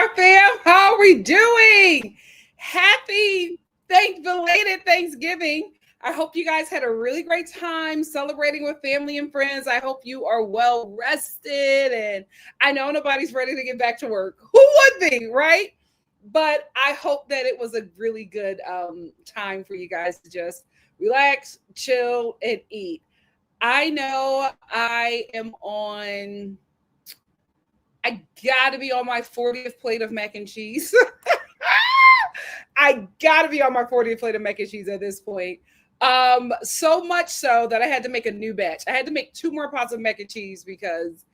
Nikki'Star fam, how are we doing? Happy belated Thanksgiving. I hope you guys had a really great time celebrating with family and friends. I hope you are well rested, and I know nobody's ready to get back to work. Who would be, right? But I hope that it was a really good time for you guys to just relax, chill, and eat. I know I gotta be on my 40th plate of mac and cheese. I gotta be on my 40th plate of mac and cheese at this point. So much so that I had to make a new batch. I had to make 2 more pots of mac and cheese because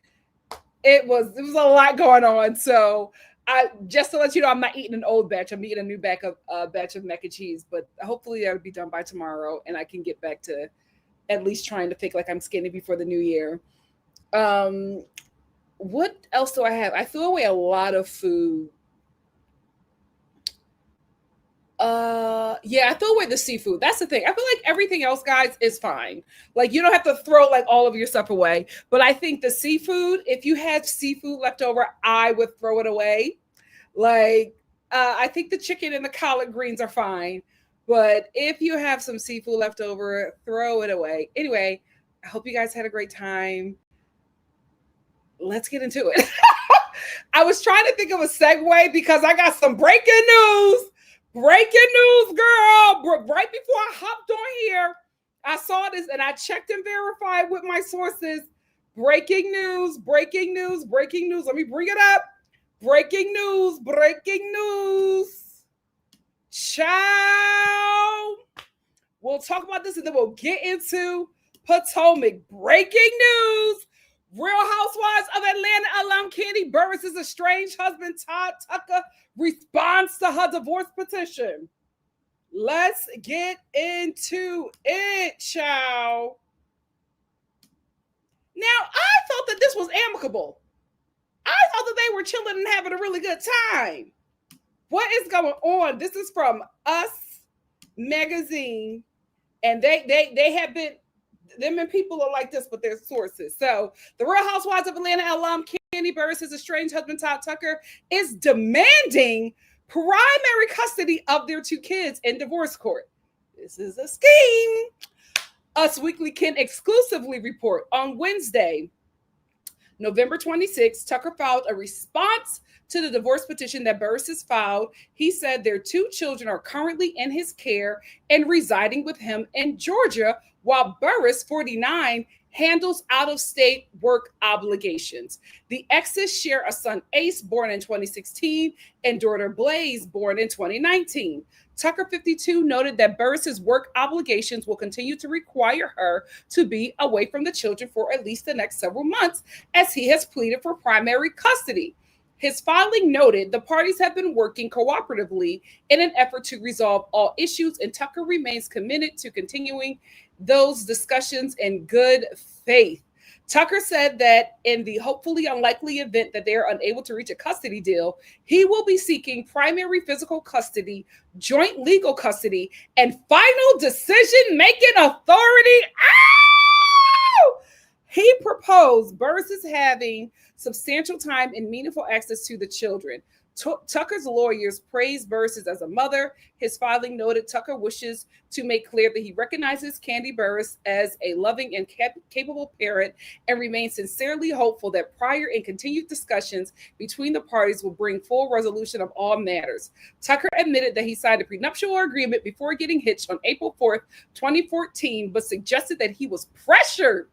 it was a lot going on. So I just to let you know, I'm not eating an old batch. I'm eating a new batch of mac and cheese, but hopefully that'll be done by tomorrow and I can get back to at least trying to think like I'm skinny before the new year. What else do I have? I threw away a lot of food. Yeah, I threw away the seafood. That's the thing. I feel like everything else, guys, is fine. Like you don't have to throw like all of your stuff away. But I think the seafood, if you had seafood left over, I would throw it away. Like I think the chicken and the collard greens are fine. But if you have some seafood left over, throw it away. Anyway, I hope you guys had a great time. Let's get into it. I was trying to think of a segue because I got some breaking news. Breaking news, girl. Right before I hopped on here, I saw this and I checked and verified with my sources. Breaking news, breaking news, breaking news. Let me bring it up. Breaking news, breaking news. Ciao. We'll talk about this and then we'll get into Potomac. Breaking news. Real Housewives of Atlanta alum Kandi'S' estranged husband Todd Tucker responds to her divorce petition. Let's get into it, child. Now, I thought that this was amicable. I thought that they were chilling and having a really good time. What is going on? This is from Us Magazine, and they have been. Them and people are like this, but they're sources. So the Real Housewives of Atlanta alum Kandi'S' estranged husband Todd Tucker is demanding primary custody of their 2 kids in divorce court. This is a scheme. Us Weekly can exclusively report on Wednesday, November 26th, Tucker filed a response to the divorce petition that Burris has filed. He said their 2 children are currently in his care and residing with him in Georgia, while Burris, 49, handles out-of-state work obligations. The exes share a son, Ace, born in 2016, and daughter, Blaze, born in 2019. Tucker, 52, noted that Burris's work obligations will continue to require her to be away from the children for at least the next several months, as he has pleaded for primary custody. His filing noted the parties have been working cooperatively in an effort to resolve all issues, and Tucker remains committed to continuing those discussions in good faith. Tucker said that in the hopefully unlikely event that they are unable to reach a custody deal, he will be seeking primary physical custody, joint legal custody, and final decision-making authority. Ow! He proposed Burris is having substantial time and meaningful access to the children. Tucker's lawyers praised Burris as a mother. His filing noted Tucker wishes to make clear that he recognizes Kandi'S as a loving and capable parent and remains sincerely hopeful that prior and continued discussions between the parties will bring full resolution of all matters. Tucker admitted that he signed a prenuptial agreement before getting hitched on April 4th, 2014, but suggested that he was pressured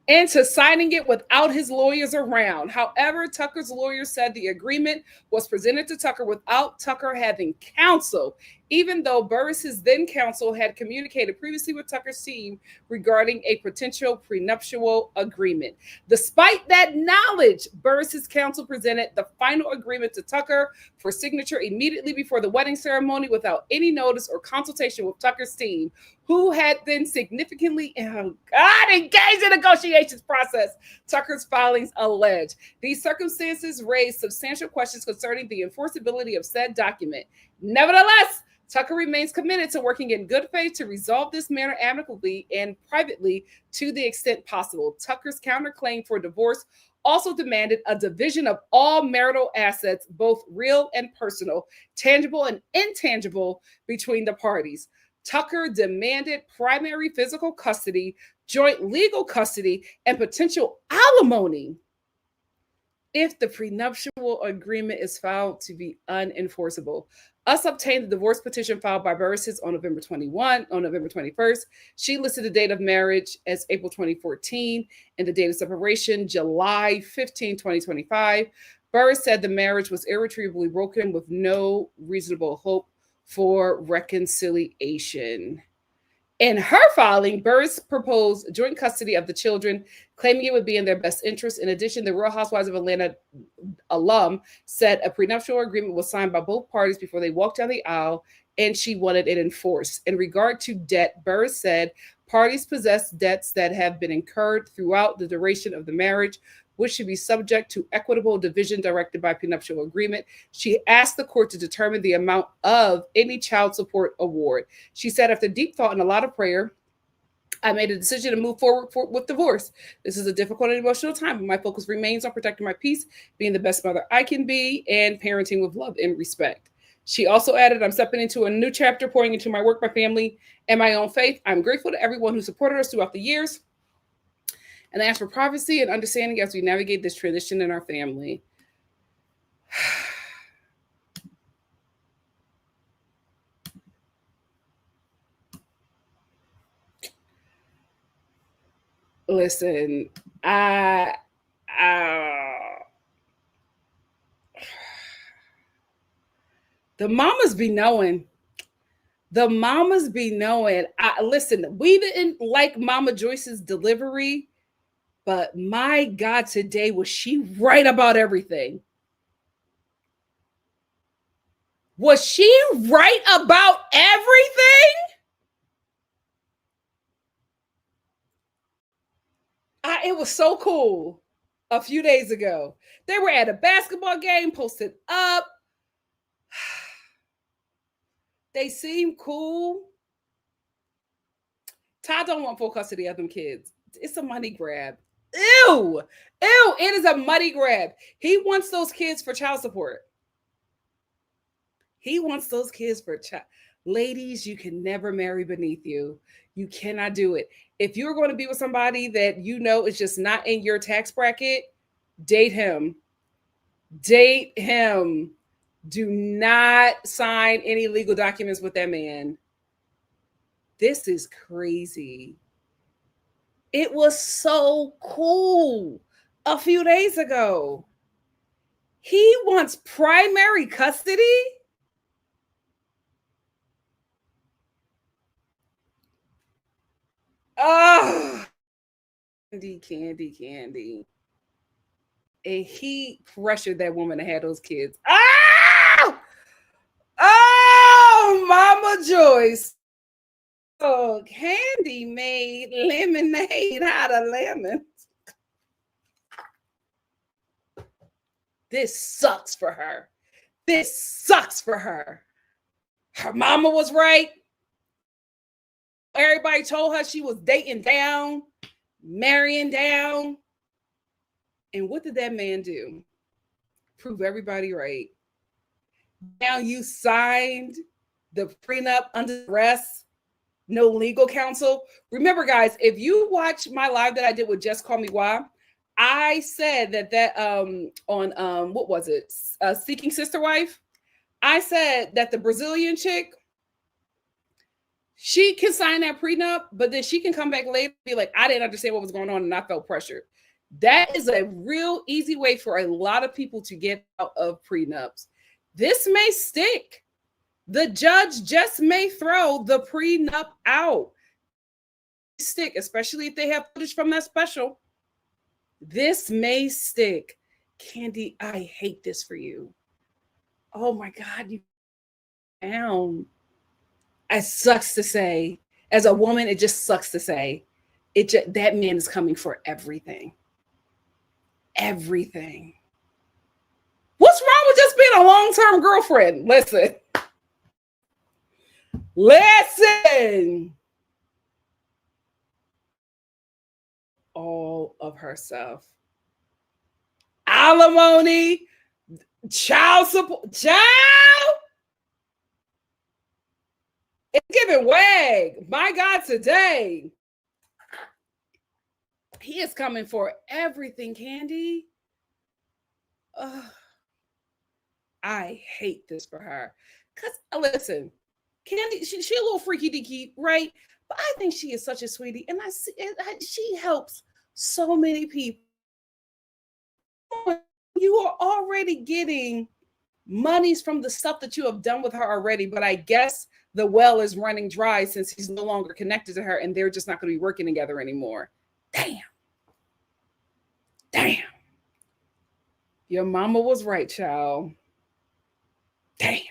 into signing it without his lawyers around. However, Tucker's lawyer said the agreement was presented to Tucker without Tucker having counsel, even though Burris's then counsel had communicated previously with Tucker's team regarding a potential prenuptial agreement. Despite that knowledge, Burris's counsel presented the final agreement to Tucker for signature immediately before the wedding ceremony without any notice or consultation with Tucker's team, who had been significantly engaged in the negotiations process, Tucker's filings allege. These circumstances raise substantial questions concerning the enforceability of said document. Nevertheless, Tucker remains committed to working in good faith to resolve this matter amicably and privately to the extent possible. Tucker's counterclaim for divorce also demanded a division of all marital assets, both real and personal, tangible and intangible, between the parties. Tucker demanded primary physical custody, joint legal custody, and potential alimony if the prenuptial agreement is found to be unenforceable. Us obtained the divorce petition filed by Burris on November 21st. She listed the date of marriage as April 2014 and the date of separation, July 15, 2025. Burris said the marriage was irretrievably broken with no reasonable hope for reconciliation. In her filing, Burris proposed joint custody of the children, claiming it would be in their best interest. In addition, the Real Housewives of Atlanta alum said a prenuptial agreement was signed by both parties before they walked down the aisle, and she wanted it enforced. In regard to debt, Burris said parties possess debts that have been incurred throughout the duration of the marriage, which should be subject to equitable division directed by prenuptial agreement. She asked the court to determine the amount of any child support award. She said, after deep thought and a lot of prayer, I made a decision to move forward with divorce. This is a difficult and emotional time, but my focus remains on protecting my peace, being the best mother I can be, and parenting with love and respect. She also added, I'm stepping into a new chapter, pouring into my work, my family, and my own faith. I'm grateful to everyone who supported us throughout the years, and I ask for privacy and understanding as we navigate this transition in our family. Listen, the mamas be knowing. The mamas be knowing. Listen, we didn't like Mama Joyce's delivery, but my God, today was she right about everything? Was she right about everything? It was so cool. A few days ago, they were at a basketball game, posted up. They seem cool. Todd don't want full custody of them kids. It's a money grab. Ew, it is a money grab. He wants those kids for child support. He wants those kids for child. Ladies, you can never marry beneath you. You cannot do it. If you're going to be with somebody that you know is just not in your tax bracket, date him. Date him. Do not sign any legal documents with that man. This is crazy. It was so cool a few days ago. He wants primary custody. Oh, Candy. And he pressured that woman to have those kids. Oh, Mama Joyce. Oh, Candy made lemonade out of lemons. This sucks for her. This sucks for her. Her mama was right. Everybody told her she was dating down, marrying down. And what did that man do? Prove everybody right. Now you signed the prenup under duress, no legal counsel. Remember, guys, if you watch my live that I did with Just Call Me Why, I said that on what was it? Seeking Sister Wife. I said that the Brazilian chick, she can sign that prenup, but then she can come back later and be like, I didn't understand what was going on and I felt pressured. That is a real easy way for a lot of people to get out of prenups. This may stick. The judge just may throw the prenup out. Stick, especially if they have footage from that special. This may stick. Kandi, I hate this for you. Oh my God, you down. It sucks to say. As a woman, it just sucks to say. That man is coming for everything. Everything. What's wrong with just being a long-term girlfriend? Listen. Listen. All of her stuff. Alimony, child support, child. It's giving wag. My God, today. He is coming for everything, Kandi. I hate this for her. Because, listen, Kandi, she a little freaky deaky, right? But I think she is such a sweetie. And she helps so many people. You are already getting monies from the stuff that you have done with her already. But I guess the well is running dry since he's no longer connected to her and they're just not going to be working together anymore. Damn. Your mama was right, child. Damn.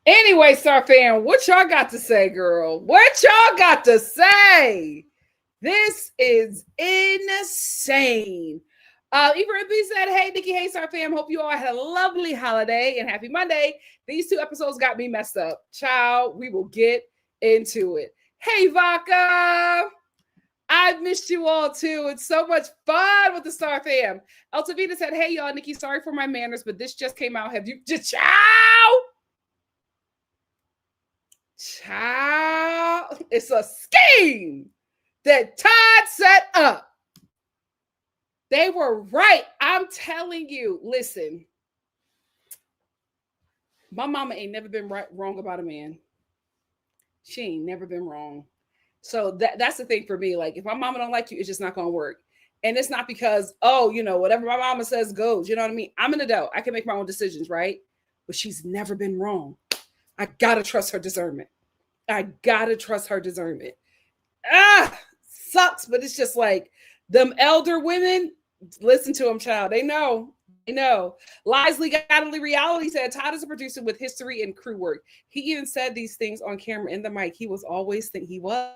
Anyway, Star fan, what y'all got to say, girl? What y'all got to say? This is insane. Even B said, hey, Nikki, hey, Star fam. Hope you all had a lovely holiday and happy Monday. These 2 episodes got me messed up. Child, we will get into it. Hey, Vaca. I've missed you all too. It's so much fun with the Star fam. Altavita said, hey, y'all, Nikki, sorry for my manners, but this just came out. Have you just Child, it's a scheme that Todd set up. They were right. I'm telling you, listen. My mama ain't never been wrong about a man. She ain't never been wrong. So that's the thing for me. Like, if my mama don't like you, it's just not going to work. And it's not because, whatever my mama says goes. You know what I mean? I'm an adult. I can make my own decisions, right? But she's never been wrong. I got to trust her discernment. Sucks, but it's just like them elder women, listen to them, child. They know. Lisley Godly Reality said, Todd is a producer with history and crew work. He even said these things on camera in the mic. He was always think he was.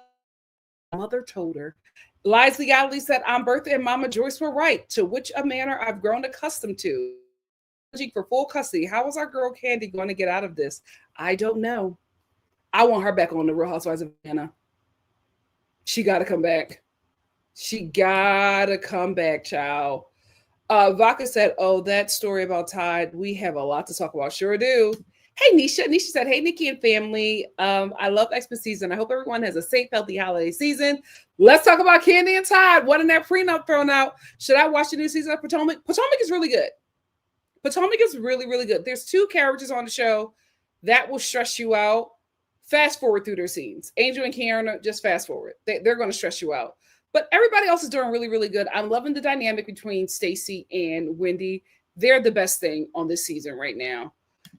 Mother told her. Lisley Godly said, Bertha and Mama Joyce were right, to which a manner I've grown accustomed to. For full custody. How is our girl Kandi going to get out of this? I don't know. I want her back on the Real Housewives of Atlanta. She got to come back. Child. Vaca said, that story about Todd, we have a lot to talk about. Sure do. Hey, Nisha. Nisha said, hey, Nikki and family. I love Xmas season. I hope everyone has a safe, healthy holiday season. Let's talk about Kandi and Todd. What in that prenup thrown out? Should I watch the new season of Potomac? Potomac is really good. Potomac is really, really good. There's 2 characters on the show that will stress you out. Fast forward through their scenes. Angel and Karen, just fast forward. They're going to stress you out. But everybody else is doing really, really good. I'm loving the dynamic between Stacey and Wendy. They're the best thing on this season right now.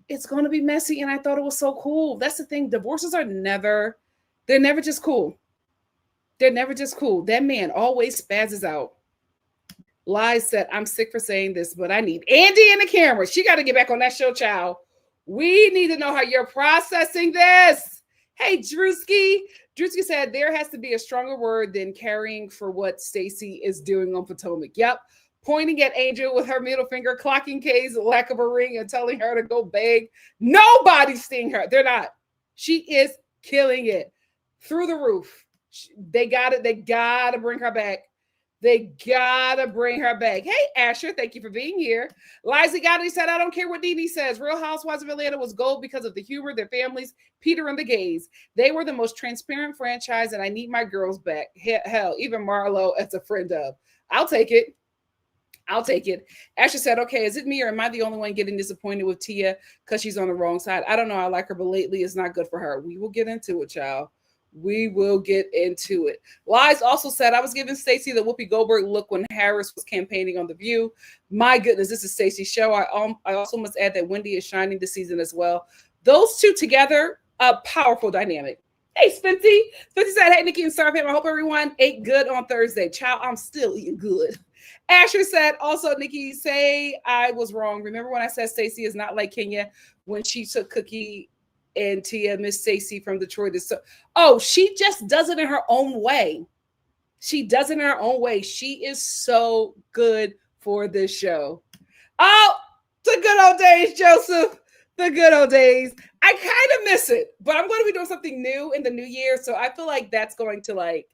It's going to be messy, and I thought it was so cool. That's the thing. Divorces they're never just cool. That man always spazzes out. Lies said, I'm sick for saying this, but I need Andy in the camera. She got to get back on that show, child. We need to know how you're processing this. Hey, Drewski. Drewski said there has to be a stronger word than carrying for what Stacey is doing on Potomac. Yep. Pointing at Angel with her middle finger, clocking Kay's lack of a ring and telling her to go beg. Nobody's seeing her. They're not. She is killing it through the roof. They got it. They got to bring her back. Hey, Asher, thank you for being here. Liza Gotti said, I don't care what Dee says. Real Housewives of Atlanta was gold because of the humor, their families, Peter and the gays. They were the most transparent franchise, and I need my girls back. Hell, even Marlo as a friend of. I'll take it. Asher said, okay, is it me or am I the only one getting disappointed with Tia because she's on the wrong side? I don't know. I like her, but lately it's not good for her. We will get into it, child. Lies also said, I was giving Stacey the Whoopi Goldberg look when Harris was campaigning on The View. My goodness, this is Stacey's show. I also must add that Wendy is shining this season as well. Those 2 together, a powerful dynamic. Hey, Spency. Spency said, hey, Nikki and Star fam, I hope everyone ate good on Thursday. Child, I'm still eating good. Asher said, also, Nikki, say I was wrong. Remember when I said Stacey is not like Kenya when she took Cookie and Tia, Miss Stacey from Detroit. She just does it in her own way. She is so good for this show. Oh, the good old days, Joseph. The good old days. I kind of miss it, but I'm going to be doing something new in the new year. So I feel like that's going to like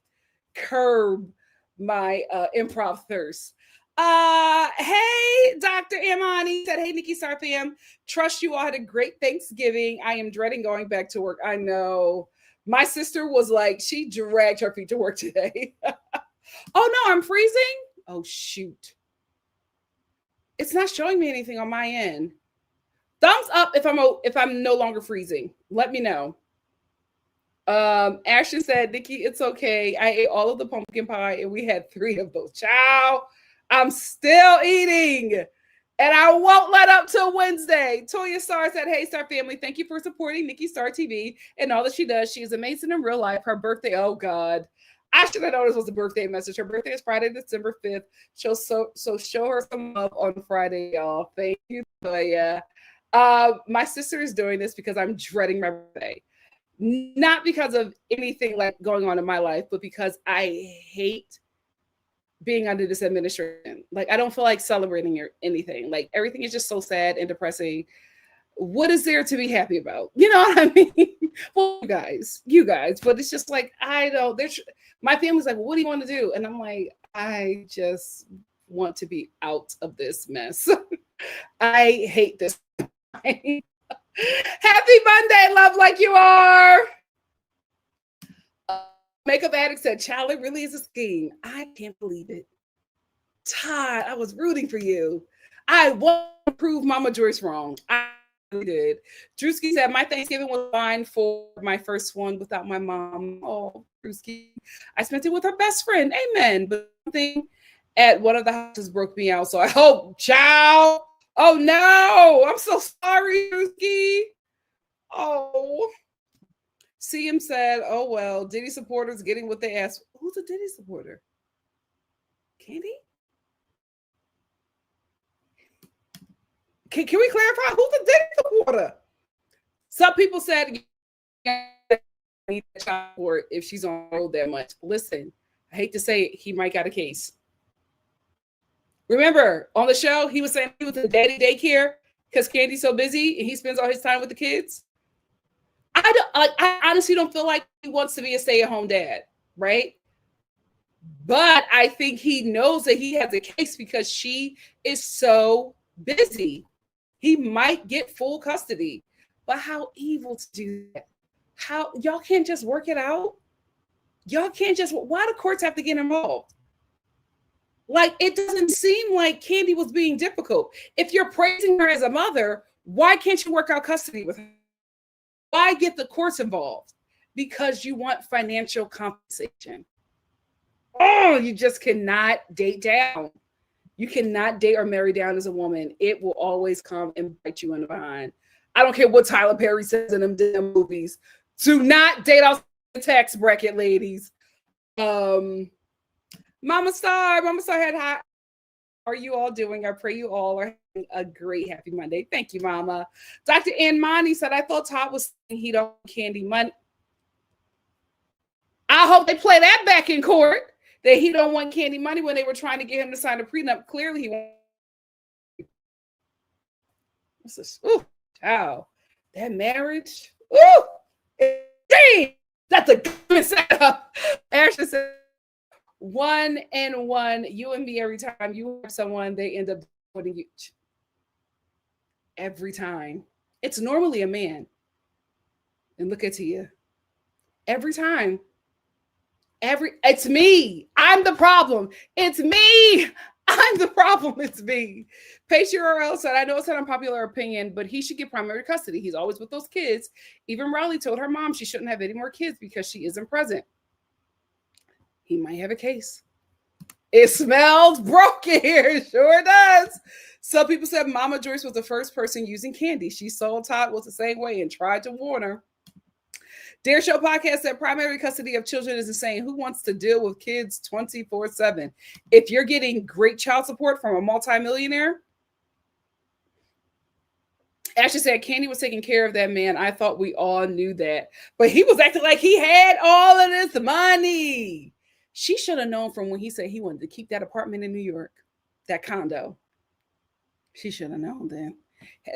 curb my improv thirst. Hey, Dr. Imani said, hey, Nikki.Star fam, trust you all had a great Thanksgiving. I am dreading going back to work. I know. My sister was like, she dragged her feet to work today. Oh no, I'm freezing. Oh shoot. It's not showing me anything on my end. Thumbs up if I'm no longer freezing. Let me know. Ashton said, Nikki, it's okay. I ate all of the pumpkin pie and we had 3 of those. Ciao. I'm still eating. And I won't let up till Wednesday. Toya Star said, hey, Star family, thank you for supporting Nikki.Star TV and all that she does. She is amazing in real life. Her birthday, oh God. I should have known this was a birthday message. Her birthday is Friday, December 5th. So show her some love on Friday, y'all. Thank you, Toya. My sister is doing this because I'm dreading my birthday. Not because of anything like going on in my life, but because I hate being under this administration. Like, I don't feel like celebrating or anything. Like, everything is just so sad and depressing. What is there to be happy about? You know what I mean? Well, you guys, but it's just like, I don't, my family's like, what do you want to do? And I'm like, I just want to be out of this mess. I hate this. Happy Monday, love like you are. Makeup Addict said, child, it really is a scheme. I can't believe it. Todd, I was rooting for you. I want to prove Mama Joyce wrong. I really did. Drewski said, my Thanksgiving was fine for my first one without my mom. Oh, Drewski. I spent it with her best friend. Amen. But something at one of the houses broke me out. So I hope, child. Oh, no. I'm so sorry, Drewski. Oh. CM said, oh, well, Diddy supporters getting what they asked. Who's a Diddy supporter? Kandi? Can we clarify who's a Diddy supporter? Some people said if she's on the road that much. Listen, I hate to say it, he might got a case. Remember, on the show, he was saying he was in daddy daycare because Kandi's so busy and he spends all his time with the kids. I honestly don't feel like he wants to be a stay-at-home dad, right? But I think he knows that he has a case because she is so busy. He might get full custody. But how evil to do that? How y'all can't just work it out? Y'all can't just, why do courts have to get involved? Like, it doesn't seem like Kandi was being difficult. If you're praising her as a mother, why can't you work out custody with her? Why get the courts involved? Because you want financial compensation. Oh, you just cannot date down. You cannot date or marry down as a woman. It will always come and bite you in the behind. I don't care what Tyler Perry says in them damn movies. Do not date out the tax bracket, ladies. Mama Star had high. How are you all doing? I pray you all are having a great happy Monday. Thank you, Mama. Dr. Anmani said, I thought Todd was saying he don't want Kandi money. I hope they play that back in court, that he don't want Kandi money when they were trying to get him to sign a prenup. Clearly he won't. What's this? Ooh, wow. That marriage. Ooh, dang, that's a good setup. Ashley said, 1-1, you and me, every time you have someone, they end up putting you every time. It's normally a man. And look at you. Every time. It's me. I'm the problem. It's me. I'm the problem. It's me. Paige URL said, I know it's an unpopular opinion, but he should get primary custody. He's always with those kids. Even Riley told her mom she shouldn't have any more kids because she isn't present. He might have a case. It smells broken here. It sure does. Some people said Mama Joyce was the first person using Kandi. She sold Todd was the same way and tried to warn her. Dare Show Podcast said primary custody of children is insane. Who wants to deal with kids 24/7? If you're getting great child support from a multimillionaire. Ashley said Kandi was taking care of that man. I thought we all knew that. But he was acting like he had all of this money. She should have known from when he said he wanted to keep that apartment in New York, that condo. She should have known then.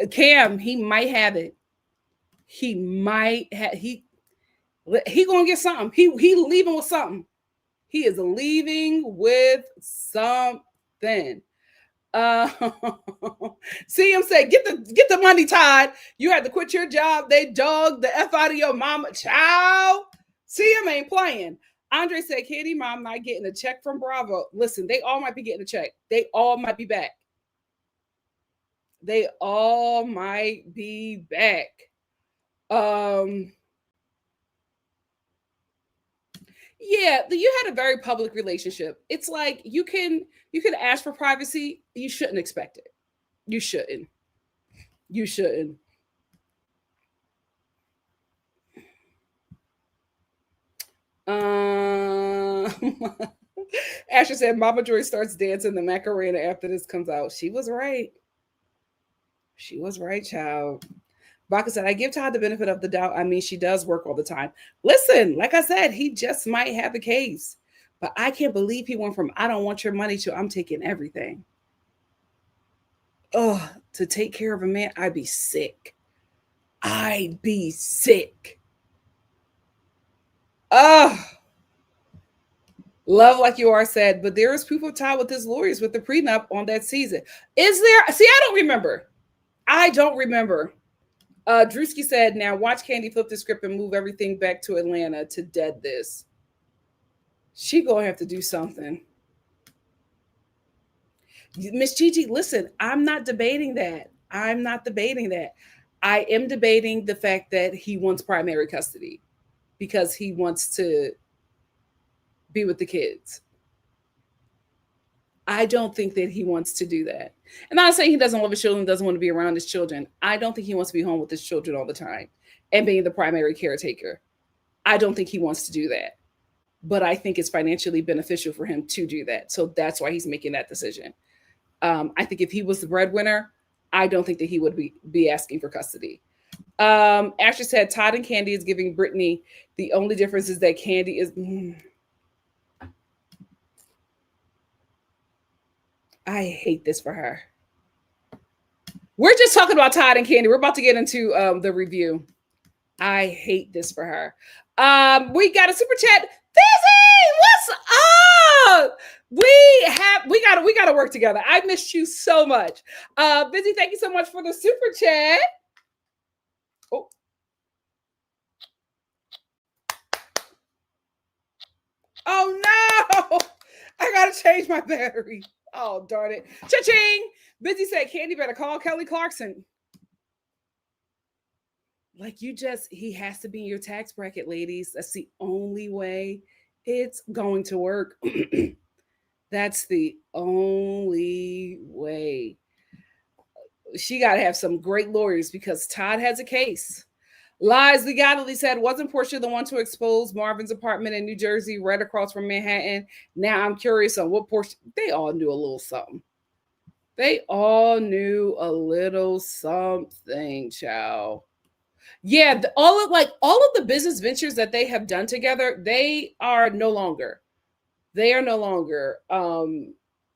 Cam, he might have it. he might have he gonna get something. He leaving with something. He is leaving with something. CM said, get the money, Todd. You had to quit your job. They dug the F out of your mama. Child. CM ain't playing. Andre said, Kandi mom not getting a check from Bravo. Listen, they all might be getting a check. They all might be back. They all might be back. Yeah, you had a very public relationship. It's like you can ask for privacy. You shouldn't expect it. You shouldn't. You shouldn't. Asher said Mama Joy starts dancing the Macarena after this comes out. She was right. She was right, child. Baka said, I give Todd the benefit of the doubt. I mean, she does work all the time. Listen, like I said, he just might have a case. But I can't believe he went from I don't want your money to I'm taking everything. Oh, to take care of a man, I'd be sick. I'd be sick. Love like you are said, but there is proof of Todd with his lawyers with the prenup on that season. Is there? See, I don't remember. Drewski said, now watch Kandi flip the script and move everything back to Atlanta to dead this. She gonna have to do something. Miss Gigi, listen, I'm not debating that. I am debating the fact that he wants primary custody because he wants to be with the kids. I don't think that he wants to do that. And I'm not saying he doesn't love his children, doesn't want to be around his children. I don't think he wants to be home with his children all the time and being the primary caretaker. I don't think he wants to do that. But I think it's financially beneficial for him to do that. So that's why he's making that decision. I think if he was the breadwinner, I don't think that he would be asking for custody. Ashley said Todd and Kandi is giving Brittany. The only difference is that Kandi is... I hate this for her. We're just talking about Todd and Kandi. We're about to get into the review. I hate this for her. We got a super chat. Busy, what's up? We gotta work together. I missed you so much. Busy, thank you so much for the super chat. Oh no! I gotta change my battery. Oh darn it! Cha-ching! Busy said, Kandi better call Kelly Clarkson. Like he has to be in your tax bracket, ladies. That's the only way it's going to work. That's the only way. She got to have some great lawyers because Todd has a case. Lies Legality said, wasn't Portia the one to expose Marvin's apartment in New Jersey right across from Manhattan? Now I'm curious on what Portia... They all knew a little something. Child. Yeah, all of the business ventures that they have done together, they are no longer.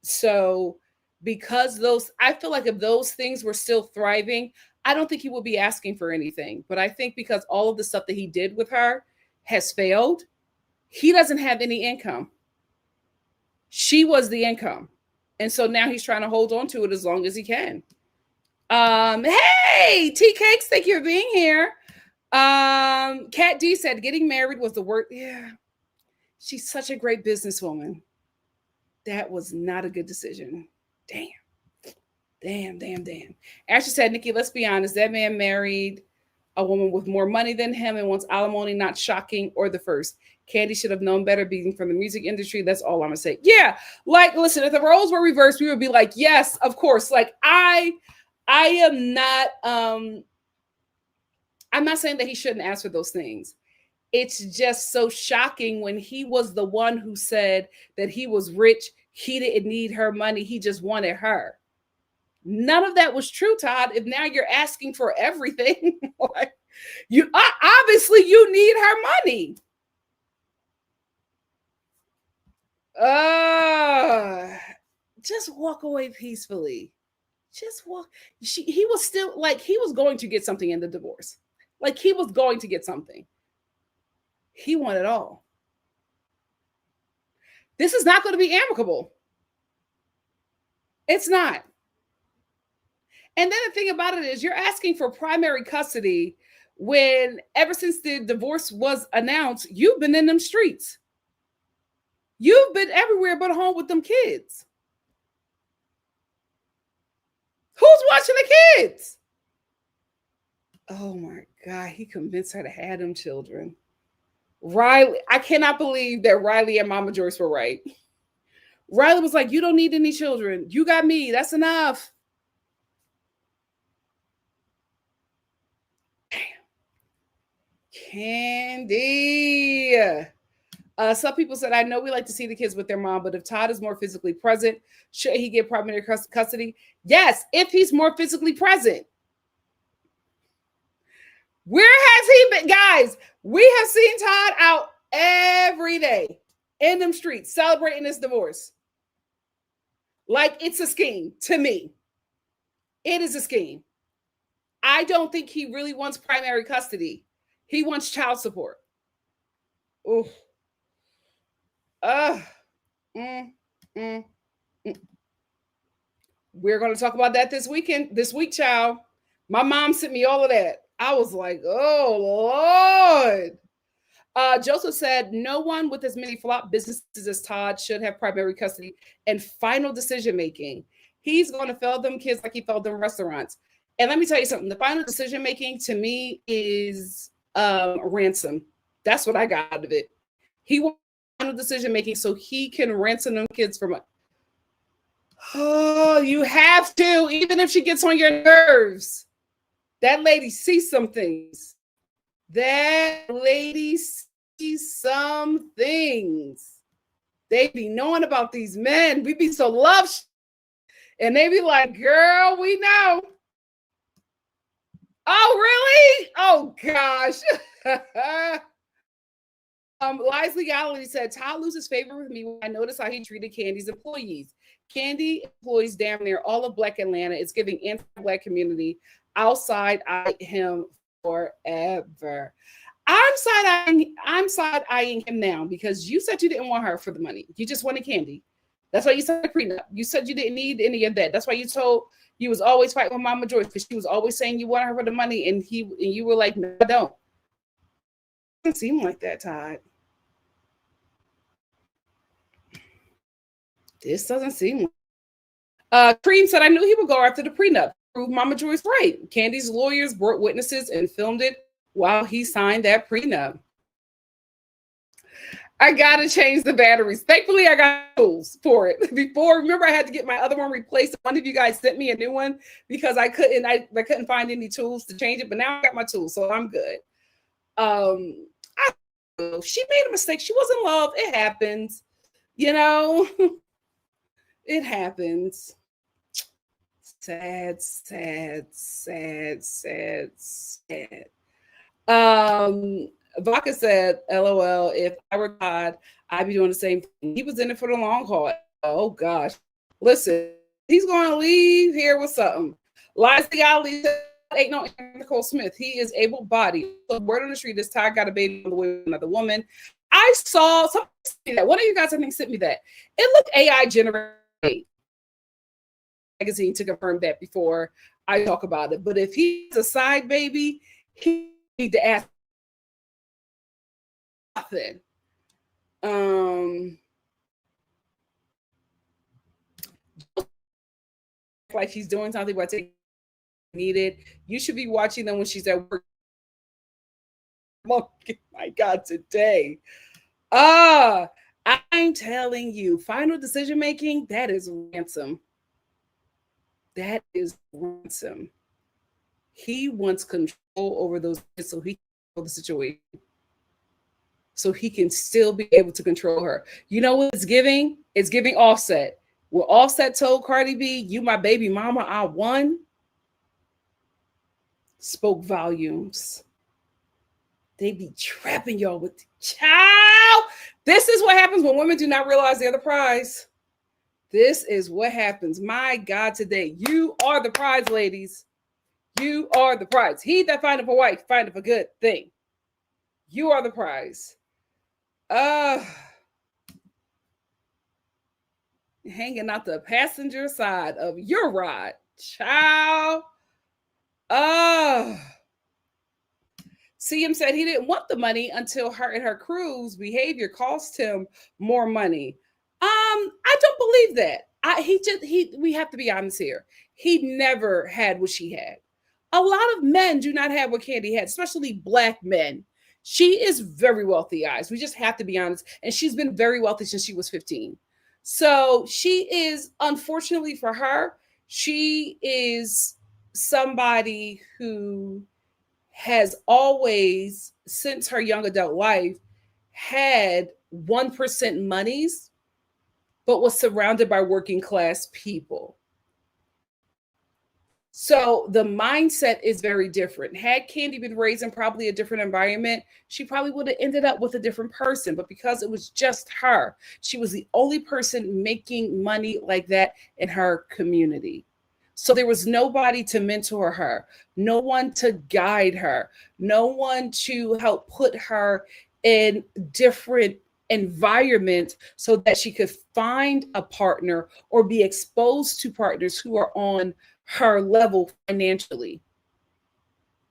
So because I feel like if those things were still thriving, I don't think he would be asking for anything. But I think because all of the stuff that he did with her has failed, he doesn't have any income. She was the income. And so now he's trying to hold on to it as long as he can. Hey, Tea Cakes, thank you for being here. Kat D said getting married was the worst. Yeah. She's such a great businesswoman. That was not a good decision. Damn. Ashley said, Nikki, let's be honest. That man married a woman with more money than him and wants alimony, not shocking or the first. Kandi should have known better being from the music industry. That's all I'm going to say. Yeah. Like, listen, if the roles were reversed, we would be like, yes, of course. Like, I am not, I'm not saying that he shouldn't ask for those things. It's just so shocking when he was the one who said that he was rich. He didn't need her money. He just wanted her. None of that was true, Todd. If now you're asking for everything, like, you obviously you need her money. Just walk away peacefully. Just walk. He was still like he was going to get something in the divorce. Like he was going to get something. He wanted it all. This is not going to be amicable. It's not. And then the thing about it is you're asking for primary custody when ever since the divorce was announced, you've been in them streets. You've been everywhere but home with them kids. Who's watching the kids? Oh my God, he convinced her to have them children. Riley, I cannot believe that Riley and Mama Joyce were right. Riley was like, you don't need any children. You got me. That's enough. Kandi. Some people said, I know we like to see the kids with their mom, but if Todd is more physically present, should he get primary custody? Yes, if he's more physically present. Where has he been? Guys, we have seen Todd out every day in them streets celebrating this divorce. Like it's a scheme to me. It is a scheme. I don't think he really wants primary custody. He wants child support. Ooh. We're going to talk about that this week, child. My mom sent me all of that. I was like, oh, Lord. Joseph said, no one with as many flop businesses as Todd should have primary custody and final decision-making. He's going to fail them kids like he failed them restaurants. And let me tell you something. The final decision-making to me is ransom. That's what I got out of it. He wants final decision-making so he can ransom them kids from it. Oh, you have to, even if she gets on your nerves. That lady sees some things. That lady sees some things. They be knowing about these men. We be so loved. And they be like, girl, we know. Oh, really? Oh, gosh. Lisley Gallery said, Todd loses favor with me when I notice how he treated Kandi's employees. Kandi employs damn near all of Black Atlanta. It's giving anti-Black community. Outside eye him forever. I'm side-eyeing him now because you said you didn't want her for the money. You just wanted Kandi. That's why you said prenup. You said you didn't need any of that. That's why you was always fighting with Mama Joyce because she was always saying you want her for the money, and you were like, no, I don't. It doesn't seem like that, Todd. This doesn't seem like. Cream said, I knew he would go after the prenup. Prove Mama Joyce right. Kandi's lawyers brought witnesses and filmed it while he signed that prenup. I gotta change the batteries. Thankfully, I got tools for it. Before, remember, I had to get my other one replaced. One of you guys sent me a new one because I couldn't find any tools to change it. But now I got my tools, so I'm good. She made a mistake. She was in love. It happens, you know. It happens. Sad. Vaca said, LOL, if I were Todd, I'd be doing the same thing. He was in it for the long haul. Oh, gosh. Listen, he's going to leave here with something. Liza Ali said, ain't no Nicole Smith. He is able-bodied. So word on the street is Todd got a baby on the way with another woman. I saw something that one of you guys, I think, sent me that. It looked AI generated. Magazine to confirm that before I talk about it. But if he's a side baby, he need to ask nothing. Like she's doing something but taking needed. You should be watching them when she's at work. Oh my God, today. I'm telling you, final decision making, that is ransom. That is ransom. He wants control over those kids so he can control the situation. So he can still be able to control her. You know what it's giving? It's giving Offset. When Offset told Cardi B, you my baby mama, I won, spoke volumes. They be trapping y'all with the child. This is what happens when women do not realize they're the prize. This is what happens. My God, today, you are the prize, ladies. You are the prize. He that findeth a wife findeth a good thing. You are the prize. Hanging out the passenger side of your ride. Child. CM said he didn't want the money until her and her crew's behavior cost him more money. I don't believe that. We have to be honest here. He never had what she had. A lot of men do not have what Kandi had, especially Black men. She is very wealthy, guys. We just have to be honest. And she's been very wealthy since she was 15. So she is, unfortunately for her, she is somebody who has always, since her young adult life, had 1% monies, but was surrounded by working class people. So the mindset is very different. Had Kandi been raised in probably a different environment, she probably would have ended up with a different person. But because it was just her, she was the only person making money like that in her community. So there was nobody to mentor her, no one to guide her, no one to help put her in different environments so that she could find a partner or be exposed to partners who are on her level financially.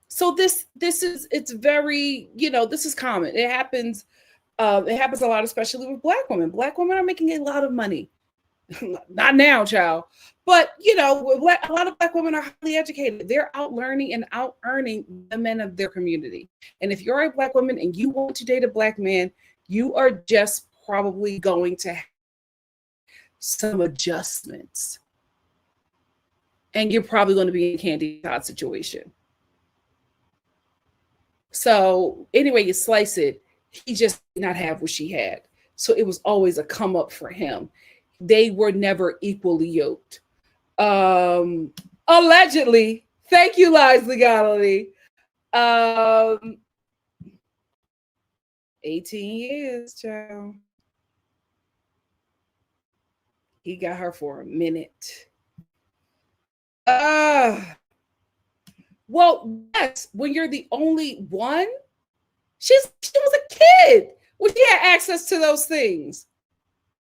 So it's very, this is common. It happens a lot, especially with Black women. Black women are making a lot of money. Not now, child. But, a lot of Black women are highly educated. They're out learning and out earning the men of their community. And if you're a Black woman and you want to date a Black man, you are just probably going to have some adjustments. And you're probably going to be in a Kandi'S Todd situation. So anyway, you slice it, he just did not have what she had. So it was always a come up for him. They were never equally yoked. Allegedly. Thank you, Lies Legality. 18 years, child. He got her for a minute. Well, yes, when you're the only one, she was a kid when she had access to those things.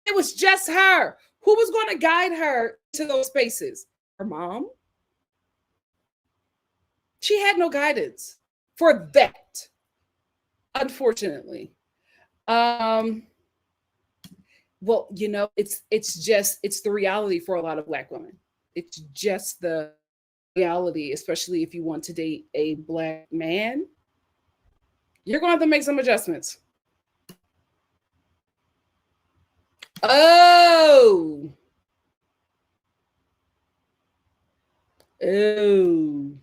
It was just her. Who was going to guide her to those spaces? Her mom? She had no guidance for that, unfortunately. Well, it's the reality for a lot of Black women. It's just the reality, especially if you want to date a Black man. You're going to have to make some adjustments. Oh. Elsavita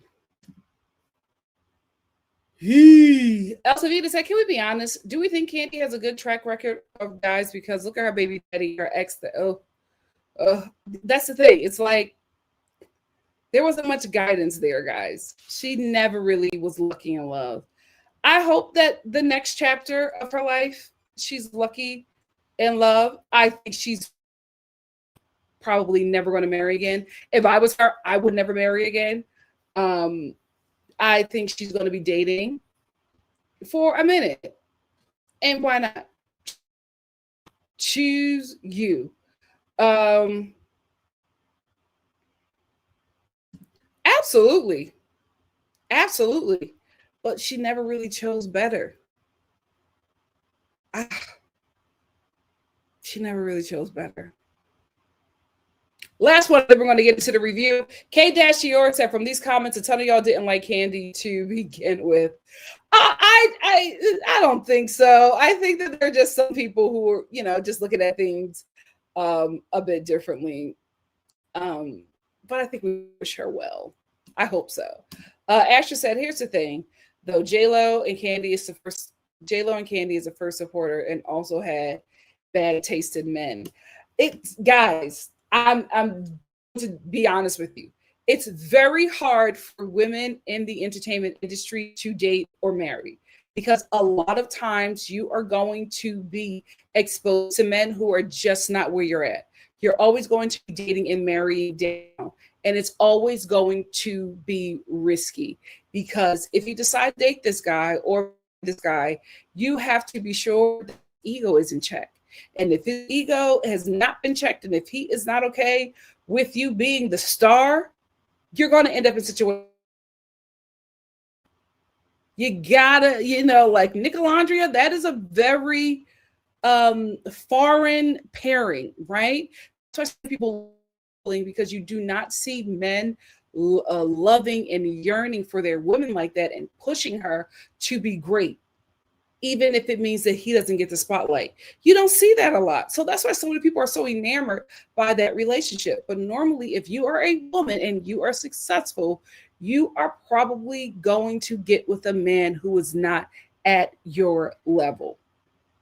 said, can we be honest? Do we think Kandi has a good track record of guys? Because look at her baby daddy, her ex. That's the thing. It's like there wasn't much guidance there, guys. She never really was lucky in love. I hope that the next chapter of her life, she's lucky in love. I think she's probably never going to marry again. If I was her, I would never marry again. I think she's going to be dating for a minute. And why not? Choose you. Absolutely. But she never really chose better. She never really chose better. Last one that we're going to get into the review. K-York said, from these comments, a ton of y'all didn't like Kandi to begin with. I don't think so. I think that there are just some people who are, just looking at things a bit differently. But I think we wish her well. I hope so. Asher said, here's the thing, though. J-Lo and Kandi is the first supporter and also had bad taste in men. Guys, I'm to be honest with you. It's very hard for women in the entertainment industry to date or marry, because a lot of times you are going to be exposed to men who are just not where you're at. You're always going to be dating and marrying down. And it's always going to be risky, because if you decide to date this guy or this guy, you have to be sure that ego is in check. And if his ego has not been checked, and if he is not okay with you being the star, you're going to end up in a situation. You gotta, like Nicolandria, that is a very foreign pairing, right? So I see people, because you do not see men loving and yearning for their women like that and pushing her to be great, even if it means that he doesn't get the spotlight. You don't see that a lot. So that's why so many people are so enamored by that relationship. But normally, if you are a woman and you are successful, you are probably going to get with a man who is not at your level.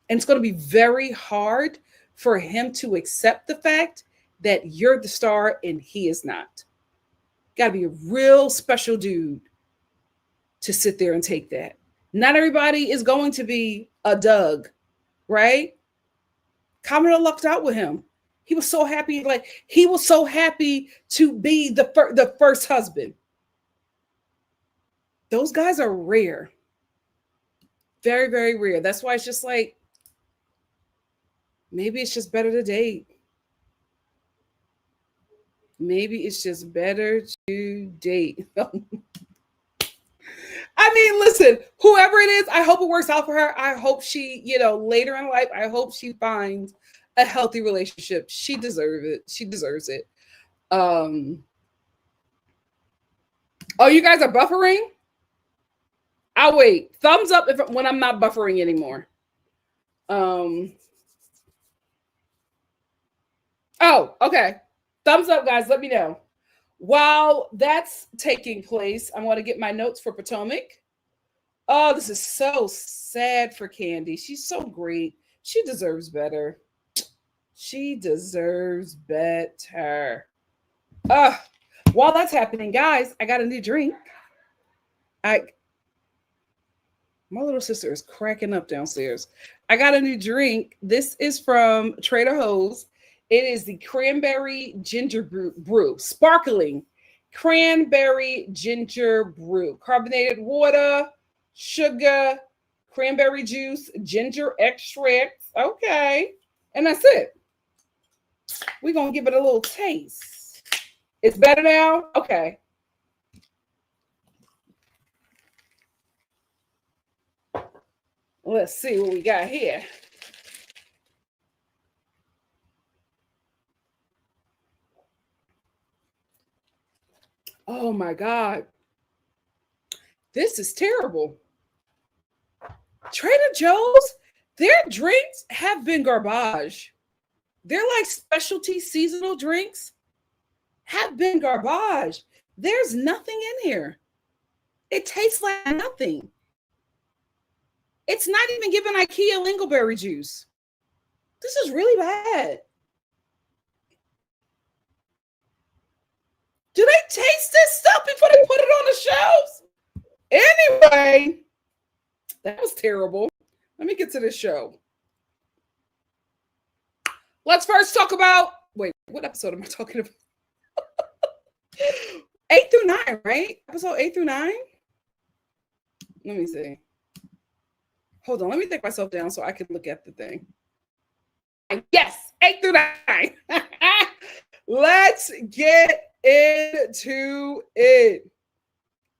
And it's going to be very hard for him to accept the fact that you're the star and he is not. Got to be a real special dude to sit there and take that. Not everybody is going to be a Doug, right? Commodore lucked out with him. He was so happy, he was so happy to be the first husband. Those guys are rare. Very, very rare. That's why it's just like, maybe it's just better to date. Maybe it's just better to date. I mean, listen, whoever it is, I hope it works out for her. I hope she, later in life, I hope she finds a healthy relationship. She deserves it. She deserves it. Oh, you guys are buffering? I'll wait. Thumbs up when I'm not buffering anymore. Oh, okay. Thumbs up, guys. Let me know. While that's taking place, I want to get my notes for Potomac. Oh, this is so sad for Kandi. She's so great. She deserves better. She deserves better. While that's happening, guys, I got a new drink. My little sister is cracking up downstairs. I got a new drink. This is from Trader Joe's. It is the cranberry ginger brew, sparkling cranberry ginger brew, carbonated water, sugar, cranberry juice, ginger extract. Okay. And that's it. We're going to give it a little taste. It's better now? Okay. Let's see what we got here. Oh my God. This is terrible. Trader Joe's, their drinks have been garbage. They're like specialty seasonal drinks have been garbage. There's nothing in here. It tastes like nothing. It's not even giving IKEA lingonberry juice. This is really bad. Do they taste this stuff before they put it on the shelves? Anyway, that was terrible. Let me get to this show. Let's first talk about, wait, what episode am I talking about? 8 through 9, right? Episode 8 through 9? Let me see. Hold on, let me take myself down so I can look at the thing. Yes, 8 through 9. Let's get into it.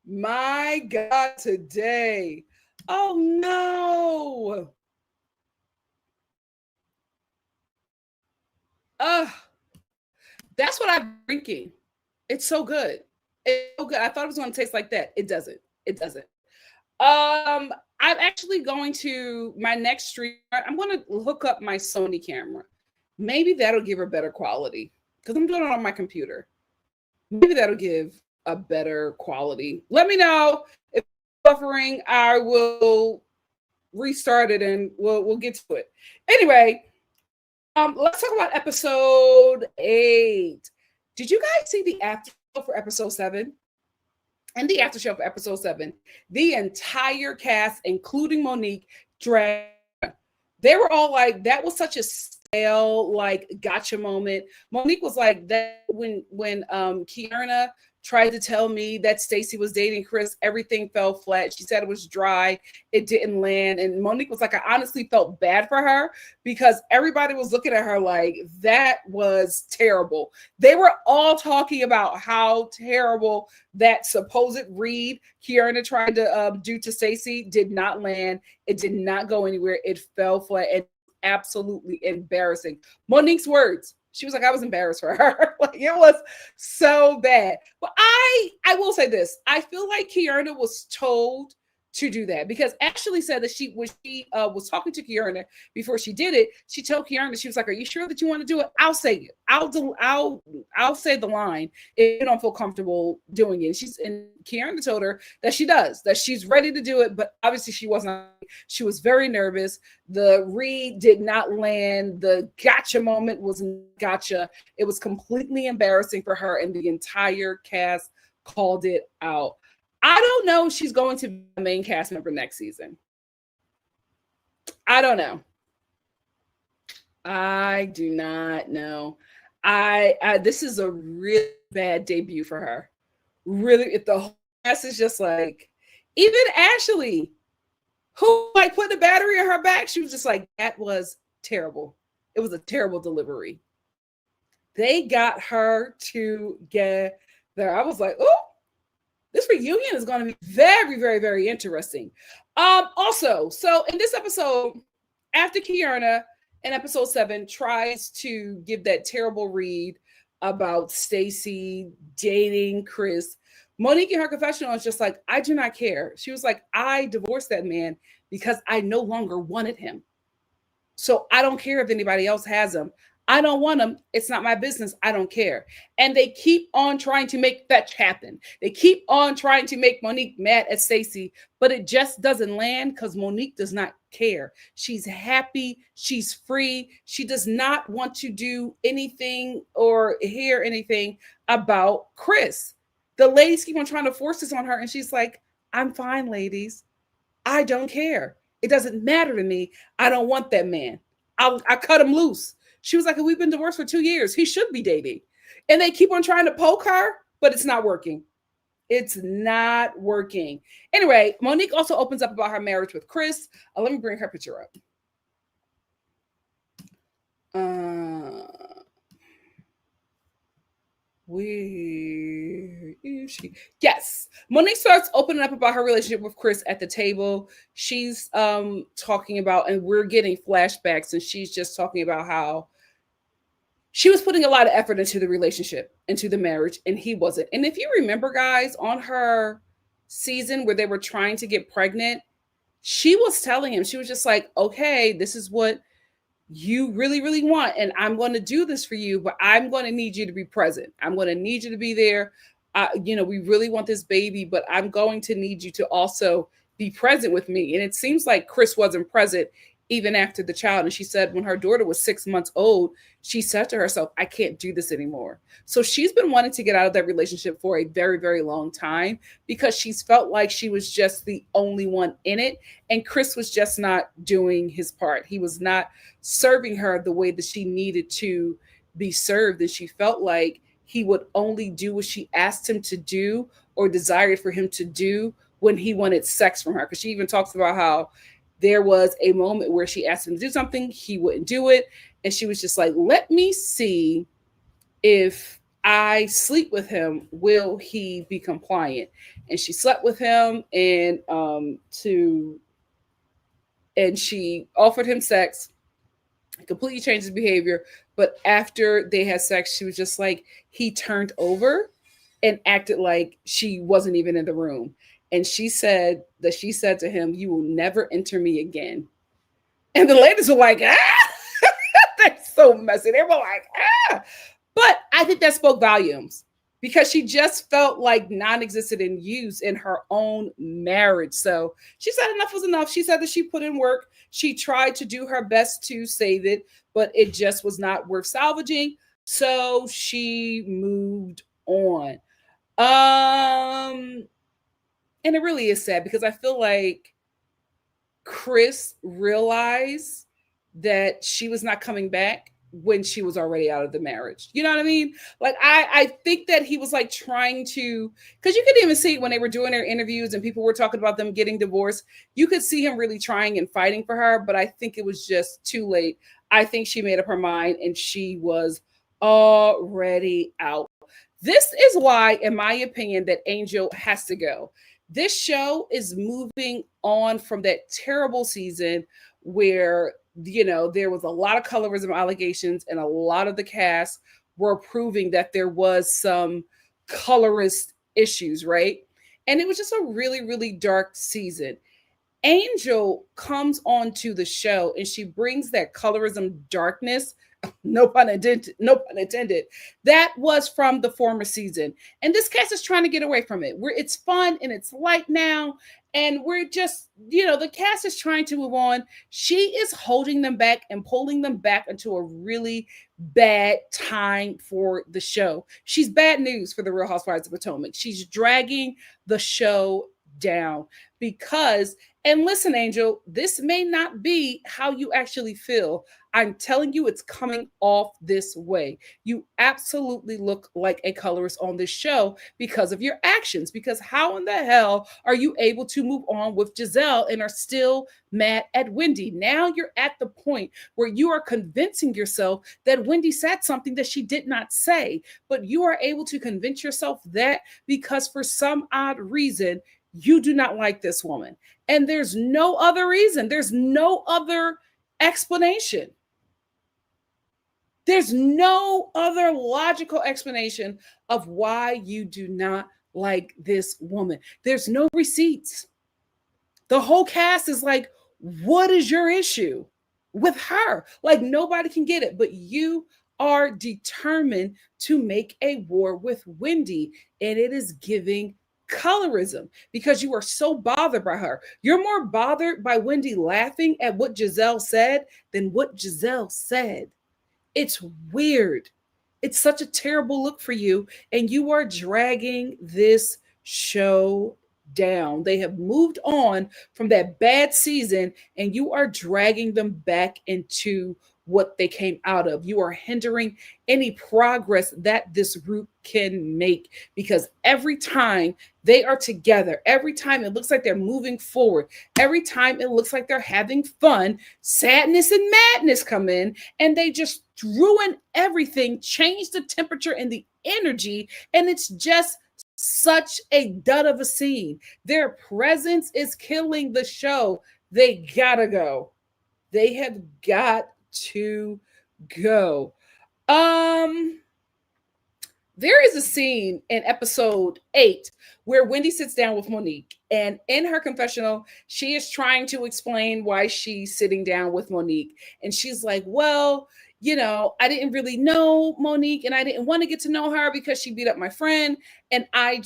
My God, today. Oh no. That's what I'm drinking. It's so good. It's so good. I thought it was going to taste like that. It doesn't. It doesn't. I'm actually going to my next stream. I'm going to hook up my Sony camera. Maybe that'll give her better quality because I'm doing it on my computer. Maybe that'll give a better quality. Let me know if it's buffering. I will restart it and we'll get to it. Anyway, let's talk about episode 8. Did you guys see the after show for episode 7? And the after show for episode 7, the entire cast, including Monique, dragged. They were all like, that was such a like gotcha moment. Monique was like that when Kierna tried to tell me that Stacey was dating Chris, everything fell flat. She said it was dry, it didn't land. And Monique was like, I honestly felt bad for her because everybody was looking at her like that was terrible. They were all talking about how terrible that supposed read Kierna tried to do to Stacey did not land. It did not go anywhere. It fell flat and absolutely embarrassing. Monique's words. She was like, I was embarrassed for her. Like, it was so bad. But I will say this. I feel like Kierna was told to do that because Ashley said that she was talking to Kierna before she did it. She told Kierna, she was like, are you sure that you want to do it? I'll say it. I'll say the line if you don't feel comfortable doing it. And Kierna told her that she does, that she's ready to do it, but obviously she wasn't. She was very nervous. The read did not land. The gotcha moment was gotcha. It was completely embarrassing for her, and the entire cast called it out. I don't know if she's going to be a main cast member next season. I don't know. I do not know. This is a really bad debut for her. Really, if the whole cast is just like, even Ashley, who like put the battery in her back, she was just like, that was terrible. It was a terrible delivery. They got her together. I was like, oh, this reunion is going to be very, very, very interesting. Also, so in this episode, after Kierna in episode 7 tries to give that terrible read about Stacey dating Chris, Monique in her confessional is just like, I do not care. She was like, I divorced that man because I no longer wanted him. So I don't care if anybody else has him. I don't want him. It's not my business. I don't care. And they keep on trying to make fetch happen. They keep on trying to make Monique mad at Stacey, but it just doesn't land because Monique does not care. She's happy. She's free. She does not want to do anything or hear anything about Chris. The ladies keep on trying to force this on her, and she's like, I'm fine, ladies. I don't care. It doesn't matter to me. I don't want that man. I cut him loose. She was like, we've been divorced for 2 years. He should be dating. And they keep on trying to poke her, but it's not working. It's not working. Anyway, Monique also opens up about her marriage with Chris. Let me bring her picture up. Where is she? Yes. Monique starts opening up about her relationship with Chris at the table. She's talking about, and we're getting flashbacks, and she's just talking about how she was putting a lot of effort into the relationship, into the marriage, and he wasn't. And if you remember, guys, on her season where they were trying to get pregnant, she was telling him, she was just like, okay, this is what you really, really want, and I'm going to do this for you, but I'm going to need you to be present. I'm going to need you to be there. We really want this baby, but I'm going to need you to also be present with me. And it seems like Chris wasn't present even after the child. And she said when her daughter was 6 months old, she said to herself, I can't do this anymore. So she's been wanting to get out of that relationship for a very, very long time because she's felt like she was just the only one in it. And Chris was just not doing his part. He was not serving her the way that she needed to be served. And she felt like he would only do what she asked him to do or desired for him to do when he wanted sex from her. Because she even talks about how there was a moment where she asked him to do something, he wouldn't do it. And she was just like, let me see if I sleep with him, will he be compliant? And she slept with him and she offered him sex, completely changed his behavior. But after they had sex, she was just like, he turned over and acted like she wasn't even in the room. And she said to him, you will never enter me again. And the ladies were like, that's so messy. They were like, But I think that spoke volumes because she just felt like non-existent in use in her own marriage. So she said enough was enough. She said that she put in work. She tried to do her best to save it, but it just was not worth salvaging. So she moved on. And it really is sad because I feel like Chris realized that she was not coming back when she was already out of the marriage. You know what I mean? Like I think that he was like trying to, because you could even see when they were doing their interviews and people were talking about them getting divorced, you could see him really trying and fighting for her, but I think it was just too late. I think she made up her mind and she was already out. This is why, in my opinion, that Angel has to go. This show is moving on from that terrible season where, there was a lot of colorism allegations and a lot of the cast were proving that there was some colorist issues, right? And it was just a really, really dark season. Angel comes onto the show and she brings that colorism darkness, no pun intended, no pun intended, that was from the former season. And this cast is trying to get away from it. Where it's fun and it's light now. And we're just, the cast is trying to move on. She is holding them back and pulling them back into a really bad time for the show. She's bad news for the Real Housewives of Potomac. She's dragging the show down because, and listen, Angel, this may not be how you actually feel. I'm telling you, it's coming off this way. You absolutely look like a colorist on this show because of your actions. Because how in the hell are you able to move on with Giselle and are still mad at Wendy? Now you're at the point where you are convincing yourself that Wendy said something that she did not say, but you are able to convince yourself that because for some odd reason, you do not like this woman. And there's no other reason. There's no other explanation. There's no other logical explanation of why you do not like this woman. There's no receipts. The whole cast is like, what is your issue with her? Like, nobody can get it, but you are determined to make a war with Wendy, and it is giving colorism because you are so bothered by her. You're more bothered by Wendy laughing at what Giselle said than what Giselle said. It's weird. It's such a terrible look for you, and you are dragging this show down. They have moved on from that bad season, and you are dragging them back into what they came out of. You are hindering any progress that this group can make because every time they are together, every time it looks like they're moving forward, every time it looks like they're having fun, sadness and madness come in and they just ruin everything, change the temperature and the energy, and it's just such a dud of a scene. Their presence is killing the show. They gotta go. They have got to go. There is a scene in episode 8 where Wendy sits down with Monique, and in her confessional, she is trying to explain why she's sitting down with Monique. And she's like, well, I didn't really know Monique and I didn't want to get to know her because she beat up my friend. And I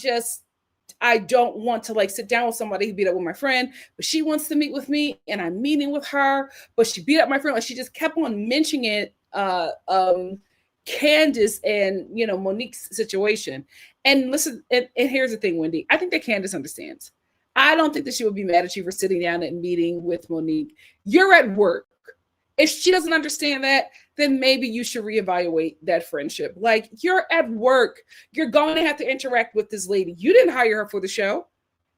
don't want to like sit down with somebody who beat up with my friend, but she wants to meet with me and I'm meeting with her, but she beat up my friend. Like she just kept on mentioning it, Kandi'S and, Monique's situation. And listen, and here's the thing, Wendy, I think that Kandi'S understands. I don't think that she would be mad at you for sitting down and meeting with Monique. You're at work. If she doesn't understand that, then maybe you should reevaluate that friendship. Like, you're at work. You're going to have to interact with this lady. You didn't hire her for the show.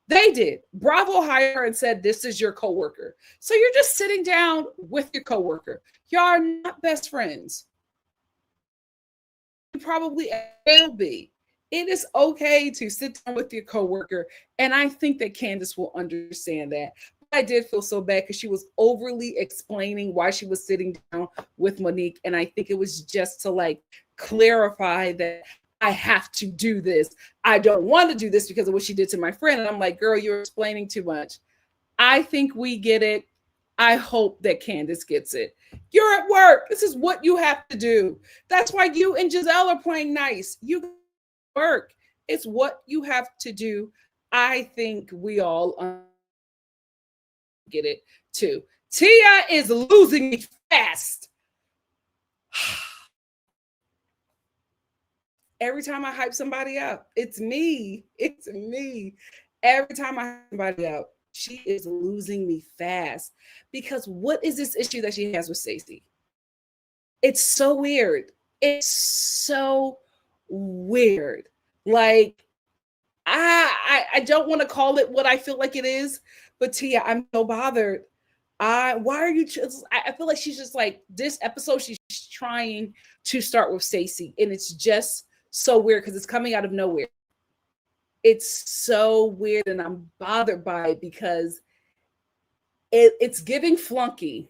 They did. Bravo hired her and said, this is your coworker. So you're just sitting down with your coworker. Y'all are not best friends. You probably will be. It is okay to sit down with your coworker. And I think that Kandi'S will understand that. I did feel so bad because she was overly explaining why she was sitting down with Monique. And I think it was just to like clarify that I have to do this. I don't want to do this because of what she did to my friend. And I'm like, girl, you're explaining too much. I think we get it. I hope that Kandi'S gets it. You're at work. This is what you have to do. That's why you and Giselle are playing nice. You work. It's what you have to do. I think we all get it too. Tia is losing me fast. Every time I hype somebody up, it's me. It's me. Every time I hype somebody up, she is losing me fast. Because what is this issue that she has with Stacey? It's so weird. It's so weird. Like, I don't want to call it what I feel like it is, but Tia, I'm so bothered. Why are you just, I feel like she's just like, this episode she's trying to start with Stacey, and it's just so weird because it's coming out of nowhere. It's so weird, and I'm bothered by it because it's giving flunky.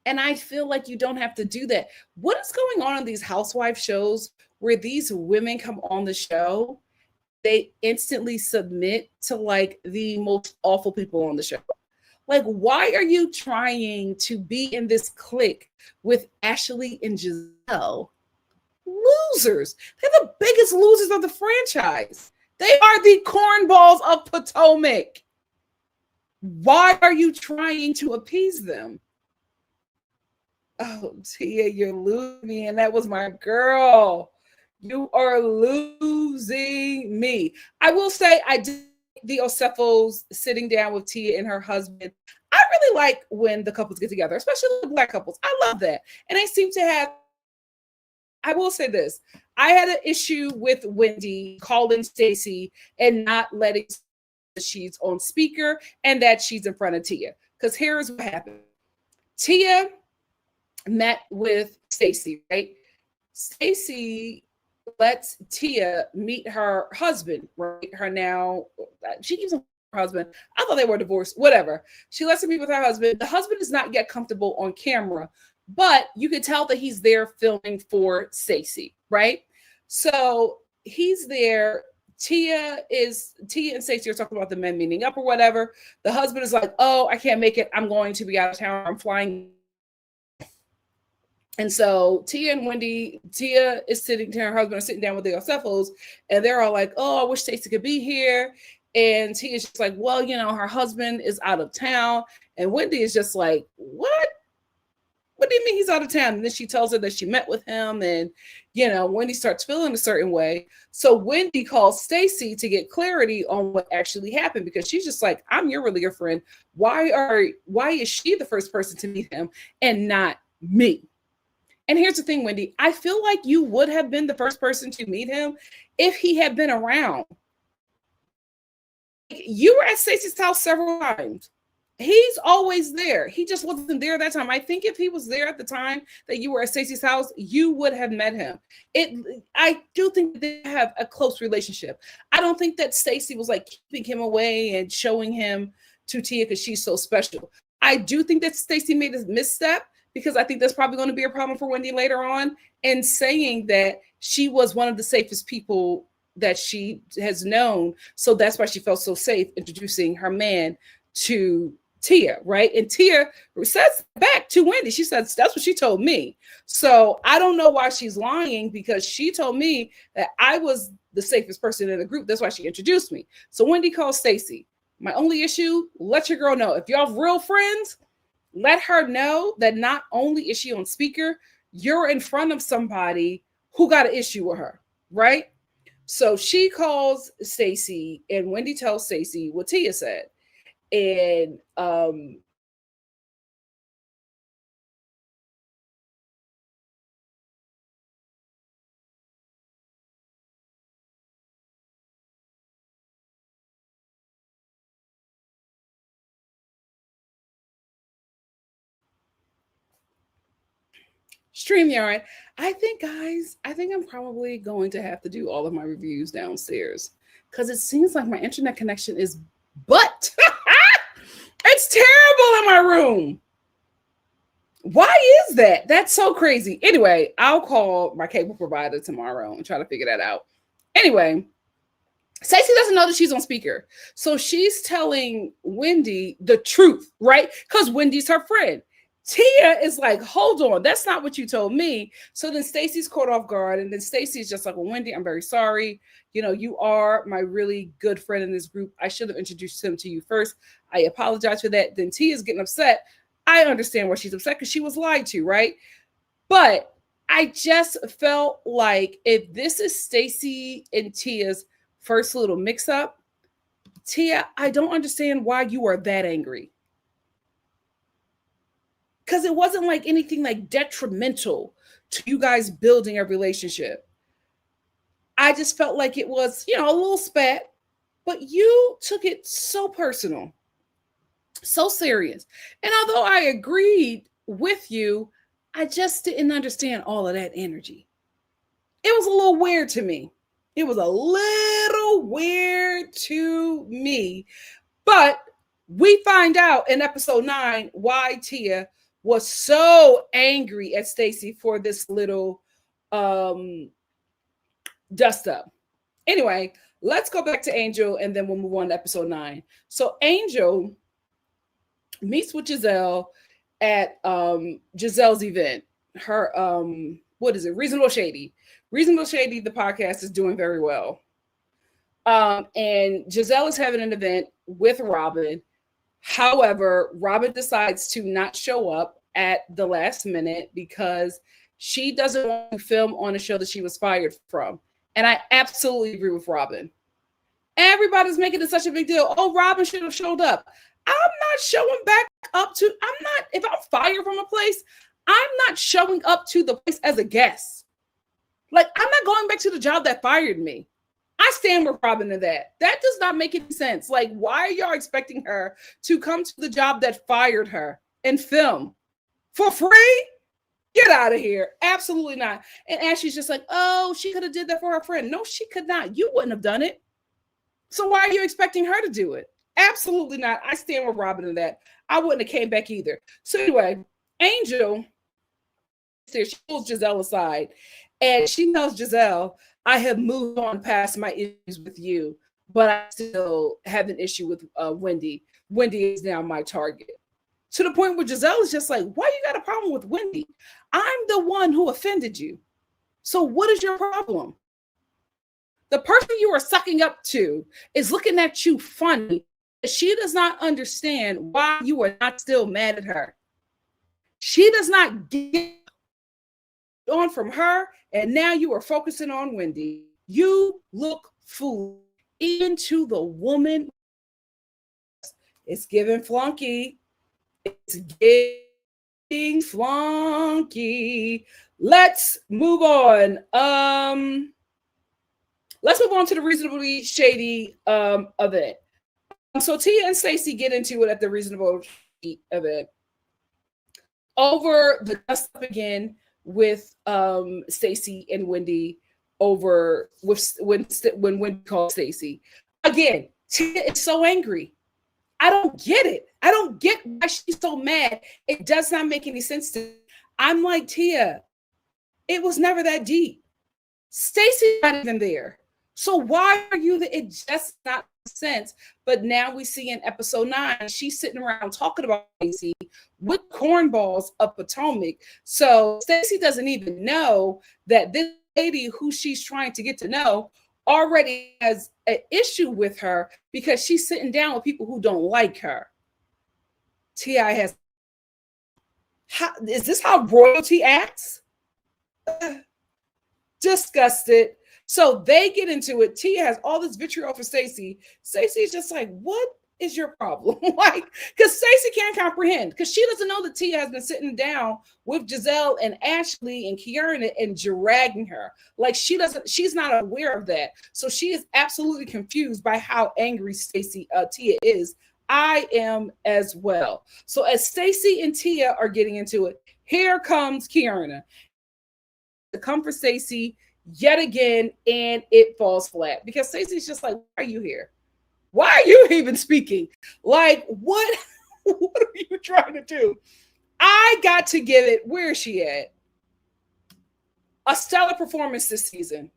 And I feel like you don't have to do that. What is going on in these housewife shows where these women come on the show, they instantly submit to like the most awful people on the show? Like, why are you trying to be in this clique with Ashley and Giselle? Losers. They're the biggest losers of the franchise. They are the cornballs of Potomac. Why are you trying to appease them? Oh, Tia, you're losing me, and that was my girl. You are losing me. I will say I did the Ocephos sitting down with Tia and her husband. I really like when the couples get together, especially the Black couples. I love that. And they seem to have, I will say this. I had an issue with Wendy calling Stacey and not letting she's on speaker and that she's in front of Tia. Because here's what happened. Tia met with Stacey, right? Stacey lets Tia meet her husband, right? Her now, she keeps on her husband. I thought they were divorced, whatever. She lets her meet with her husband. The husband is not yet comfortable on camera, but you could tell that he's there filming for Stacey, right? So he's there. Tia and Stacey are talking about the men meeting up or whatever. The husband is like, oh, I can't make it. I'm going to be out of town. I'm flying. And so Tia is sitting, her husband are sitting down with the Ocephos, and they're all like, oh, I wish Stacey could be here. And Tia's just like, well, her husband is out of town. And Wendy is just like, what? What do you mean he's out of town? And then she tells her that she met with him, and, Wendy starts feeling a certain way. So Wendy calls Stacey to get clarity on what actually happened, because she's just like, I'm your really good friend. Why is she the first person to meet him and not me? And here's the thing, Wendy, I feel like you would have been the first person to meet him if he had been around. You were at Stacey's house several times. He's always there. He just wasn't there that time. I think if he was there at the time that you were at Stacey's house, you would have met him. I do think they have a close relationship. I don't think that Stacey was like keeping him away and showing him to Tia because she's so special. I do think that Stacey made a misstep, because I think that's probably going to be a problem for Wendy later on, in saying that she was one of the safest people that she has known. So that's why she felt so safe introducing her man to Tia, right? And Tia says back to Wendy, she says, that's what she told me. So I don't know why she's lying, because she told me that I was the safest person in the group. That's why she introduced me. So Wendy calls Stacey. My only issue, let your girl know. If y'all real friends, let her know that not only is she on speaker, you're in front of somebody who got an issue with her, right? So she calls Stacey, and Wendy tells Stacey what Tia said. And StreamYard. I think I'm probably going to have to do all of my reviews downstairs, because it seems like my internet connection is butt. It's terrible in my room. Why is that? That's so crazy. Anyway, I'll call my cable provider tomorrow and try to figure that out. Anyway, Stacey doesn't know that she's on speaker. So she's telling Wendy the truth, right? Because Wendy's her friend. Tia is like, hold on, that's not what you told me. So then Stacey's caught off guard, and then Stacey's just like, well, Wendy, I'm very sorry. You are my really good friend in this group. I should have introduced him to you first. I apologize for that. Then Tia's getting upset. I understand why she's upset, because she was lied to, right? But I just felt like if this is Stacey and Tia's first little mix-up, Tia, I don't understand why you are that angry. Because it wasn't like anything like detrimental to you guys building a relationship. I just felt like it was, a little spat, but you took it so personal, so serious. And although I agreed with you, I just didn't understand all of that energy. It was a little weird to me. It was a little weird to me. But we find out in episode 9 why Tia was so angry at Stacy for this little dust up. Anyway, let's go back to Angel and then we'll move on to episode 9. So Angel meets with Giselle at Giselle's event. Her what is it? Reasonable Shady. Reasonable Shady, the podcast, is doing very well. And Giselle is having an event with Robin. However, Robin decides to not show up at the last minute because she doesn't want to film on a show that she was fired from. And I absolutely agree with Robin. Everybody's making it such a big deal. Oh, Robin should have showed up. I'm not showing back up to, if I'm fired from a place, I'm not showing up to the place as a guest. Like, I'm not going back to the job that fired me. I stand with Robin in that. That does not make any sense. Like, why are y'all expecting her to come to the job that fired her and film for free? Get out of here. Absolutely not. And Ashley's just like, oh, she could have did that for her friend. No, she could not. You wouldn't have done it. So why are you expecting her to do it? Absolutely not. I stand with Robin in that. I wouldn't have came back either. So anyway, Angel, she pulls Giselle aside and she tells Giselle, I have moved on past my issues with you, but I still have an issue with Wendy. Wendy is now my target. To the point where Giselle is just like, why you got a problem with Wendy? I'm the one who offended you. So what is your problem? The person you are sucking up to is looking at you funny. She does not understand why you are not still mad at her. She does not get on from her, and now you are focusing on Wendy. You look foolish. Even to the woman, it's giving flunky. It's getting flunky. Let's move on. Let's move on to the Reasonably Shady event. So Tia and Stacy get into it at the Reasonable Shady event. Over the dust up again with Stacy and Wendy over with when Wendy called Stacy. Again, Tia is so angry. I don't get it. I don't get why she's so mad. It does not make any sense to me. I'm like, Tia, it was never that deep. Stacy's not even there. So why are you there? It just not makes sense. But now we see in episode 9, she's sitting around talking about Stacy with cornballs of Potomac. So Stacy doesn't even know that this lady who she's trying to get to know already has an issue with her because she's sitting down with people who don't like her. T.I. has, is this how royalty acts? Disgusted. So they get into it. Tia has all this vitriol for Stacy. Stacy's just like, what is your problem? Like, because Stacy can't comprehend, because she doesn't know that Tia has been sitting down with Giselle and Ashley and Kiara and dragging her. Like, she's not aware of that. So she is absolutely confused by how angry Tia is. I am as well. So as Stacy and Tia are getting into it, here comes Kiara to come for Stacy yet again, and it falls flat because Stacey's just like, why are you here? Why are you even speaking? Like, what are you trying to do? I got to give it, where is she at? A stellar performance this season.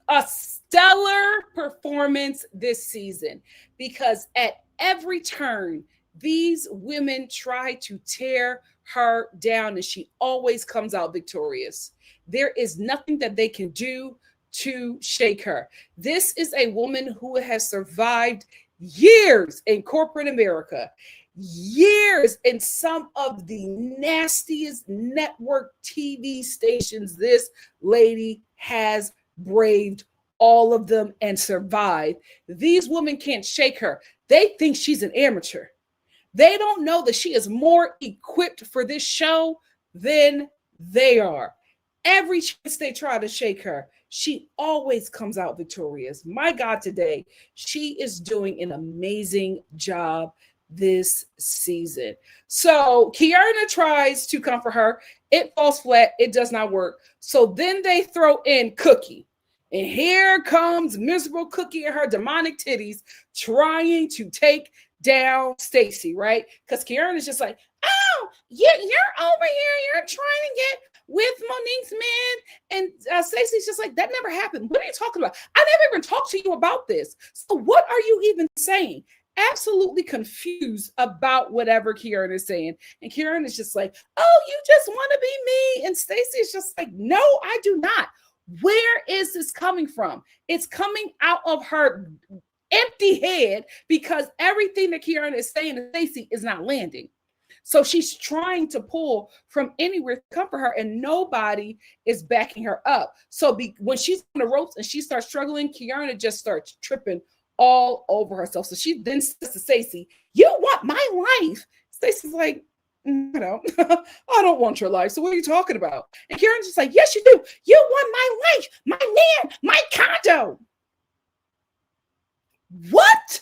A stellar performance this season, because at every turn, these women try to tear her down, and she always comes out victorious. There is nothing that they can do to shake her. This is a woman who has survived years in corporate America, years in some of the nastiest network TV stations. This lady has braved all of them and survive. These women can't shake her. They think she's an amateur. They don't know that she is more equipped for this show than they are. Every chance they try to shake her, she always comes out victorious. My God, today, she is doing an amazing job this season. So Kiana tries to comfort her. It falls flat. It does not work. So then they throw in Cookie. And here comes miserable Cookie and her demonic titties trying to take down Stacy, right? Because Kiana is just like, oh, you're over here. You're trying to get with Monique's man. And Stacey's just like, that never happened. What are you talking about? I never even talked to you about this. So what are you even saying? Absolutely confused about whatever Kiana is saying. And Kiana is just like, oh, you just want to be me. And Stacey is just like, no, I do not. Where is this coming from? It's coming out of her empty head because everything that Kiana is saying to Stacey is not landing. So she's trying to pull from anywhere to comfort her, and nobody is backing her up. So when she's on the ropes and she starts struggling, Kiana just starts tripping all over herself. So she then says to Stacey, you want my life? Stacey's like, no, I don't want your life. So what are you talking about? And Kiana's just like, yes, you do. You want my life, my man, my condo. What?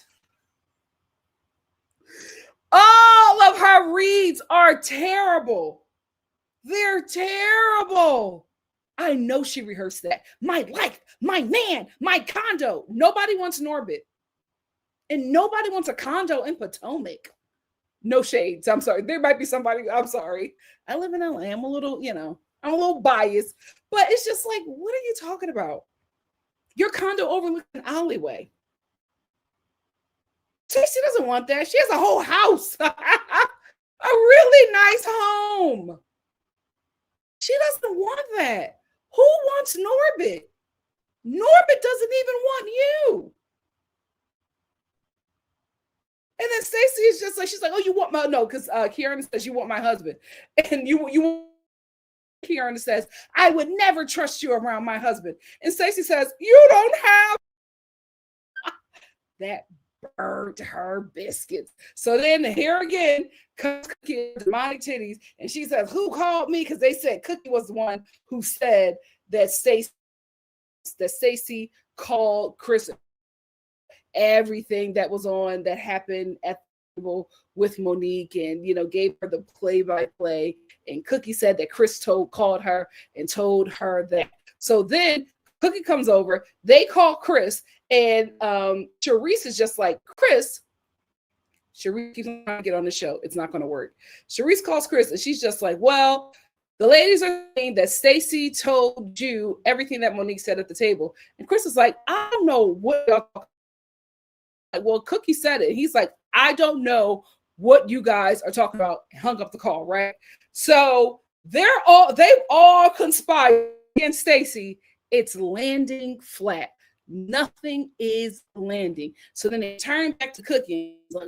All of her reads are terrible. They're terrible. I know she rehearsed that. My life, my man, my condo. Nobody wants Norbit. And nobody wants a condo in Potomac. No shades. I'm sorry. There might be somebody. I'm sorry. I live in LA. I'm a little, I'm a little biased. But it's just like, what are you talking about? Your condo overlooks an alleyway. She doesn't want that. She has a whole house. A really nice home. She doesn't want that. Who wants Norbit? Norbit doesn't even want you. And then Stacey is just like, she's like, oh, you want my, no, because Kiana says you want my husband. And Kiana says, I would never trust you around my husband. And Stacey says, you don't have that. Burned her biscuits. So then here again comes Cookie, demonic titties, and she says, who called me? Because they said Cookie was the one who said that Stacey called Chris everything that was on that happened at the table with Monique, and gave her the play-by-play. And Cookie said that Chris called her and told her that. So then Cookie comes over, they call Chris, and Charisse is just like, Chris, Charisse keeps trying to get on the show. It's not going to work. Charisse calls Chris, and she's just like, well, the ladies are saying that Stacey told you everything that Monique said at the table. And Chris is like, I don't know what y'all talking about. Well, Cookie said it. He's like, I don't know what you guys are talking about. Hung up the call, right? So they've all conspired against Stacey. It's landing flat. Nothing is landing. So then they turn back to Cookie. Like,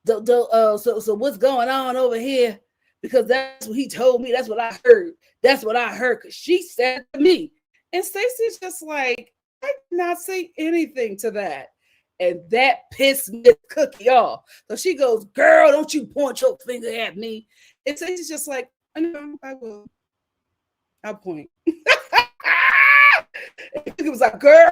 so what's going on over here? Because that's what he told me. That's what I heard. That's what I heard. Because she said to me. And Stacey's just like, I did not say anything to that. And that pissed Miss Cookie off. So she goes, girl, don't you point your finger at me. And Stacey's just like, no, I will. I'll point. It was like, girl,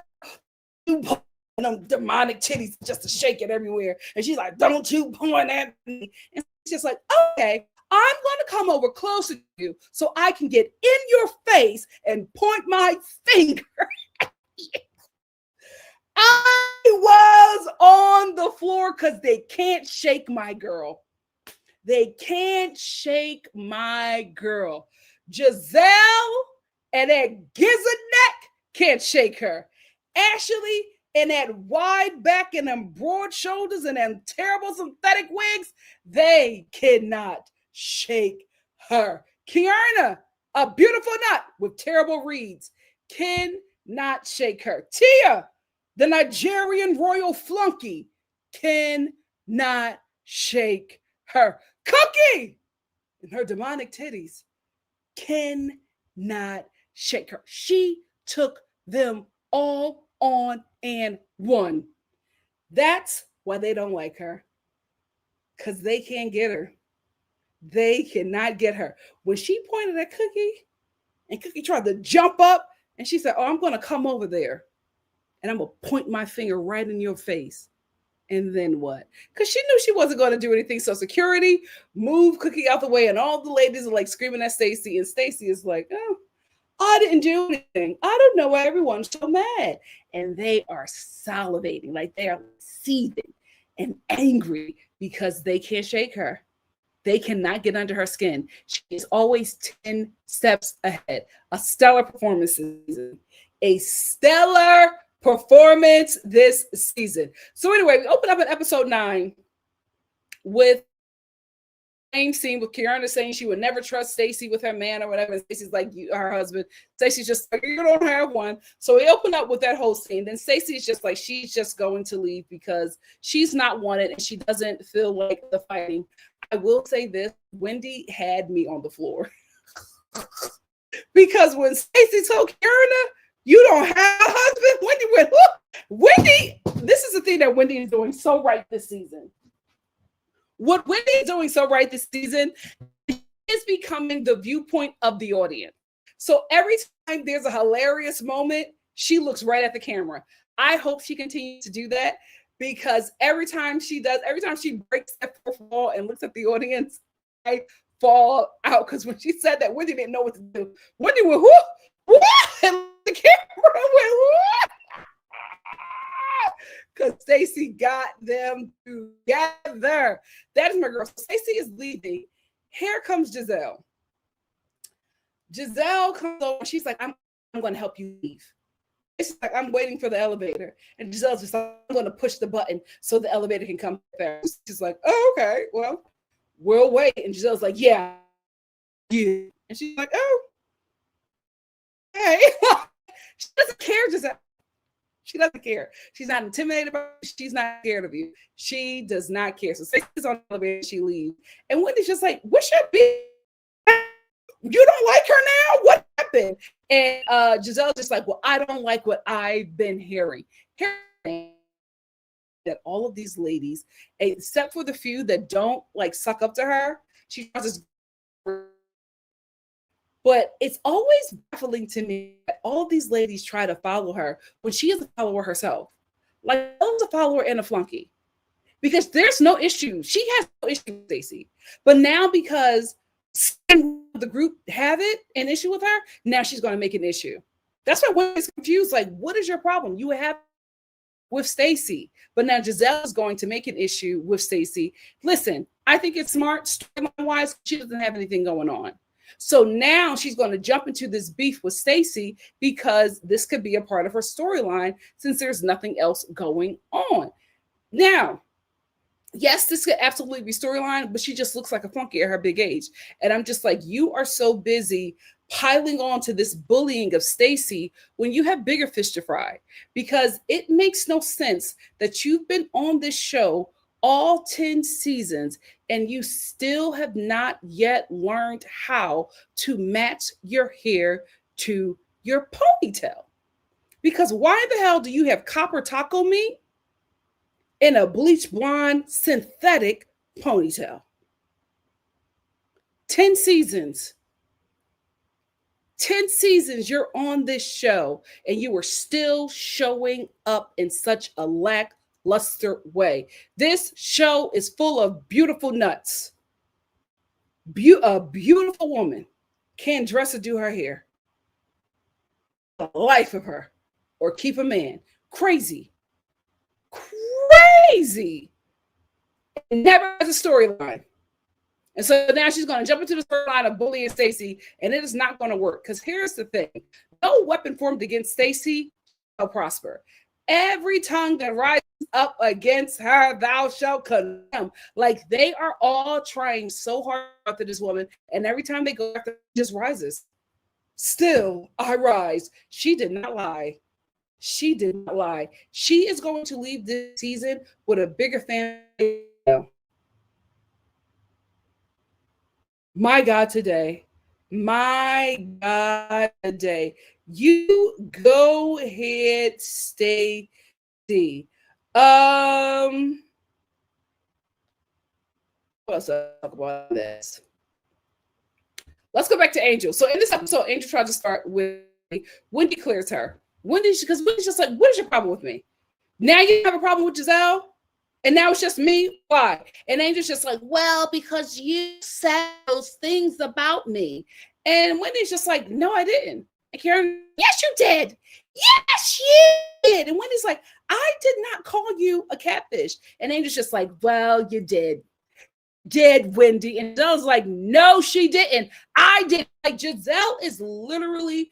you point them demonic titties just to shake it everywhere. And she's like, don't you point at me. And she's just like, okay, I'm going to come over closer to you so I can get in your face and point my finger at you. I was on the floor because they can't shake my girl. They can't shake my girl. Giselle and that gizzard neck can't shake her. Ashley and that wide back and them broad shoulders and them terrible synthetic wigs, they cannot shake her. Kiana, a beautiful nut with terrible reads, cannot shake her. Tia, the Nigerian royal flunky, cannot shake her. Cookie and her demonic titties cannot shake her. She took them all on and one. That's why they don't like her, because they can't get her. They cannot get her. When she pointed at Cookie and Cookie tried to jump up and she said, oh, I'm going to come over there and I'm going to point my finger right in your face. And then what? Because she knew she wasn't going to do anything. So security moved Cookie out the way, and all the ladies are like screaming at Stacy. And Stacy is like, oh, I didn't do anything. I don't know why everyone's so mad. And they are salivating, like they are seething and angry because they can't shake her. They cannot get under her skin. She is always 10 steps ahead. A stellar performance this season. A stellar performance this season. So anyway, we open up in episode 9 with the same scene with Kiana saying she would never trust Stacy with her man or whatever. Stacy's like, her husband. Stacy's just like, you don't have one. So we open up with that whole scene. Then Stacy's just like, she's just going to leave because she's not wanted and she doesn't feel like the fighting. I will say this, Wendy had me on the floor. Because when Stacy told Kiana, you don't have a husband, Wendy went, Wendy, this is the thing that Wendy is doing so right this season. What Wendy is doing so right this season is becoming the viewpoint of the audience. So every time there's a hilarious moment, she looks right at the camera. I hope she continues to do that, because every time she breaks that fourth wall and looks at the audience, I fall out. Because when she said that, Wendy didn't know what to do. Wendy went, whoop, whoop, and the camera went, whoop. Because Stacy got them together. That is my girl. Stacy is leaving. Here comes Giselle. Giselle comes over. She's like, I'm going to help you leave. It's like, I'm waiting for the elevator. And Giselle's just like, I'm going to push the button so the elevator can come fast. She's like, oh, okay, well, we'll wait. And Giselle's like, yeah. And she's like, oh, hey. She doesn't care, Giselle. She doesn't care. She's not intimidated by you. She's not scared of you. She does not care. So Stacy's on the elevator, she leaves. And Wendy's just like, what's your big? You don't like her now? What happened? And Giselle's just like, well, I don't like what I've been hearing. That all of these ladies, except for the few that don't like suck up to her, she tries to. But it's always baffling to me that all these ladies try to follow her when she is a follower herself. Like, Ella's a follower and a flunky. Because there's no issue. She has no issue with Stacy. But now because the group have an issue with her, now she's going to make an issue. That's why Wendy's confused. Like, what is your problem? You have with Stacy. But now Giselle is going to make an issue with Stacy. Listen, I think it's smart, storyline-wise. She doesn't have anything going on. So now she's going to jump into this beef with Stacy because this could be a part of her storyline since there's nothing else going on. Now, yes, this could absolutely be storyline, but she just looks like a flunky at her big age. And I'm just like, you are so busy piling on to this bullying of Stacy when you have bigger fish to fry, because it makes no sense that you've been on this show all 10 seasons and you still have not yet learned how to match your hair to your ponytail. Because why the hell do you have copper taco meat in a bleach blonde synthetic ponytail? 10 seasons. 10 seasons you're on this show and you are still showing up in such a lackluster way. This show is full of beautiful nuts. A beautiful woman can't dress or do her hair. The life of her. Or keep a man. Crazy. Crazy. It never has a storyline. And so now she's going to jump into the storyline of bullying Stacy, and it is not going to work. Because here's the thing. No weapon formed against Stacy shall prosper. Every tongue that rises up against her, thou shalt condemn. Like, they are all trying so hard after this woman, and every time they go after her, it just rises. Still, I rise. She did not lie. She did not lie. She is going to leave this season with a bigger family. My God, today. My God, today. You go ahead, Stacy. What else I'll talk about this? Let's go back to Angel. So in this episode, Angel tried to start with Wendy clears her. Because Wendy's just like, what is your problem with me? Now you have a problem with Giselle? And now it's just me? Why? And Angel's just like, well, because you said those things about me. And Wendy's just like, no, I didn't. And Karen, yes, you did. Yes, you did. And Wendy's like, I did not call you a catfish. And Angel's just like, well, you did. Did Wendy? And Giselle's like, no, she didn't. I did. Like, Giselle is literally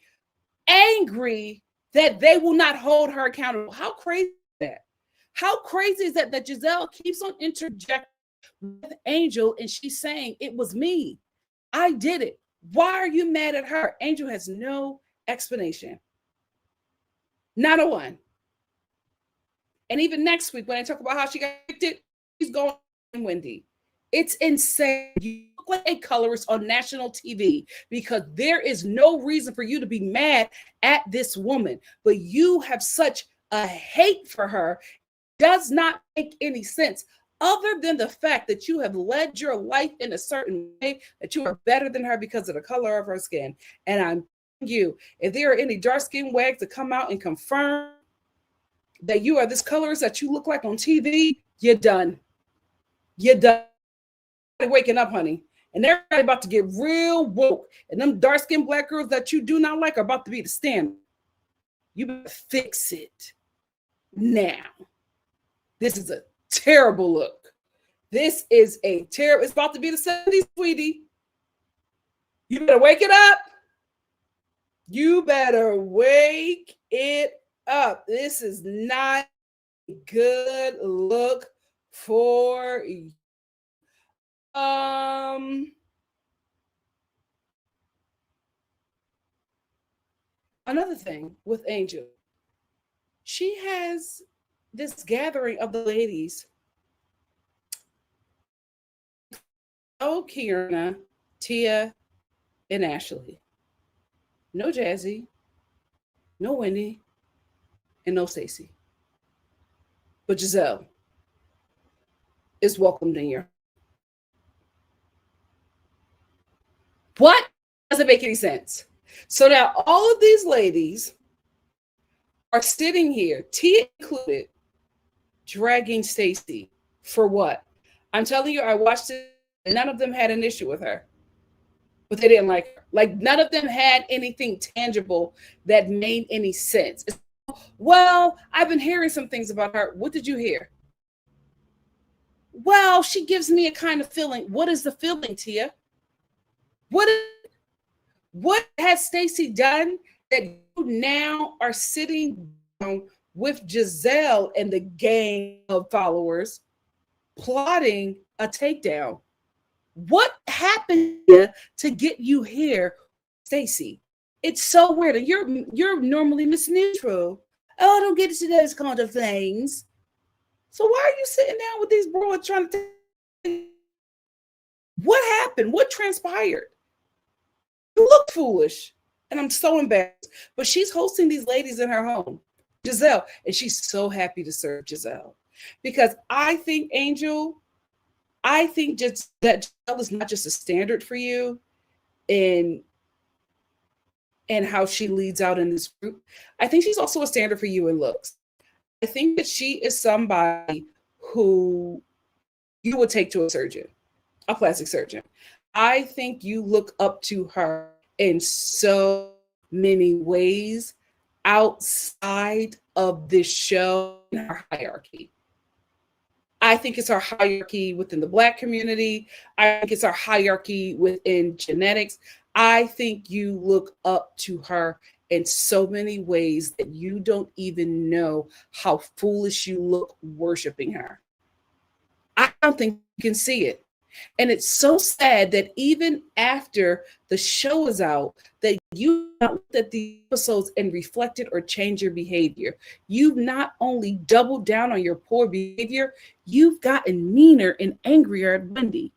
angry that they will not hold her accountable. How crazy is that? How crazy is that Giselle keeps on interjecting with Angel and she's saying, it was me. I did it. Why are you mad at her? Angel has no explanation. Not a one. And even next week, when I talk about how she got evicted, she's going on Wendy. It's insane. You look like a colorist on national TV because there is no reason for you to be mad at this woman, but you have such a hate for her. It does not make any sense other than the fact that you have led your life in a certain way that you are better than her because of the color of her skin. And I'm telling you, if there are any dark-skinned wags that come out and confirm that you are this colorist that you look like on TV, you're done. You're done. Waking up, honey, and everybody about to get real woke, and them dark-skinned black girls that you do not like are about to be the standard. You better fix it now. This is a terrible look. This is a terrible. It's about to be the 70s, sweetie. You better wake it up. You better wake it up. This is not a good look for you. Another thing with Angel, she has this gathering of the ladies. Oh, Kierna, Tia, and Ashley. No Jazzy, no Wendy, and no Stacy. But Giselle is welcomed in here. What? Doesn't make any sense. So now all of these ladies are sitting here, Tia included, dragging Stacy for what? I'm telling you, I watched it, and none of them had an issue with her. But they didn't like her. Like, none of them had anything tangible that made any sense. Well, I've been hearing some things about her. What did you hear? Well, she gives me a kind of feeling. What is the feeling, Tia? What has Stacy done that you now are sitting down with Giselle and the gang of followers plotting a takedown? What happened to get you here, Stacy? It's so weird. You're normally Miss Neutral. Oh, I don't get into those kind of things. So why are you sitting down with these broads trying to? What happened? What transpired? You look foolish, and I'm so embarrassed. But she's hosting these ladies in her home, Giselle, and she's so happy to serve Giselle because I think just that Giselle is not just a standard for you in how she leads out in this group. I think she's also a standard for you in looks. I think that she is somebody who you would take to a surgeon, a plastic surgeon. I think you look up to her in so many ways outside of this show in her hierarchy. I think it's our hierarchy within the Black community. I think it's our hierarchy within genetics. I think you look up to her in so many ways that you don't even know how foolish you look worshiping her. I don't think you can see it. And it's so sad that even after the show is out, that you've not looked at the episodes and reflected or changed your behavior. You've not only doubled down on your poor behavior, you've gotten meaner and angrier at Wendy.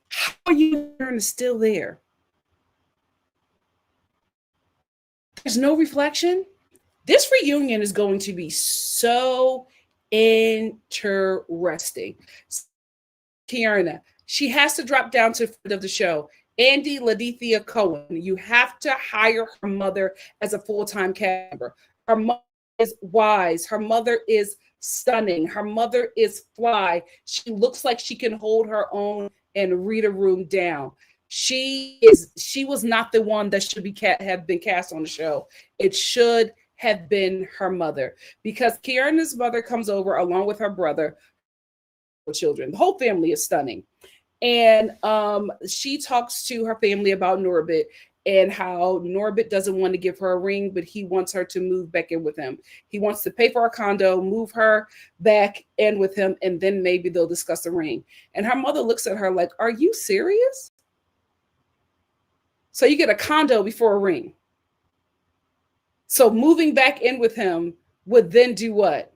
How are you still there? There's no reflection. This reunion is going to be so interesting. Kierna, she has to drop down to the front of the show. Andy Ladithia Cohen, you have to hire her mother as a full-time cast member. Her mother is wise. Her mother is stunning. Her mother is fly. She looks like she can hold her own and read a room down. She was not the one that should be have been cast on the show. It should have been her mother, because Kierna's mother comes over along with her brother, children. The whole family is stunning. And she talks to her family about Norbit and how Norbit doesn't want to give her a ring, but he wants her to move back in with him. He wants to pay for a condo, move her back in with him, and then maybe they'll discuss a ring. And her mother looks at her like, are you serious? So you get a condo before a ring. So moving back in with him would then do what?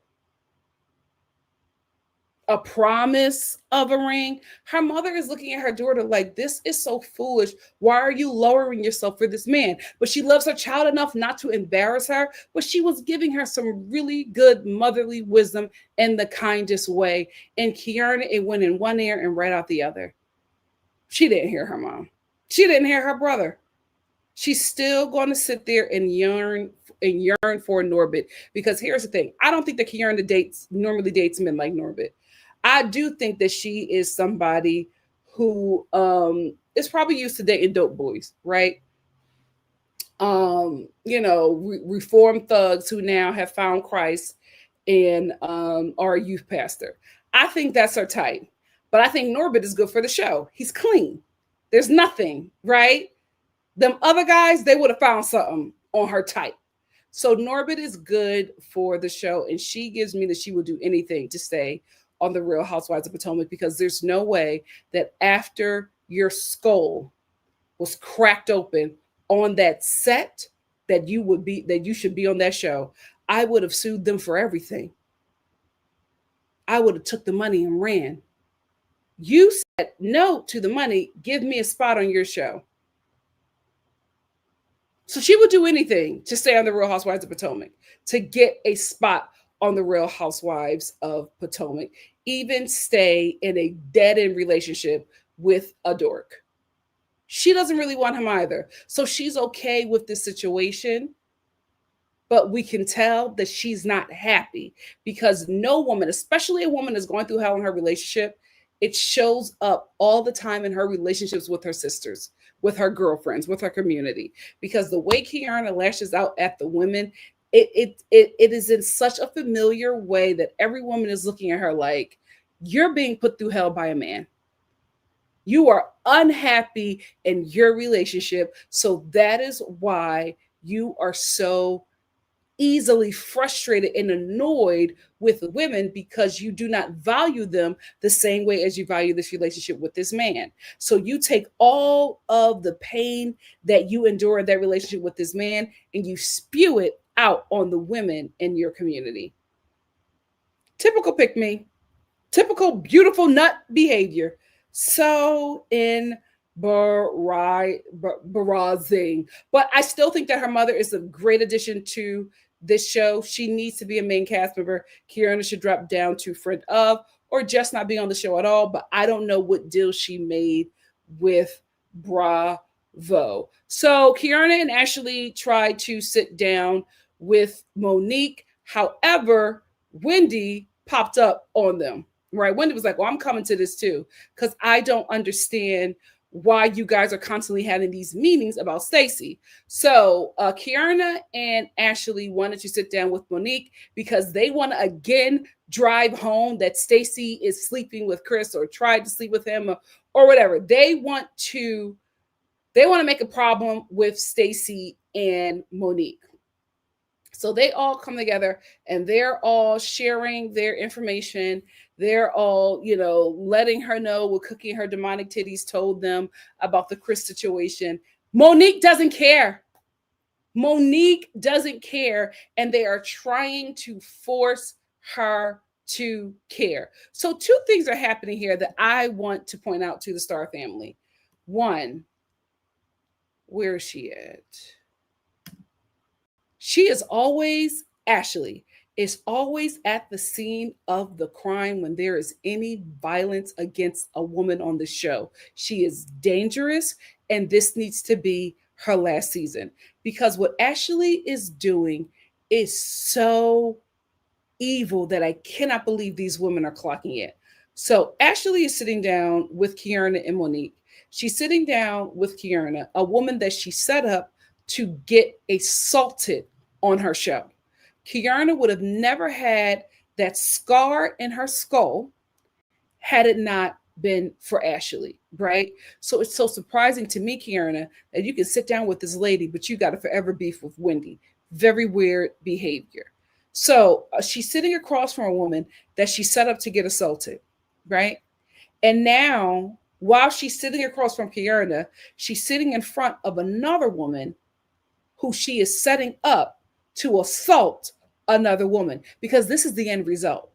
A promise of a ring. Her mother is looking at her daughter like, this is so foolish. Why are you lowering yourself for this man? But she loves her child enough not to embarrass her, but she was giving her some really good motherly wisdom in the kindest way. And Kierna, it went in one ear and right out the other. She didn't hear her mom. She didn't hear her brother. She's still going to sit there and yearn for Norbit, because here's the thing. I don't think that Kierna normally dates men like Norbit. I do think that she is somebody who is probably used to dating dope boys, right? Reformed thugs who now have found Christ and are a youth pastor. I think that's her type. But I think Norbit is good for the show. He's clean. There's nothing, right? Them other guys, they would have found something on her type. So Norbit is good for the show, and she gives me that she will do anything to stay on the Real Housewives of Potomac, because there's no way that after your skull was cracked open on that set that you should be on that show. I would have sued them for everything. I would have took the money and ran. You said no to the money. Give me a spot on your show. So she would do anything to stay on the Real Housewives of Potomac, to get a spot on the Real Housewives of Potomac, even stay in a dead-end relationship with a dork. She doesn't really want him either. So she's okay with this situation, but we can tell that she's not happy, because no woman, especially a woman that's going through hell in her relationship, it shows up all the time in her relationships with her sisters, with her girlfriends, with her community. Because the way Kierna lashes out at the women, it is in such a familiar way that every woman is looking at her like, you're being put through hell by a man. You are unhappy in your relationship. So that is why you are so easily frustrated and annoyed with women, because you do not value them the same way as you value this relationship with this man. So you take all of the pain that you endure in that relationship with this man and you spew it out on the women in your community. Typical pick me, typical beautiful nut behavior. So embarrassing. But I still think that her mother is a great addition to this show. She needs to be a main cast member. Kierna should drop down to friend of, or just not be on the show at all. But I don't know what deal she made with Bravo. So Kierna and Ashley tried to sit down with Monique. However, Wendy popped up on them. Right. Wendy was like, well, I'm coming to this too, because I don't understand why you guys are constantly having these meetings about Stacey. So Kierna and Ashley wanted to sit down with Monique because they want to again drive home that Stacey is sleeping with Chris, or tried to sleep with him, or whatever. They want to make a problem with Stacey and Monique. So they all come together and they're all sharing their information. They're all, letting her know what Cookie and her demonic titties told them about the Chris situation. Monique doesn't care. Monique doesn't care. And they are trying to force her to care. So 2 things are happening here that I want to point out to the Star family. One, where is she at? She is always, Ashley is always at the scene of the crime when there is any violence against a woman on the show. She is dangerous, and this needs to be her last season because what Ashley is doing is so evil that I cannot believe these women are clocking it. So Ashley is sitting down with Kierna and Monique. She's sitting down with Kierna, a woman that she set up to get assaulted on her show. Kierna would have never had that scar in her skull had it not been for Ashley, right? So it's so surprising to me, Kierna, that you can sit down with this lady, but you got to forever beef with Wendy. Very weird behavior. So she's sitting across from a woman that she set up to get assaulted, right? And now, while she's sitting across from Kierna, she's sitting in front of another woman who she is setting up to assault another woman because this is the end result.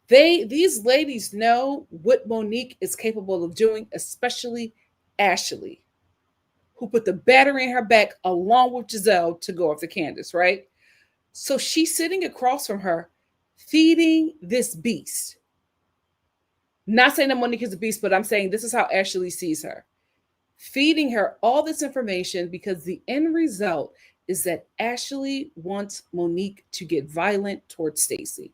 These ladies know what Monique is capable of doing, especially Ashley, who put the battery in her back along with Giselle to go after Candi'S, right? So she's sitting across from her, feeding this beast. Not saying that Monique is a beast, but I'm saying this is how Ashley sees her. Feeding her all this information because the end result is that Ashley wants Monique to get violent towards Stacey.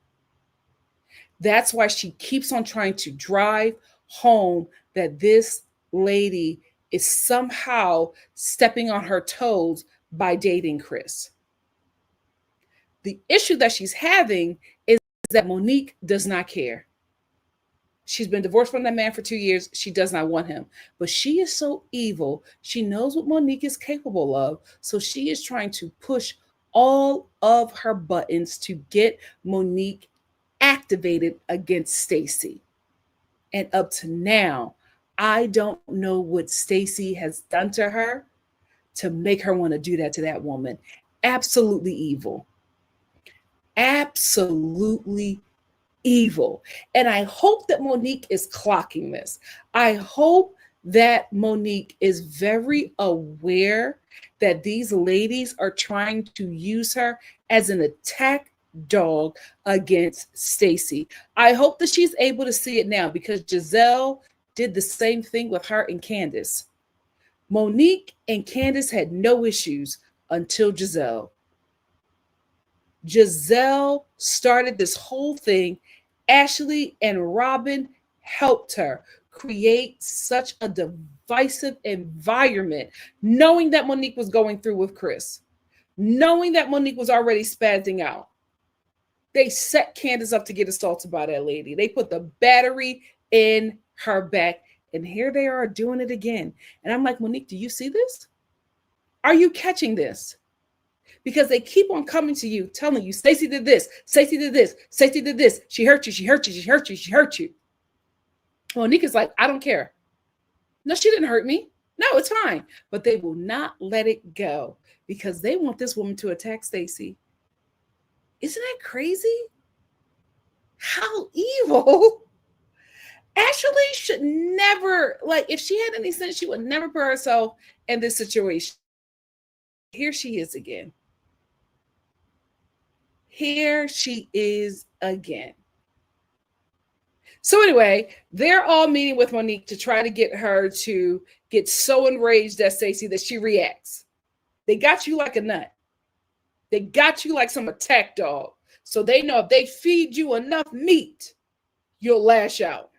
That's why she keeps on trying to drive home that this lady is somehow stepping on her toes by dating Chris. The issue that she's having is that Monique does not care. She's been divorced from that man for 2 years. She does not want him. But she is so evil. She knows what Monique is capable of. So she is trying to push all of her buttons to get Monique activated against Stacey. And up to now, I don't know what Stacey has done to her to make her want to do that to that woman. Absolutely evil. Absolutely evil. And I hope that Monique is clocking this. I hope that Monique is very aware that these ladies are trying to use her as an attack dog against Stacey. I hope that she's able to see it now because Giselle did the same thing with her and Candi'S. Monique and Candi'S had no issues until Giselle. Giselle started this whole thing. Ashley and Robin helped her create such a divisive environment, knowing that Monique was going through with Chris, knowing that Monique was already spazzing out. They set Candi'S up to get assaulted by that lady. They put the battery in her back, and here they are doing it again. And I'm like, Monique, do you see this? Are you catching this? Because they keep on coming to you, telling you, Stacey did this, Stacey did this, Stacey did this. She hurt you, she hurt you, she hurt you, she hurt you. Monique is like, I don't care. No, she didn't hurt me. No, it's fine. But they will not let it go because they want this woman to attack Stacey. Isn't that crazy? How evil. Ashley should never, like, if she had any sense, she would never put herself in this situation. Here she is again. Here she is again. So anyway, they're all meeting with Monique to try to get her to get so enraged at Stacey that she reacts. They got you like a nut. They got you like some attack dog. So they know if they feed you enough meat, you'll lash out.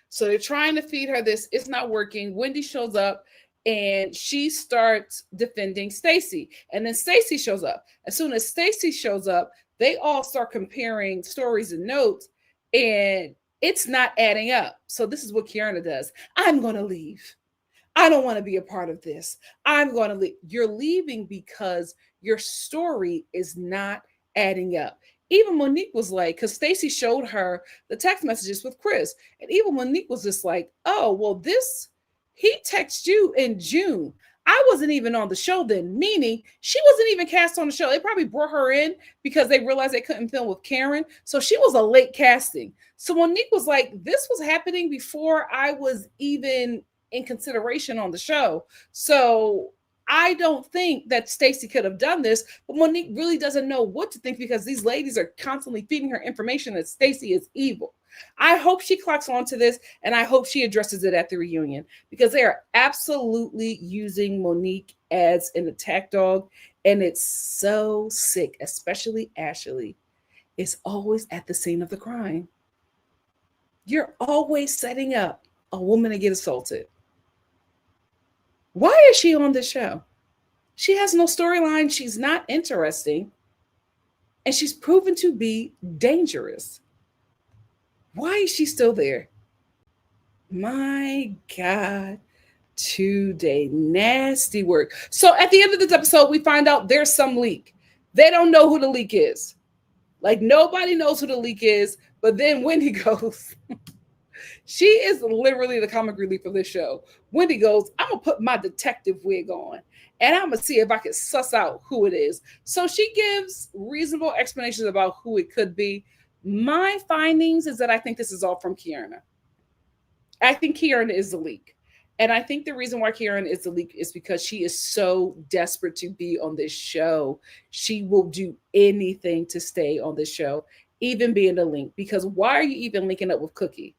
So they're trying to feed her this. It's not working. Wendy shows up and she starts defending Stacey. And then Stacey shows up. As soon as Stacey shows up, they all start comparing stories and notes, and it's not adding up. So this is what Kierna does. I'm going to leave. I don't want to be a part of this. I'm going to leave. You're leaving because your story is not adding up. Even Monique was like, because Stacey showed her the text messages with Chris. And even Monique was just like, oh, well, he texted you in June. I wasn't even on the show then, meaning she wasn't even cast on the show. They probably brought her in because they realized they couldn't film with Karen. So she was a late casting. So Monique was like, this was happening before I was even in consideration on the show. So I don't think that Stacey could have done this, but Monique really doesn't know what to think because these ladies are constantly feeding her information that Stacey is evil. I hope she clocks onto this, and I hope she addresses it at the reunion because they are absolutely using Monique as an attack dog, and it's so sick, especially Ashley is always at the scene of the crime. You're always setting up a woman to get assaulted. Why is she on this show? She has no storyline. She's not interesting. And she's proven to be dangerous. Why is she still there? My God, today, nasty work. So at the end of this episode, we find out there's some leak. They don't know who the leak is. Like nobody knows who the leak is. But then Wendy goes, she is literally the comic relief of this show. Wendy goes, I'm going to put my detective wig on and I'm going to see if I can suss out who it is. So she gives reasonable explanations about who it could be. My findings is that I think this is all from Kiana. I think Kiana is the leak. And I think the reason why Kiana is the leak is because she is so desperate to be on this show. She will do anything to stay on this show, even being a link. Because why are you even linking up with Cookie?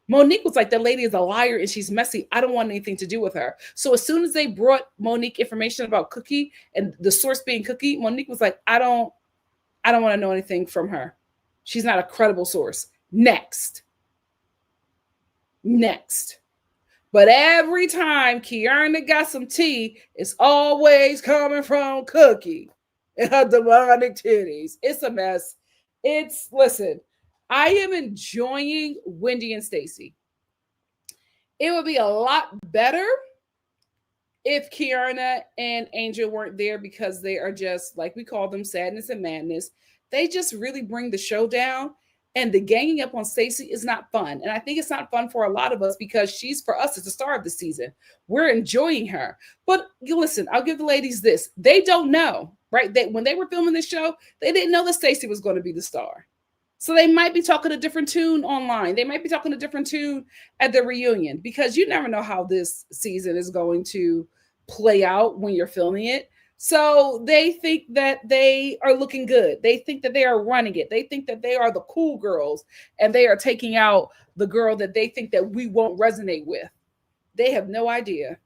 Monique was like, that lady is a liar and she's messy. I don't want anything to do with her. So as soon as they brought Monique information about Cookie and the source being Cookie, Monique was like, I don't want to know anything from her. She's not a credible source. Next. But every time Kiana got some tea, it's always coming from Cookie and her demonic titties. It's a mess. Listen, I am enjoying Wendy and Stacey. It would be a lot better if Kiana and Angel weren't there because they are just, like we call them, sadness and madness. They just really bring the show down. And the ganging up on Stacey is not fun. And I think it's not fun for a lot of us because she's, for us, is the star of the season. We're enjoying her. But listen, I'll give the ladies this. They don't know, right? When they were filming this show, they didn't know that Stacey was going to be the star. So they might be talking a different tune online. They might be talking a different tune at the reunion because you never know how this season is going to play out when you're filming it. So they think that they are looking good. They think that they are running it. They think that they are the cool girls and they are taking out the girl that they think that we won't resonate with. They have no idea.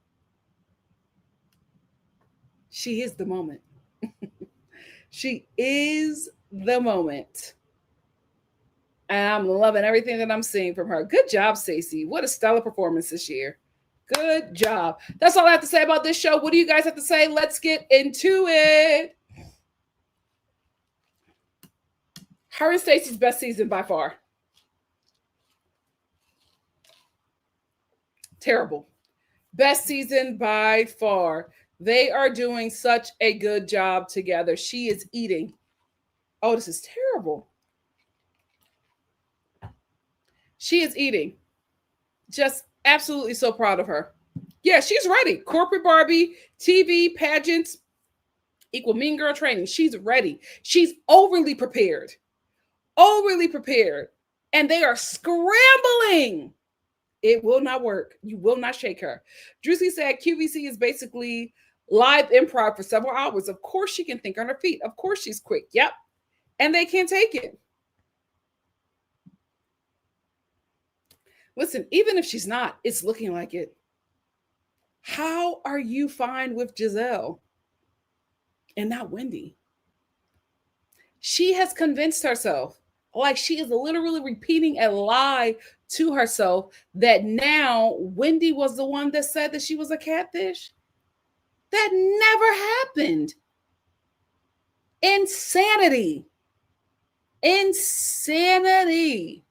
She is the moment. She is the moment. And I'm loving everything that I'm seeing from her. Good job, Stacey. What a stellar performance this year. Good job. That's all I have to say about this show. What do you guys have to say? Let's get into it. Her and Stacey's best season by far. Terrible. Best season by far. They are doing such a good job together. She is eating. Oh, this is terrible. She is eating. Just absolutely so proud of her. Yeah, she's ready. Corporate Barbie, TV, pageants, equal mean girl training. She's ready. She's overly prepared. Overly prepared. And they are scrambling. It will not work. You will not shake her. Drusy said QVC is basically live improv for several hours. Of course she can think on her feet. Of course she's quick. Yep. And they can't take it. Listen, even if she's not, it's looking like it. How are you fine with Giselle and not Wendy? She has convinced herself, like she is literally repeating a lie to herself that now Wendy was the one that said that she was a catfish. That never happened. Insanity. Insanity.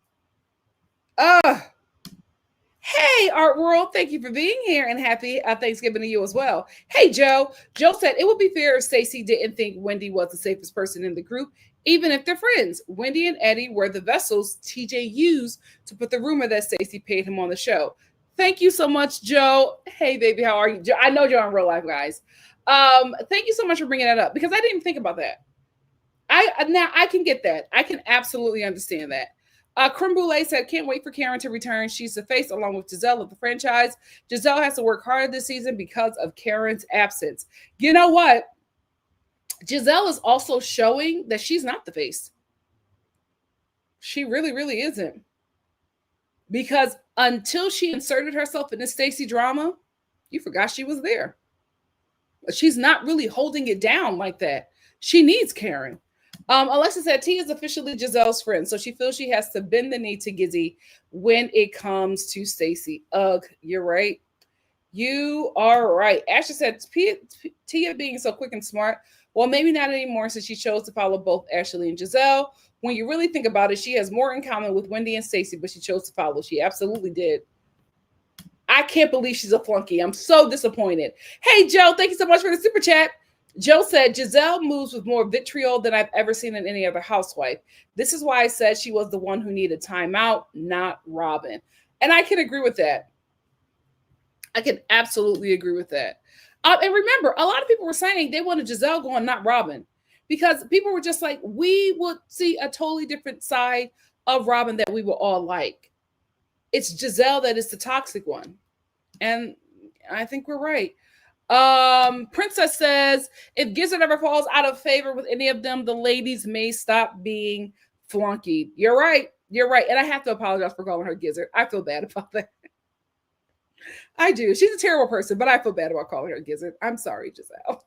Hey, Art World, thank you for being here and happy Thanksgiving to you as well. Hey, Joe. Joe said it would be fair if Stacey didn't think Wendy was the safest person in the group, even if they're friends. Wendy and Eddie were the vessels TJ used to put the rumor that Stacey paid him on the show. Thank you so much, Joe. Hey, baby, how are you? I know you're in real life, guys. Thank you so much for bringing that up because I didn't even think about that. Now I can get that. I can absolutely understand that. Creme Brulee said, can't wait for Karen to return. She's the face along with Giselle of the franchise. Giselle has to work harder this season because of Karen's absence. You know what? Giselle is also showing that she's not the face. She really, really isn't. Because until she inserted herself in the Stacey drama, you forgot she was there. She's not really holding it down like that. She needs Karen. Alexa said, T is officially Giselle's friend, so she feels she has to bend the knee to Gizzy when it comes to Stacey. Ugh, you're right. You are right. Ashley said, Tia being so quick and smart. Well, maybe not anymore since she chose to follow both Ashley and Giselle. When you really think about it, she has more in common with Wendy and Stacey, but she chose to follow. She absolutely did. I can't believe she's a flunky. I'm so disappointed. Hey, Joe, thank you so much for the super chat. Joe said, Giselle moves with more vitriol than I've ever seen in any other housewife. This is why I said she was the one who needed timeout, not Robin. And I can agree with that. I can absolutely agree with that. And remember, a lot of people were saying they wanted Giselle going, not Robin. Because people were just like, we would see a totally different side of Robin that we will all like. It's Giselle that is the toxic one. And I think we're right. Princess says, if Gizzard ever falls out of favor with any of them, the ladies may stop being flunky. You're right. You're right. And I have to apologize for calling her Gizzard. I feel bad about that. I do. She's a terrible person, but I feel bad about calling her Gizzard. I'm sorry, Giselle.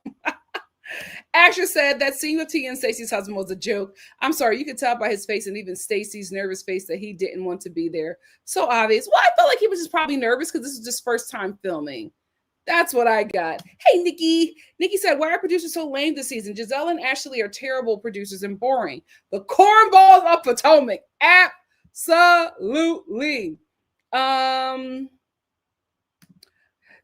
Asher said that scene with Tia and Stacey's husband was a joke. I'm sorry, you could tell by his face and even Stacey's nervous face that he didn't want to be there. So obvious. Well, I felt like he was just probably nervous because this was his first time filming. That's what I got. Hey, Nikki. Nikki said, why are producers so lame this season? Giselle and Ashley are terrible producers and boring. The cornballs of Potomac. Absolutely.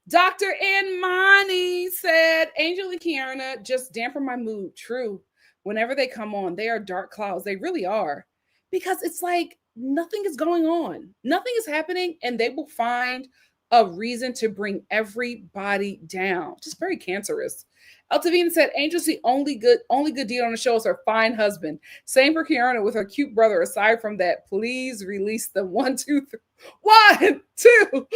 Dr. Anmani said, Angel and Kiana just dampen my mood. True. Whenever they come on, they are dark clouds. They really are. Because it's like nothing is going on. Nothing is happening, and they will find a reason to bring everybody down. Just very cancerous. Altavina said, Angel's the only good deal on the show is her fine husband. Same for Kiana with her cute brother. Aside from that, please release them. 1, 2, 3. 1, 2, 1,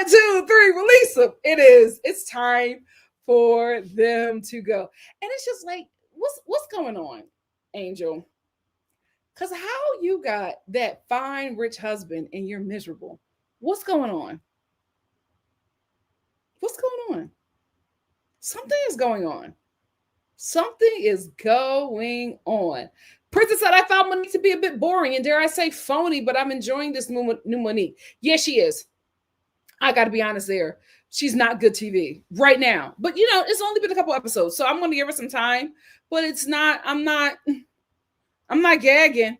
2, 3. Release them. It is. It's time for them to go. And it's just like, what's going on, Angel? Because how you got that fine, rich husband and you're miserable? What's going on? What's going on? Something is going on. Something is going on. Princess said, I found Monique to be a bit boring and dare I say phony, but I'm enjoying this new Monique. Yes, she is. I got to be honest there. She's not good TV right now. But, you know, it's only been a couple episodes, so I'm going to give her some time. But it's not, I'm not gagging.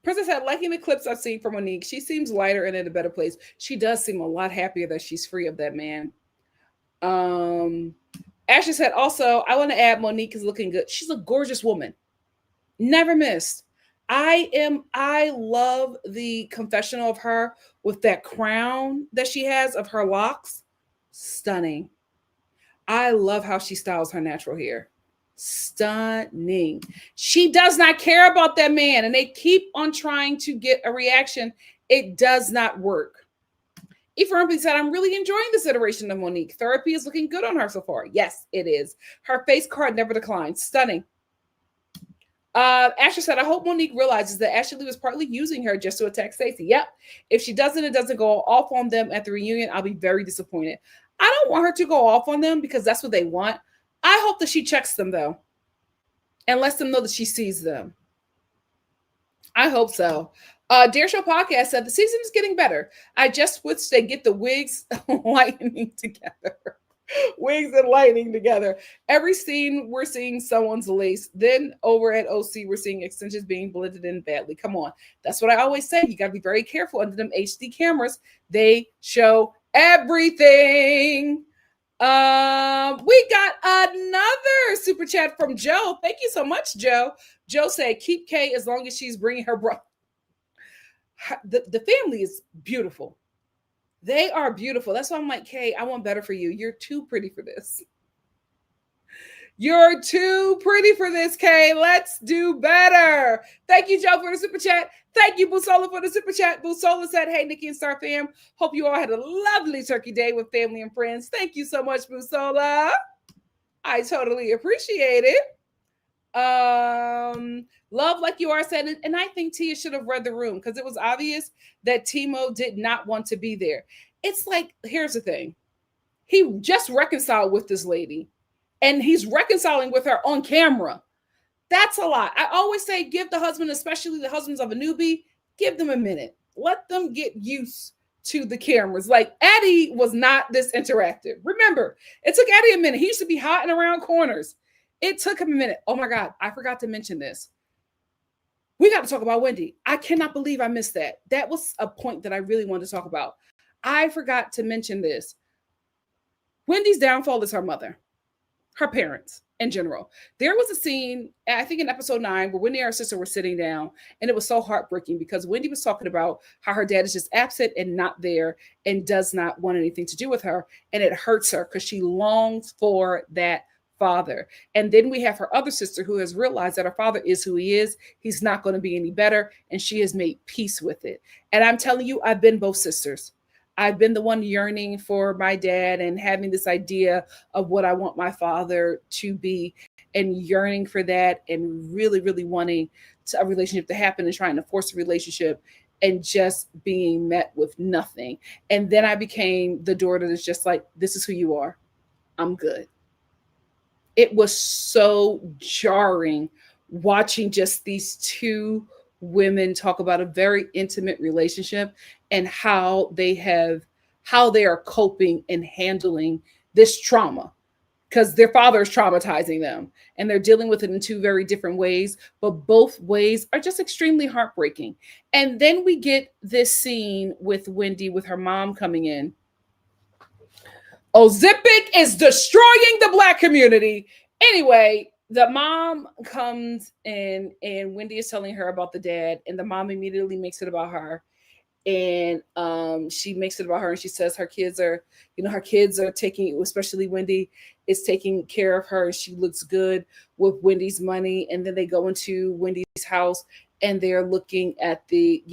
Princess said, liking the clips I've seen from Monique. She seems lighter and in a better place. She does seem a lot happier that she's free of that man. Ashley said, also, I want to add Monique is looking good. She's a gorgeous woman. Never missed. I love the confessional of her with that crown that she has of her locks. Stunning. I love how she styles her natural hair. Stunning. She does not care about that man, and they keep on trying to get a reaction. It does not work. Ephraim said, I'm really enjoying this iteration of Monique. Therapy is looking good on her so far. Yes, it is. Her face card never declines. Stunning. Ashley said, I hope Monique realizes that Ashley was partly using her just to attack Stacey. Yep. If she doesn't, it doesn't go off on them at the reunion, I'll be very disappointed. I don't want her to go off on them because that's what they want. I hope that she checks them, though, and lets them know that she sees them. I hope so. Dare Show Podcast said, the season is getting better. I just wish they get the wigs lightning together. Wigs and lightning together. Every scene, we're seeing someone's lace. Then over at OC, we're seeing extensions being blended in badly. Come on. That's what I always say. You got to be very careful under them HD cameras. They show everything. We got another super chat from Joe. Thank you so much, Joe. Joe said, keep Kay as long as she's bringing her brother. The family is beautiful. They are beautiful. That's why I'm like, Kay, I want better for you. You're too pretty for this. You're too pretty for this, Kay. Let's do better. Thank you, Joe, for the super chat. Thank you, Busola, for the super chat. Busola said, hey, Nikki and Star fam. Hope you all had a lovely turkey day with family and friends. Thank you so much, Busola. I totally appreciate it. Love like you are said, and I think Tia should have read the room because it was obvious that Timo did not want to be there. It's like, here's the thing. He just reconciled with this lady, and he's reconciling with her on camera. That's a lot. I always say give the husband, especially the husbands of a newbie, give them a minute. Let them get used to the cameras. Like Eddie was not this interactive. Remember, it took Eddie a minute. He used to be hiding around corners. It took him a minute. Oh my God, I forgot to mention this. We got to talk about Wendy. I cannot believe I missed that. That was a point that I really wanted to talk about. I forgot to mention this. Wendy's downfall is her mother, her parents in general. There was a scene, I think in episode 9, where Wendy and her sister were sitting down, and it was so heartbreaking because Wendy was talking about how her dad is just absent and not there and does not want anything to do with her. And it hurts her because she longs for that father. And then we have her other sister who has realized that her father is who he is. He's not going to be any better. And she has made peace with it. And I'm telling you, I've been both sisters. I've been the one yearning for my dad and having this idea of what I want my father to be and yearning for that and really, really wanting a relationship to happen and trying to force a relationship and just being met with nothing. And then I became the daughter that's just like, this is who you are. I'm good. It was so jarring watching just these two women talk about a very intimate relationship and how they are coping and handling this trauma, because their father is traumatizing them and they're dealing with it in two very different ways, but both ways are just extremely heartbreaking. And then we get this scene with Wendy with her mom coming in. Ozempic is destroying the Black community. Anyway, the mom comes in and Wendy is telling her about the dad, and the mom immediately makes it about her. And she makes it about her, and she says her kids are taking, especially Wendy is taking care of her. She looks good with Wendy's money. And then they go into Wendy's house and they're looking at the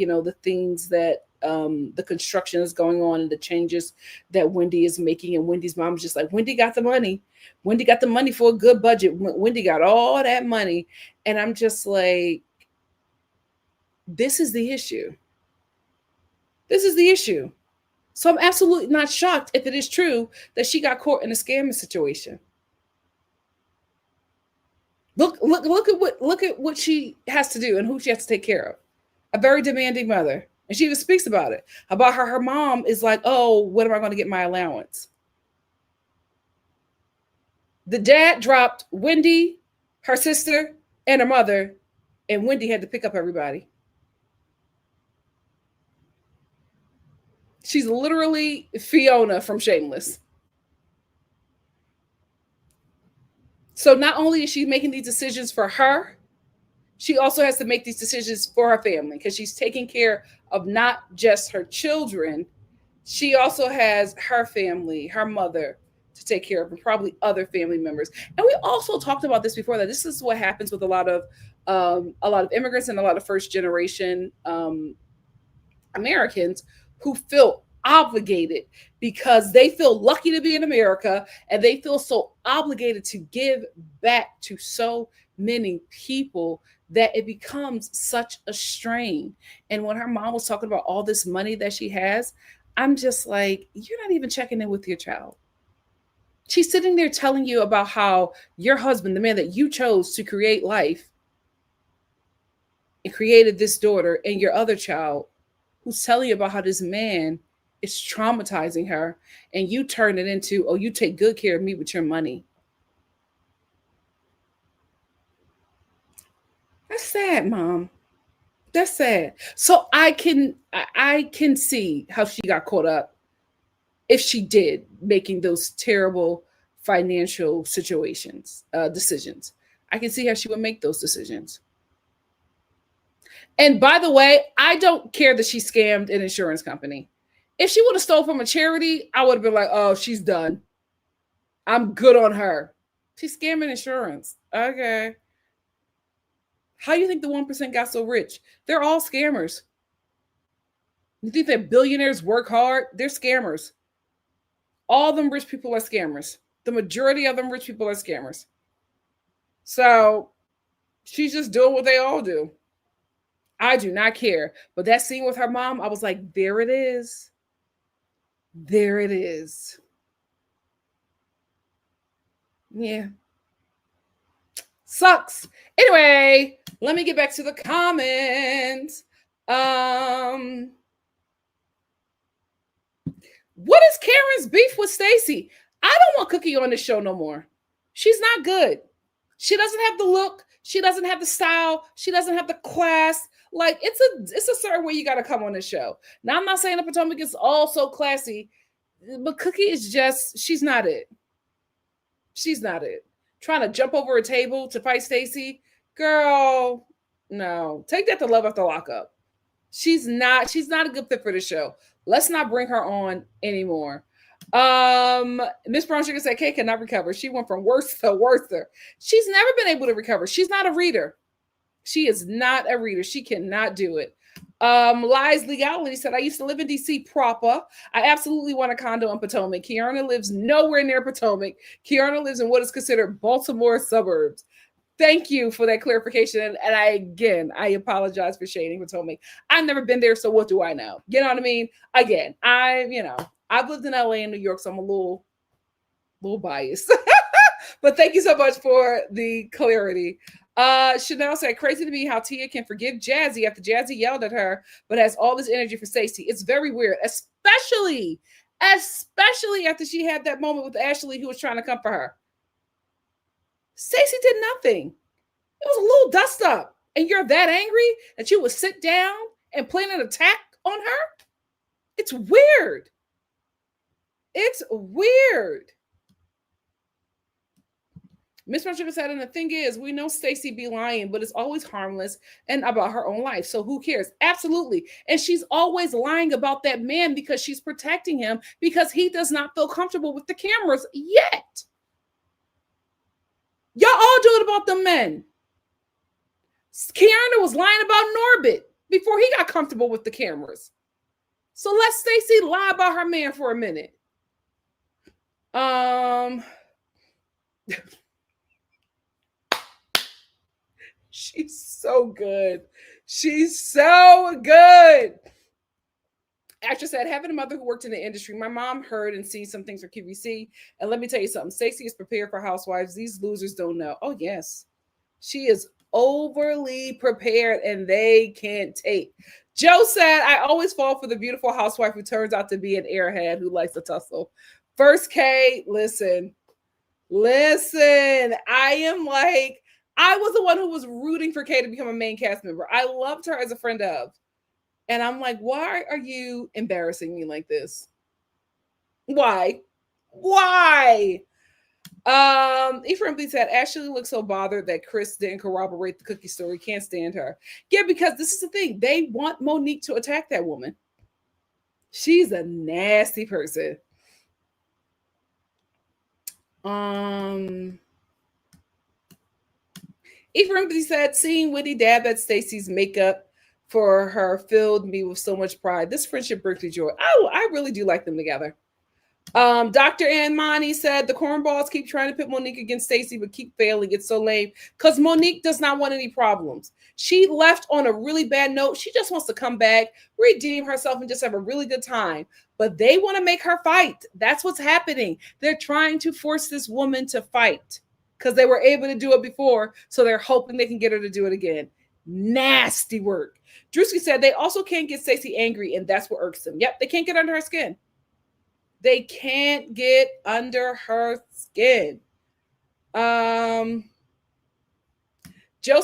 things that the construction is going on and the changes that Wendy is making. And Wendy's mom is just like, Wendy got the money. Wendy got the money for a good budget. Wendy got all that money. And I'm just like, this is the issue. This is the issue. So I'm absolutely not shocked if it is true that she got caught in a scamming situation. Look at what she has to do and who she has to take care of. A very demanding mother. And she even speaks about it. About her mom is like, oh, when am I going to get my allowance? The dad dropped Wendy, her sister, and her mother, and Wendy had to pick up everybody. She's literally Fiona from Shameless. So not only is she making these decisions for her, she also has to make these decisions for her family because she's taking care of not just her children. She also has her family, her mother to take care of, and probably other family members. And we also talked about this before, that this is what happens with a lot of immigrants and a lot of first generation Americans who feel obligated because they feel lucky to be in America and they feel so obligated to give back to so many people that it becomes such a strain. And when her mom was talking about all this money that she has, I'm just like, you're not even checking in with your child. She's sitting there telling you about how your husband, the man that you chose to create life and created this daughter, and your other child, who's telling you about how this man is traumatizing her, and you turn it into, oh, you take good care of me with your money. That's sad, Mom. That's sad. So I can see how she got caught up, if she did, making those terrible financial decisions. I can see how she would make those decisions. And by the way, I don't care that she scammed an insurance company. If she would have stole from a charity, I would have been like, oh, she's done. I'm good on her. She's scamming insurance. Okay. How do you think the 1% got so rich? They're all scammers. You think that billionaires work hard? They're scammers. All them rich people are scammers. The majority of them rich people are scammers. So she's just doing what they all do. I do not care. But that scene with her mom, I was like, there it is. There it is. Yeah. Sucks. Anyway, let me get back to the comments. What is Karen's beef with Stacey? I don't want Cookie on the show no more. She's not good. She doesn't have the look. She doesn't have the style. She doesn't have the class. Like, it's a certain way you got to come on this show. Now, I'm not saying the Potomac is all so classy, but Cookie is just, she's not it. She's not it. Trying to jump over a table to fight Stacey, girl, no. Take that to Love After Lockup. She's not a good fit for the show. Let's not bring her on anymore. Miss Brown Sugar said Kay cannot recover. She went from worse to worse. She's never been able to recover. She's not a reader. She is not a reader. She cannot do it. Lies Legality said, I used to live in DC proper. I absolutely want a condo in Potomac. Kiana lives nowhere near Potomac. Kiana lives in what is considered Baltimore suburbs. Thank you for that clarification. And I apologize for shading Potomac. I've never been there, so what do I know? You know what I mean? Again, I've lived in LA and New York, so I'm a little biased. But thank you so much for the clarity. Chanel said, crazy to me how Tia can forgive Jazzy after Jazzy yelled at her, but has all this energy for Stacey. It's very weird, especially after she had that moment with Ashley who was trying to comfort her. Stacey did nothing. It was a little dust up. And you're that angry that you would sit down and plan an attack on her? It's weird. It's weird. Miss Marshall said, and the thing is, we know Stacey be lying, but it's always harmless and about her own life. So who cares? Absolutely. And she's always lying about that man because she's protecting him because he does not feel comfortable with the cameras yet. Y'all all do it about the men. Kiana was lying about Norbit before he got comfortable with the cameras. So let Stacey lie about her man for a minute. She's so good. She's so good. Actress said, having a mother who worked in the industry, my mom heard and seen some things for QVC. And let me tell you something. Stacey is prepared for housewives. These losers don't know. Oh, yes. She is overly prepared and they can't take. Joe said, I always fall for the beautiful housewife who turns out to be an airhead who likes to tussle. First K, listen. I was the one who was rooting for Kay to become a main cast member. I loved her as a friend of. And I'm like, why are you embarrassing me like this? Why? Ephraim B said, Ashley looks so bothered that Chris didn't corroborate the Cookie story. Can't stand her. Yeah, because this is the thing. They want Monique to attack that woman. She's a nasty person. Ephraim B said, seeing Whitney dab at Stacey's makeup for her filled me with so much pride. This friendship brings me joy. Oh, I really do like them together. Dr. Ann Monty said the cornballs keep trying to pit Monique against Stacey, but keep failing. It's so lame because Monique does not want any problems. She left on a really bad note. She just wants to come back, redeem herself, and just have a really good time. But they want to make her fight. That's what's happening. They're trying to force this woman to fight because they were able to do it before. So they're hoping they can get her to do it again. Nasty work. Drewski said they also can't get Stacey angry, and that's what irks them. Yep, they can't get under her skin. They can't get under her skin. Joe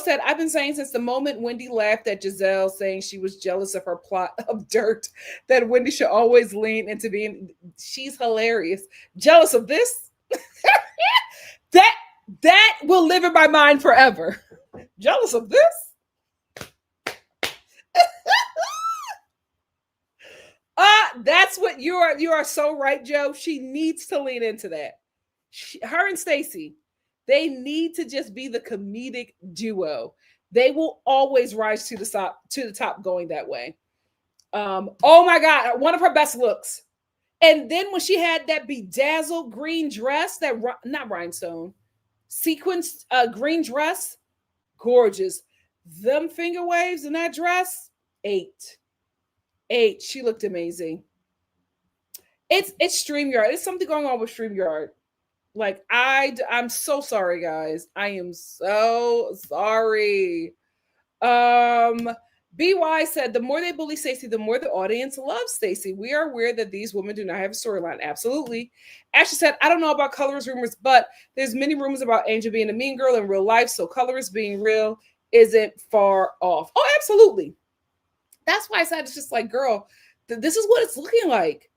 said, I've been saying since the moment Wendy laughed at Giselle saying she was jealous of her plot of dirt that Wendy should always lean into being, she's hilarious. Jealous of this? that will live in my mind forever. Jealous of this? That's what you are so right, Joe. She needs to lean into that. Her and Stacy, they need to just be the comedic duo. They will always rise to the top going that way. Oh my God, one of her best looks. And then when she had that bedazzled green dress, that not rhinestone, sequenced green dress, gorgeous. Them finger waves in that dress, 8. She looked amazing. It's StreamYard. It's something going on with StreamYard. Like I'm so sorry, guys. I am so sorry. BY said the more they bully Stacey, the more the audience loves Stacey. We are aware that these women do not have a storyline. Absolutely. Ashley said, I don't know about colorist rumors, but there's many rumors about Angel being a mean girl in real life. So colorist being real isn't far off. Oh, absolutely. That's why I said it's just like, girl, this is what it's looking like.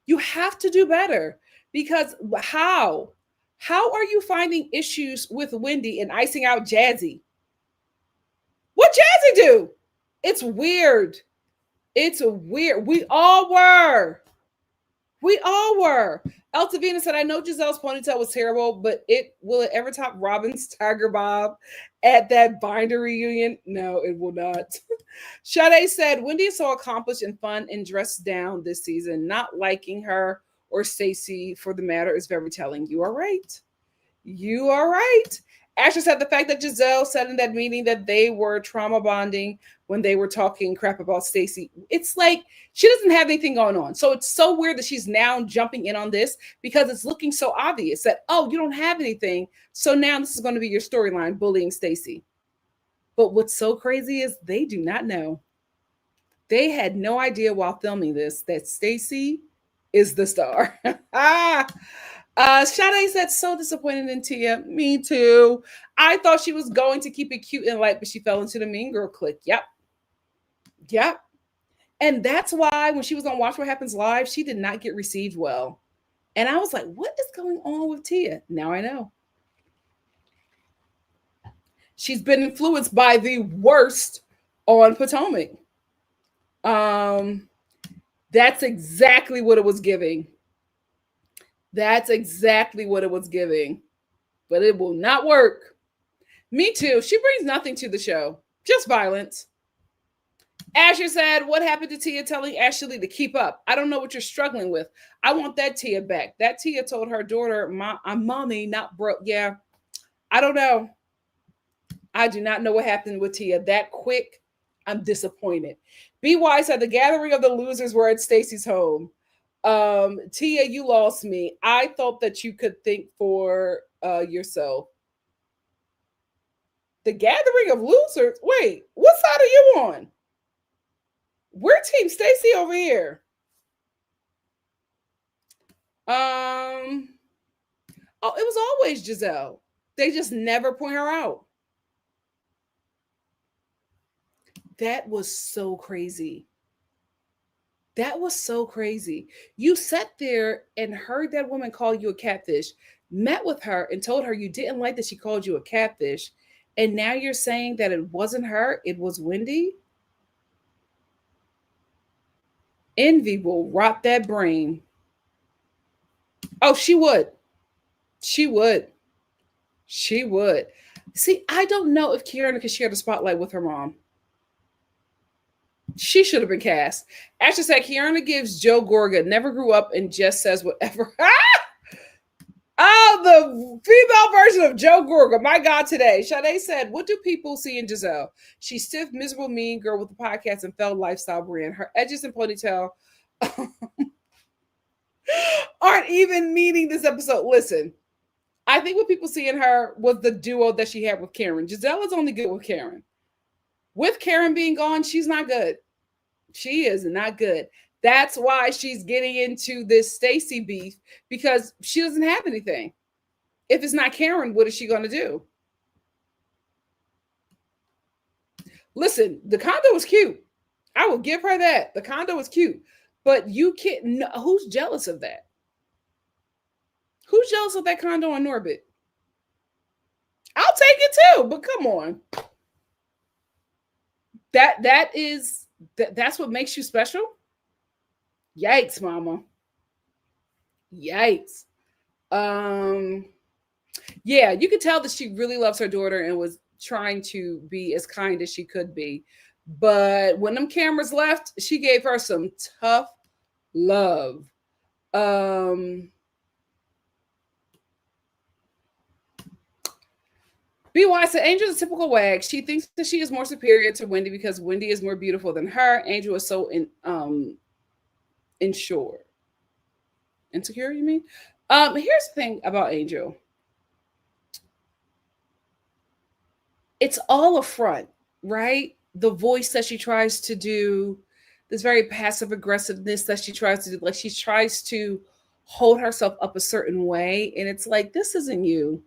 You have to do better. Because how are you finding issues with Wendy and icing out Jazzy? What Jazzy do? It's weird. It's weird. We all were. Eltavina said, I know Giselle's ponytail was terrible, but will it ever top Robin's Tiger Bob at that binder reunion? No, it will not. Sade said, Wendy is so accomplished and fun and dressed down this season. Not liking her or Stacey for the matter is very telling. You are right. You are right. Asher said the fact that Giselle said in that meeting that they were trauma bonding when they were talking crap about Stacey, it's like she doesn't have anything going on. So it's so weird that she's now jumping in on this because it's looking so obvious that, oh, you don't have anything. So now this is going to be your storyline, bullying Stacey. But what's so crazy is they do not know. They had no idea while filming this that Stacey is the star. Sade said, so disappointed in Tia. Me too. I thought she was going to keep it cute and light, but she fell into the mean girl clique. Yep. And that's why when she was on Watch What Happens Live, she did not get received well. And I was like, what is going on with Tia? Now I know. She's been influenced by the worst on Potomac. That's exactly what it was giving. That's exactly what it was giving. But it will not work. Me too. She brings nothing to the show. Just violence. Asher said, what happened to Tia telling Ashley to keep up? I don't know what you're struggling with. I want that Tia back. That Tia told her daughter, I'm mommy, not broke. Yeah. I don't know. I do not know what happened with Tia that quick. I'm disappointed. BY said the gathering of the losers were at Stacey's home. Tia, you lost me. I thought that you could think for yourself. The gathering of losers? Wait, what side are you on? We're Team Stacey over here. Oh, it was always Giselle. They just never point her out. That was so crazy. That was so crazy. You sat there and heard that woman call you a catfish, met with her and told her you didn't like that she called you a catfish. And now you're saying that it wasn't her, it was Wendy? Envy will rot that brain. Oh, she would. She would. She would. See, I don't know if Kieran could share the spotlight with her mom. She should have been cast. Ashley said, Kiana gives Joe Gorga, never grew up and just says whatever. Oh, the female version of Joe Gorga. My God, today. Sade said, what do people see in Giselle? She's stiff, miserable, mean girl with a podcast and failed lifestyle brand. Her edges and ponytail aren't even meeting this episode. Listen, I think what people see in her was the duo that she had with Karen. Giselle is only good with Karen. With Karen being gone, she's not good. She is not good. That's why she's getting into this Stacey beef, because she doesn't have anything. If it's not Karen, what is she going to do? Listen, the condo was cute. I will give her that. The condo was cute. But you can't, who's jealous of that? Who's jealous of that condo in Norbit? I'll take it too, but come on. That's what makes you special. Yikes, mama. Yikes. Yeah, you could tell that she really loves her daughter and was trying to be as kind as she could be. But when them cameras left, she gave her some tough love. BY said Angel is a typical wag. She thinks that she is more superior to Wendy because Wendy is more beautiful than her. Angel is so insure. Insecure, you mean? Here's the thing about Angel. It's all a front, right? The voice that she tries to do, this very passive aggressiveness that she tries to do, like she tries to hold herself up a certain way. And it's like, this isn't you.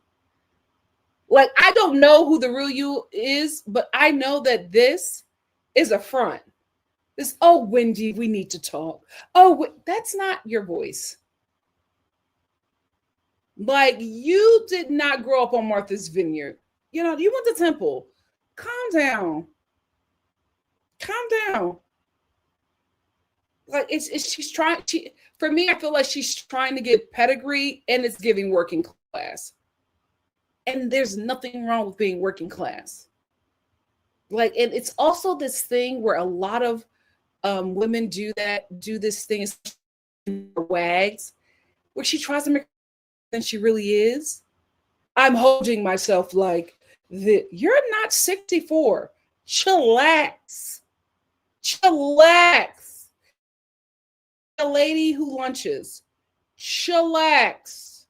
Like, I don't know who the real you is, but I know that this is a front. This, oh, Wendy, we need to talk. Oh, that's not your voice. Like, you did not grow up on Martha's Vineyard. You know, you went to Temple. Calm down. Calm down. Like, she's trying. For me, I feel like she's trying to get pedigree, and it's giving working class. And there's nothing wrong with being working class. Like, and it's also this thing where a lot of women do this thing, wags, where she tries to make than she really is. I'm holding myself like you're not 64. Chillax. Chillax. A lady who lunches. Chillax.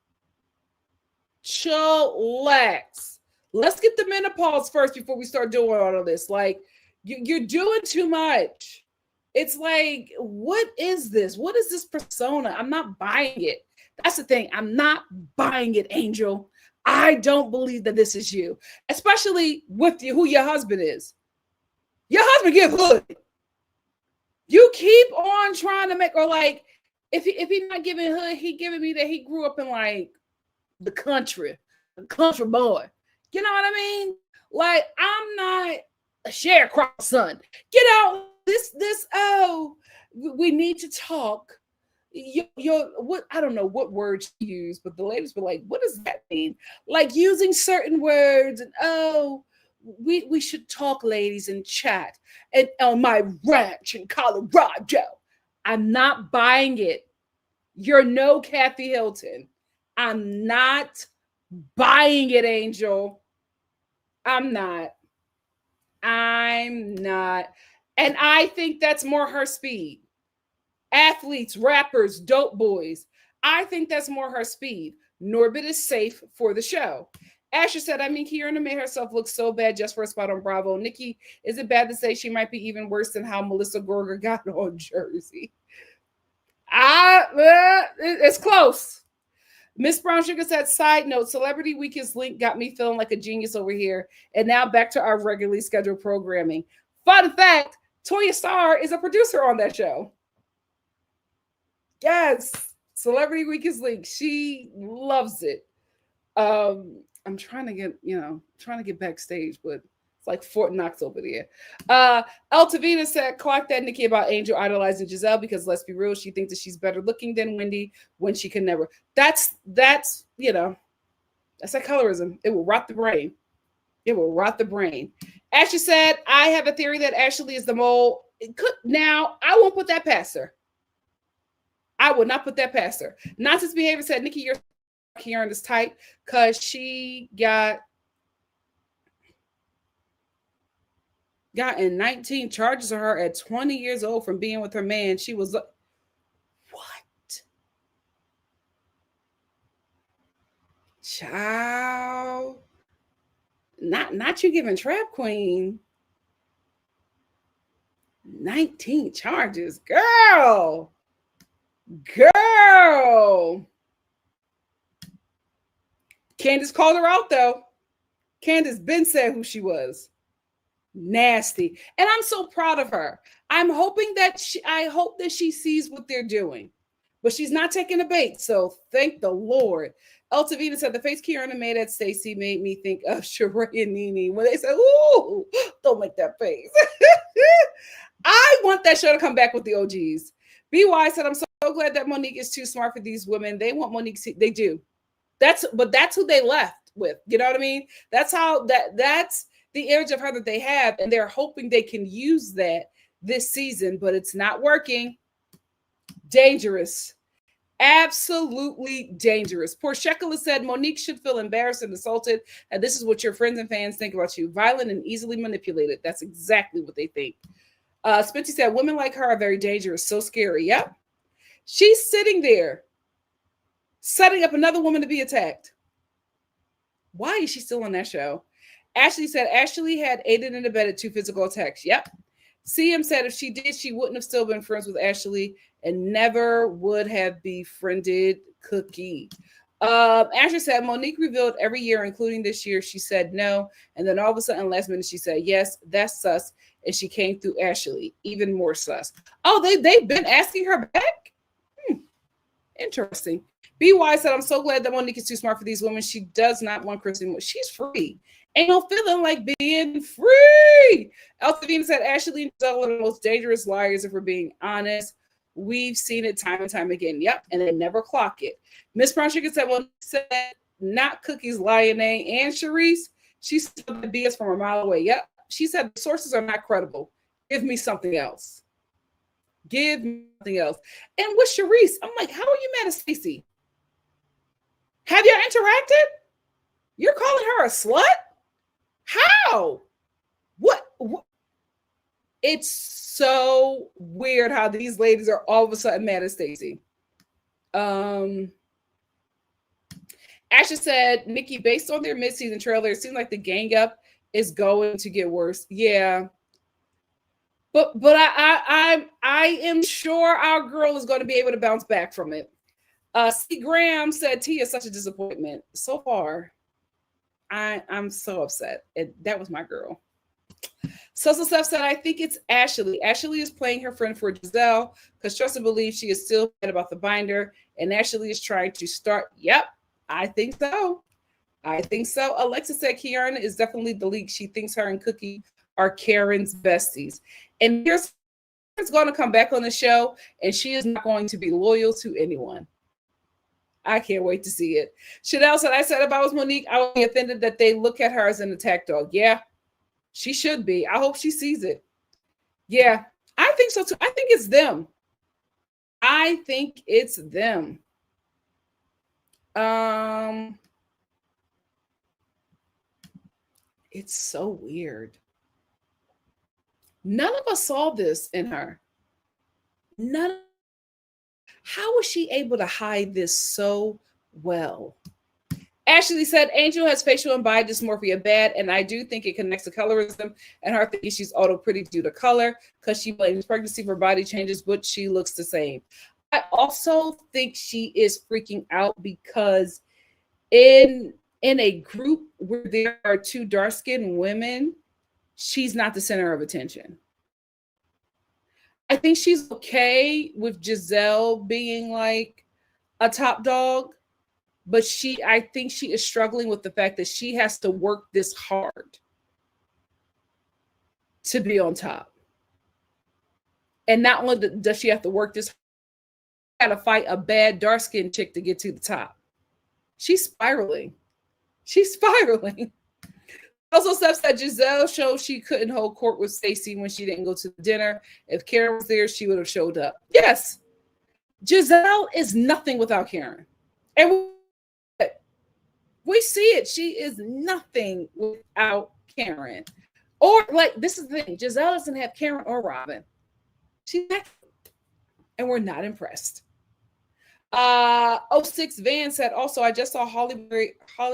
Chillax. Let's get the menopause first before we start doing all of this. Like, you're doing too much. It's like, what is this? What is this persona? I'm not buying it. That's the thing. I'm not buying it, Angel. I don't believe that this is you, especially with who your husband is. Your husband give hood. You keep on trying to make, or like, if he not giving hood, he giving me that he grew up in like the country boy. You know what I mean? Like, I'm not a sharecropper son. Get out this. Oh, we need to talk. What, I don't know what words you use, but the ladies were like, what does that mean? Like, using certain words, and oh, we should talk, ladies, and chat. And on my ranch in Colorado. I'm not buying it. You're no Kathy Hilton. I'm not buying it, Angel. I'm not. And I think that's more her speed. Athletes, rappers, dope boys. I think that's more her speed. Norbit is safe for the show. Asher said, I mean, Kierna made herself look so bad just for a spot on Bravo. Nikki, is it bad to say she might be even worse than how Melissa Gorga got on Jersey? It's close. Miss Brown Sugar said, side note, Celebrity Weekend's link got me feeling like a genius over here. And now back to our regularly scheduled programming. Fun fact, Toya Starr is a producer on that show. Yes, Celebrity Weekend's link. She loves it. I'm trying to get backstage, but it's like Fort Knox over there. Altavina said, clock that Nikki about Angel idolizing Giselle, because let's be real, she thinks that she's better looking than Wendy when she can never. That's that's that colorism. It will rot the brain. It will rot the brain. Ashley said, I have a theory that Ashley is the mole. Now, I won't put that past her. I would not put that past her. Nonsense behavior said, Nikki, you're here on this type because she got in 19 charges of her at 20 years old from being with her man. She was what? Child. Not you giving Trap Queen 19 charges. Girl. Candi'S called her out, though. Candi'S been said who she was. Nasty. And I'm so proud of her. I hope that she sees what they're doing. But she's not taking the bait, so thank the Lord. Altavita said, the face Kierna made at Stacey made me think of Sheree and Nene when they said, ooh, don't make that face. I want that show to come back with the OGs. BY said, I'm so glad that Monique is too smart for these women. They want Monique. They do. That's who they left with. You know what I mean? That's the image of her that they have. And they're hoping they can use that this season, but it's not working. Dangerous. Absolutely dangerous. Poor Shekela said Monique should feel embarrassed and assaulted, and this is what your friends and fans think about you. Violent and easily manipulated. That's exactly what they think. Spency said women like her are very dangerous, so scary. Yep. She's sitting there setting up another woman to be attacked. Why is she still on that show? Ashley said Ashley had aided and abetted 2 physical attacks. Yep. CM said if she did, she wouldn't have still been friends with Ashley and never would have befriended Cookie. Ashley said Monique revealed every year, including this year, she said no. And then all of a sudden, last minute, she said, yes, that's sus. And she came through Ashley, even more sus. Oh, they've been asking her back? Interesting. BY said, I'm so glad that Monique is too smart for these women. She does not want Chris anymore. She's free. Ain't no feeling like being free. Elthavina said, Ashley and Giselle are the most dangerous liars if we're being honest. We've seen it time and time again. Yep, and they never clock it. Miss Brown Chicken said, well, said not Cookies, Lion and Sharice. She said the BS from a mile away. Yep, she said the sources are not credible. Give me something else. Give me something else. And with Sharice, I'm like, how are you mad at Stacey? Have you interacted? You're calling her a slut? How? What? It's so weird how these ladies are all of a sudden mad at Stacey. Asha said, Nikki, based on their mid-season trailer, it seems like the gang up is going to get worse. Yeah. But I am sure our girl is going to be able to bounce back from it. C. Graham said T is such a disappointment. So far, I'm so upset. That was my girl. So Steph said, I think it's Ashley. Ashley is playing her friend for Giselle because trust and believe she is still mad about the binder. And Ashley is trying to start. Yep, I think so. Alexa said Kiana is definitely the leak. She thinks her and Cookie are Karen's besties. And here's going to come back on the show, and she is not going to be loyal to anyone. I can't wait to see it. Chanel said, I said if I was Monique, I would be offended that they look at her as an attack dog. Yeah, she should be. I hope she sees it. Yeah, I think so too. I think it's them. It's so weird. None of us saw this in her. How was she able to hide this so well? Ashley said, Angel has facial and body dysmorphia bad, and I do think it connects to colorism and her thinking she's auto pretty due to color because she blames pregnancy for body changes, but she looks the same. I also think she is freaking out because in a group where there are 2 dark-skinned women, she's not the center of attention. I think she's okay with Giselle being like a top dog, but I think she is struggling with the fact that she has to work this hard to be on top. And not only does she have to work this hard, got to fight a bad dark-skinned chick to get to the top. She's spiraling. Also, Steph said Giselle showed she couldn't hold court with Stacey when she didn't go to the dinner. If Karen was there, she would have showed up. Yes. Giselle is nothing without Karen. And we see it. She is nothing without Karen. Or, like, this is the thing. Giselle doesn't have Karen or Robin. She's not. And we're not impressed. 06 Van said, also, I just saw Holly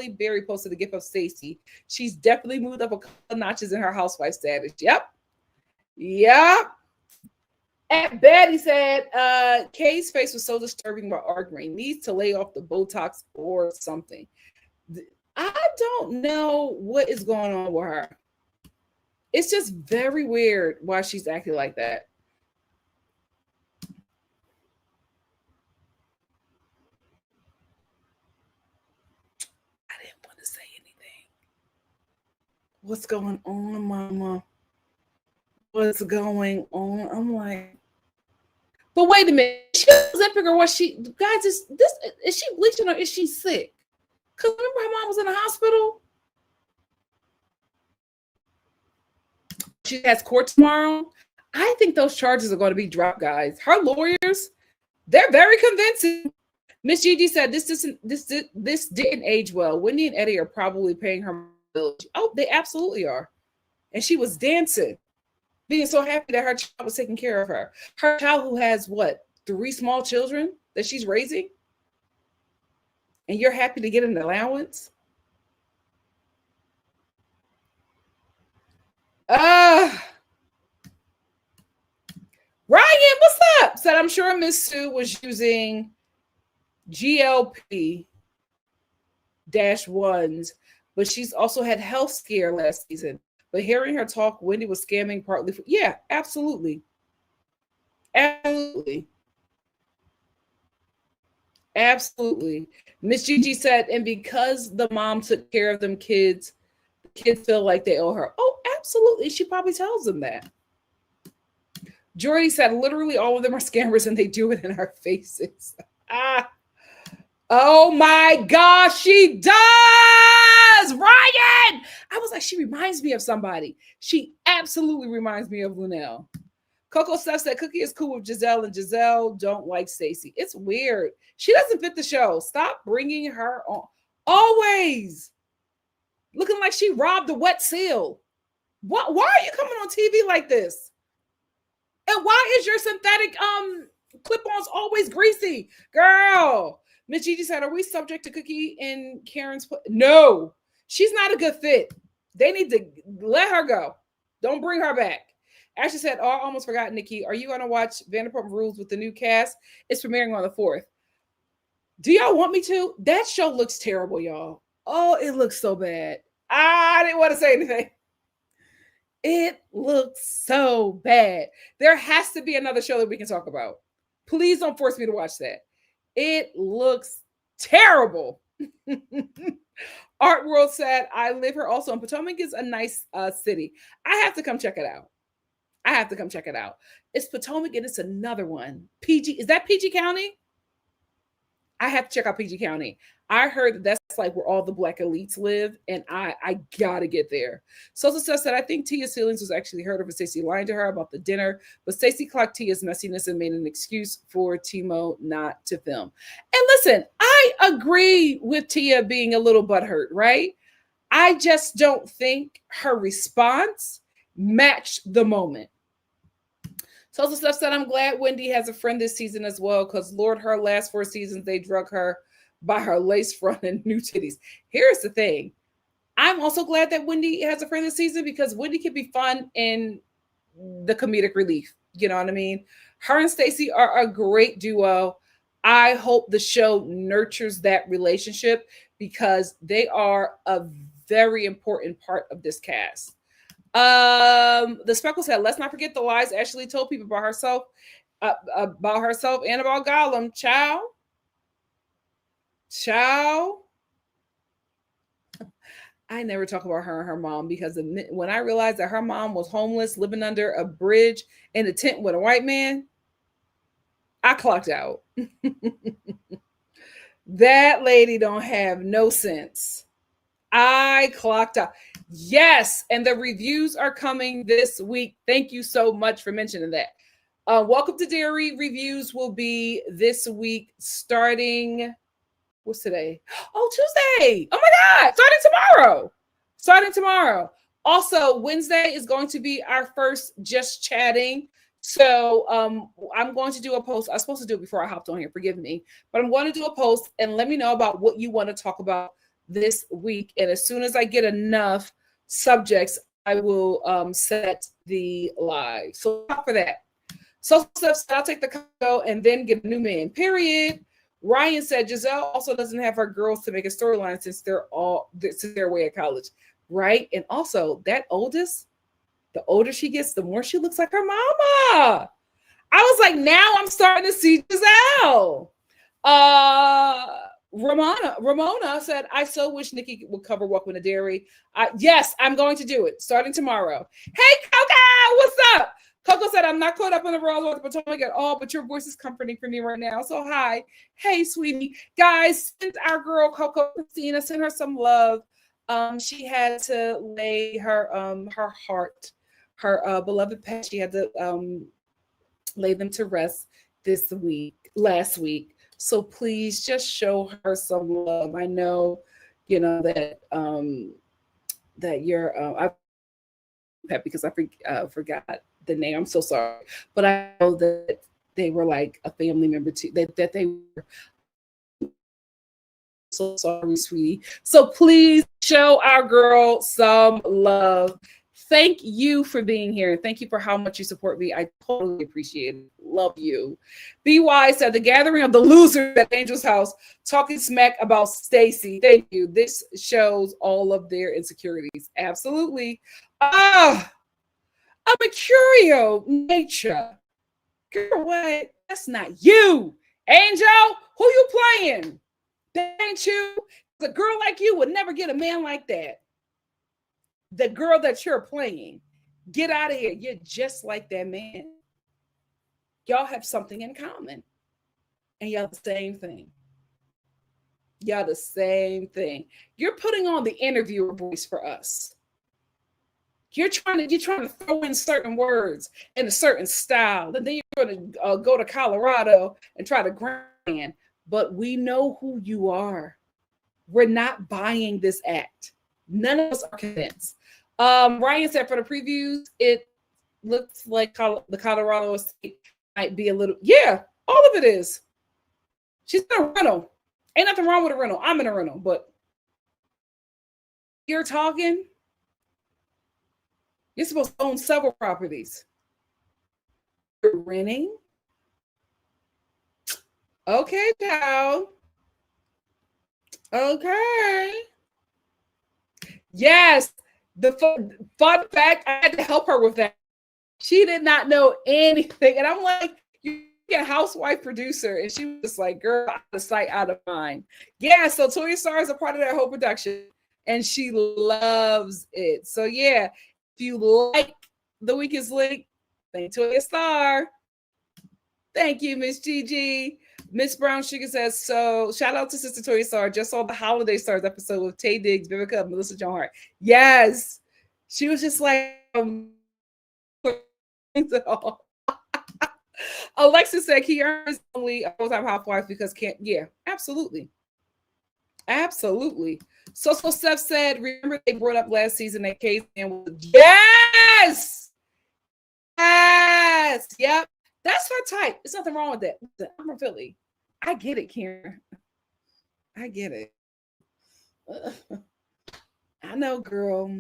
Berry posted a gif of Stacey. She's definitely moved up a couple of notches in her housewife status. Yep. At Betty said, Kay's face was so disturbing by arguing. Needs to lay off the Botox or something. I don't know what is going on with her. It's just very weird why she's acting like that. What's going on, mama? What's going on? I'm like, But wait a minute, she was Ozempic or was she? Guys, is she bleaching or is she sick? Because remember her mom was in the hospital. She has court tomorrow. I think those charges are going to be dropped, guys. Her lawyers, they're very convincing. Miss Gigi said this didn't age well. Wendy and Eddie are probably paying her bills. Oh, they absolutely are. And she was dancing, being so happy that her child was taking care of her. Her child who has what, 3 small children that she's raising? And you're happy to get an allowance? Ryan, what's up? Said, I'm sure Miss Sue was using GLP-1s, but she's also had health scare last season. But hearing her talk, Wendy was scamming partly for, yeah, absolutely. Absolutely. Absolutely. Miss Gigi said, and because the mom took care of them kids, the kids feel like they owe her. Oh, absolutely. She probably tells them that. Jordy said, literally all of them are scammers and they do it in our faces. Oh my gosh, she does! Ryan! I was like, she reminds me of somebody. She absolutely reminds me of Lunel. Coco Steph said, Cookie is cool with Giselle and Giselle don't like Stacey. It's weird. She doesn't fit the show. Stop bringing her on. Always. Looking like she robbed a wet seal. Why are you coming on TV like this? And why is your synthetic clip-ons always greasy? Girl. Miss Gigi said, are we subject to Cookie and Karen's? No, she's not a good fit. They need to let her go. Don't bring her back. Ashley said, oh, I almost forgot, Nikki. Are you going to watch Vanderpump Rules with the new cast? It's premiering on the 4th. Do y'all want me to? That show looks terrible, y'all. Oh, it looks so bad. I didn't want to say anything. It looks so bad. There has to be another show that we can talk about. Please don't force me to watch that. It looks terrible. Art World said, I live here also, and Potomac is a nice city. I have to come check it out. It's Potomac and it's another one. PG. Is that PG County? I have to check out PG County. I heard that's like where all the Black elites live, and I gotta get there. Sosa said, I think Tia's feelings was actually hurt over Stacey lying to her about the dinner, but Stacey clocked Tia's messiness and made an excuse for Timo not to film. And listen, I agree with Tia being a little butthurt, right? I just don't think her response matched the moment. Sosa Steph said, I'm glad Wendy has a friend this season as well, because Lord, her last 4 seasons, they drug her by her lace front and new titties. Here's the thing. I'm also glad that Wendy has a friend this season because Wendy can be fun in the comedic relief. You know what I mean? Her and Stacey are a great duo. I hope the show nurtures that relationship because they are a very important part of this cast. The Speckle said, let's not forget the lies Ashley told people about herself and about Gollum. Ciao. I never talk about her and her mom because when I realized that her mom was homeless, living under a bridge in a tent with a white man, I clocked out. That lady don't have no sense. I clocked out. Yes, and the reviews are coming this week. Thank you so much for mentioning that. Welcome to Dairy reviews will be this week starting... What's today? Oh, Tuesday. Oh my God. Starting tomorrow. Also, Wednesday is going to be our first Just Chatting. So I'm going to do a post. I was supposed to do it before I hopped on here. Forgive me. But I'm going to do a post and let me know about what you want to talk about this week. And as soon as I get enough subjects, I will set the live. So for that. So I'll take the combo and then get a new man. Period. Ryan said Giselle also doesn't have her girls to make a storyline since they're away at college, right? And also that oldest, the older she gets, the more she looks like her mama. I was like, now I'm starting to see Giselle. Ramona said, I so wish Nikki would cover Welcome to Dairy. Yes, I'm going to do it starting tomorrow. Hey, Coco, what's up? Coco said, I'm not caught up in the world of the Potomac at all, but your voice is comforting for me right now. So hi. Hey, sweetie. Guys, send our girl Coco Christina, send her some love. She had to lay her heart, her beloved pet. She had to lay them to rest last week. So please just show her some love. I know, you know, that that you're I because I forgot the name. I'm so sorry, but I know that they were like a family member too. That they were. So sorry, sweetie. So please show our girl some love. Thank you for being here. Thank you for how much you support me. I totally appreciate it. Love you. BY said the gathering of the losers at Angel's house talking smack about Stacy. Thank you. This shows all of their insecurities. Absolutely. I'm a curio nature. Girl, what? That's not you. Angel, who you playing? That ain't you. A girl like you would never get a man like that. The girl that you're playing, get out of here. You're just like that man. Y'all have something in common. And y'all the same thing. Y'all the same thing. You're putting on the interviewer voice for us. You're trying to throw in certain words in a certain style. And then you're going to go to Colorado and try to grind. But we know who you are. We're not buying this act. None of us are convinced. Ryan said for the previews, it looks like the Colorado state might be a little, yeah, all of it is. She's in a rental. Ain't nothing wrong with a rental. I'm in a rental, but you're talking, you're supposed to own several properties. You're renting? Okay, child. Okay. Yes. The fun fact, I had to help her with that. She did not know anything. And I'm like, you're a housewife producer. And she was just like, girl, out of sight, out of mind. Yeah, so JOYCE is a part of that whole production. And she loves it. So yeah, if you like The Weakest Link, thank JOYCE. Thank you, Miss Gigi. Miss Brown Sugar says, so shout out to Sister JOYCE. Just saw the Holiday Stars episode with Tay Diggs, Vivica, and Melissa Joan Hart. Yes. She was just like, Alexa said he earns only a full-time housewife because can't, yeah, absolutely. Absolutely. So Steph said, remember they brought up last season that Casey and yes. Yes. Yep. That's her type. There's nothing wrong with that. I'm from Philly. I get it, Karen. I get it. I know, girl.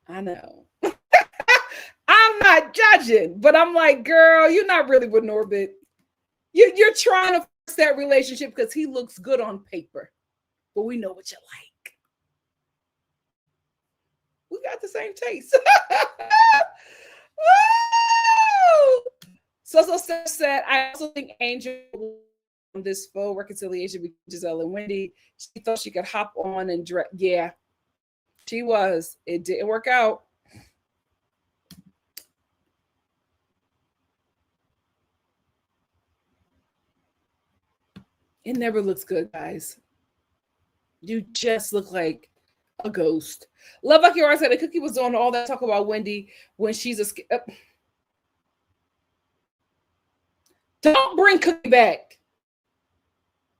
I know. I'm not judging, but I'm like, girl, you're not really with Norbit. You're trying to fix that relationship because he looks good on paper, but we know what you like. We got the same taste. So said, I also think Angel on this faux reconciliation between Giselle and Wendy. She thought she could hop on and dress. Yeah, she was. It didn't work out. It never looks good, guys. You just look like a ghost. Love Lucky Art said the Cookie was on all that talk about Wendy when she's a. Don't bring Cookie back.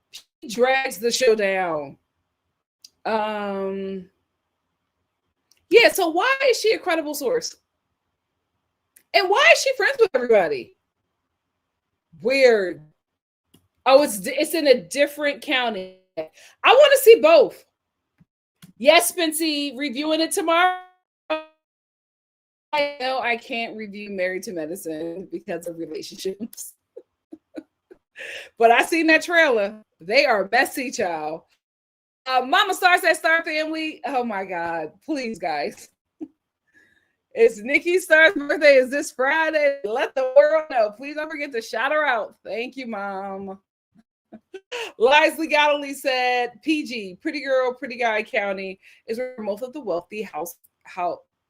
She drags the show down. Yeah, so why is she a credible source? And why is she friends with everybody? Weird. Oh, it's in a different county. I want to see both. Yes, Spency, reviewing it tomorrow. I know I can't review Married to Medicine because of relationships. But I seen that trailer. They are messy, child. Mama Star said Star Family. Oh my God. Please, guys. It's Nikki'Star's birthday is this Friday. Let the world know. Please don't forget to shout her out. Thank you, Mom. Lisley Galilee said, PG, Pretty Girl, Pretty Guy County is where most of the wealthy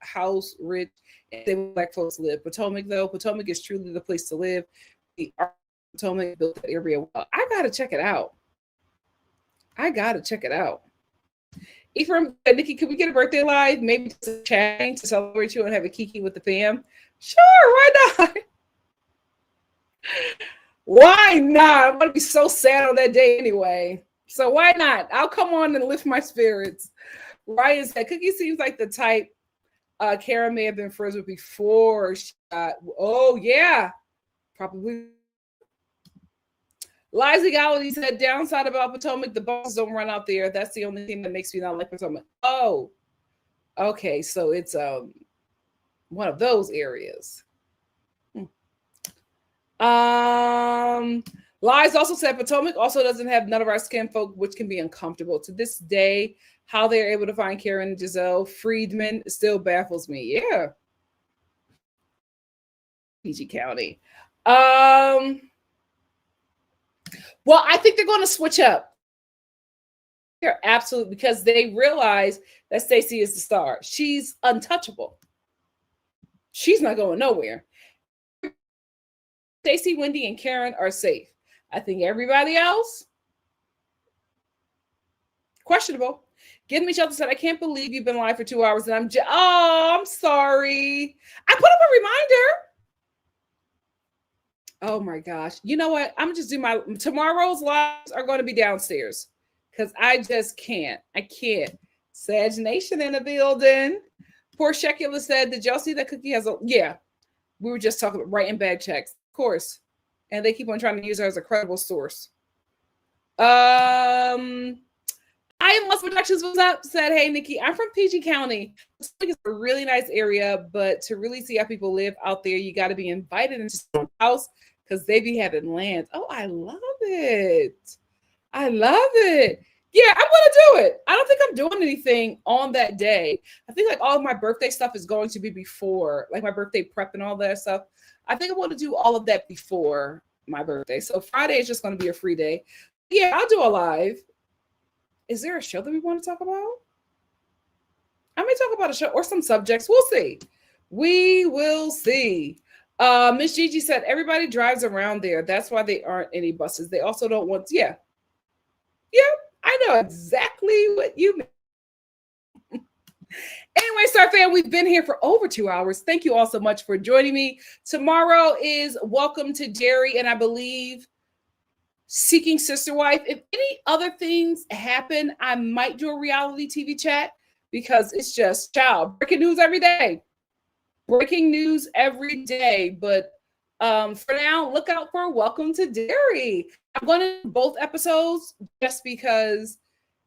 house rich and they black folks live. Potomac, though, Potomac is truly the place to live. The Potomac built that area well. I gotta check it out. Ephraim, Nikki, can we get a birthday live? Maybe just a chatting to celebrate you and have a kiki with the fam. Sure, why not? Why not? I'm gonna be so sad on that day anyway. So why not? I'll come on and lift my spirits. Ryan said, Cookie seems like the type Karen may have been friends with before she got. Oh yeah, probably. Liza Gallady said, downside about Potomac, the buses don't run out there. That's the only thing that makes me not like Potomac. Oh, okay. So it's one of those areas. Lies also said Potomac also doesn't have none of our skin folk, which can be uncomfortable. To this day, how they're able to find Karen and Giselle Friedman still baffles me. Yeah. PG County. Well, I think they're going to switch up. They're absolutely, because they realize that Stacey is the star. She's untouchable. She's not going nowhere. Stacey, Wendy, and Karen are safe. I think everybody else, questionable. Give Me Shelter said, I can't believe you've been live for 2 hours and I'm sorry. I put up a reminder. Oh my gosh. You know what? I'm just doing tomorrow's lives are going to be downstairs because I just can't. I can't. Sag Nation in the building. Poor Shekula said, did y'all see that Cookie has yeah. We were just talking about writing bad checks. Of course. And they keep on trying to use her as a credible source. I Am Lost Productions was up, said, hey, Nikki, I'm from PG County. It's a really nice area, but to really see how people live out there, you got to be invited into someone's house because they be having land. Oh, I love it. I love it. Yeah, I'm going to do it. I don't think I'm doing anything on that day. I think like all of my birthday stuff is going to be before, like my birthday prep and all that stuff. I think I want to do all of that before my birthday. So Friday is just going to be a free day. Yeah, I'll do a live. Is there a show that we want to talk about? I may talk about a show or some subjects. We'll see. We will see. Miss Gigi said, everybody drives around there. That's why they aren't any buses. They also don't want, yeah. Yeah, I know exactly what you mean. Anyway, Star Fan, we've been here for over 2 hours. Thank you all so much for joining me. Tomorrow is Welcome to Jerry, and I believe Seeking Sister Wife. If any other things happen, I might do a reality TV chat because it's just breaking news every day. Breaking news every day. But for now, look out for Welcome to Jerry. I'm going to do both episodes just because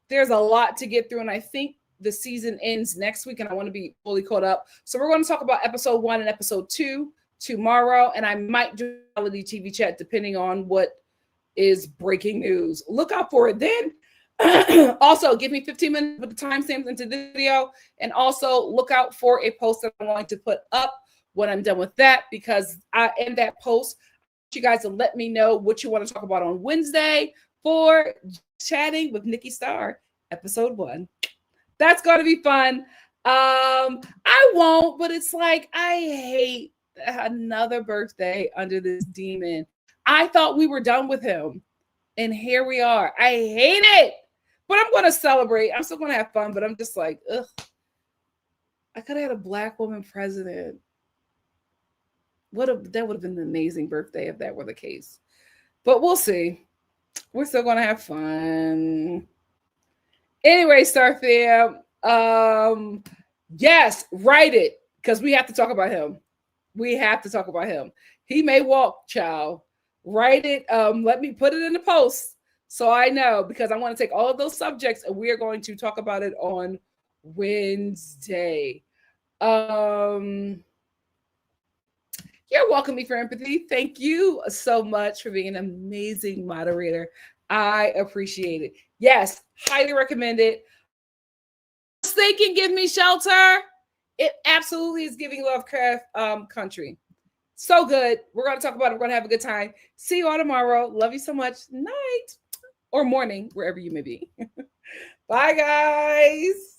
there's a lot to get through, and I think the season ends next week and I want to be fully caught up. So we're going to talk about episode 1 and episode 2 tomorrow, and I might do a reality TV chat depending on what is breaking news. Look out for it then. Also, give me 15 minutes with the timestamps into this video, and also look out for a post that I'm going to put up when I'm done with that, because in that post, I want you guys to let me know what you want to talk about on Wednesday for Chatting with Nikki.Star, episode 1. That's going to be fun. I won't, but it's like, I hate another birthday under this demon. I thought we were done with him, and here we are. I hate it, but I'm going to celebrate. I'm still going to have fun, but I'm just like, ugh. I could have had a Black woman president. That would have been an amazing birthday if that were the case. But we'll see. We're still going to have fun. Anyway, Star Fam, yes, write it, because we have to talk about him. We have to talk about him. He may walk, child. Write it. Let me put it in the post so I know, because I want to take all of those subjects and we're going to talk about it on Wednesday. You're welcome, Me for Empathy. Thank you so much for being an amazing moderator. I appreciate it. Yes, highly recommend it. They can give me shelter. It absolutely is giving Lovecraft Country. So good. We're going to talk about it. We're going to have a good time. See you all tomorrow. Love you so much. Night or morning, wherever you may be. Bye, guys.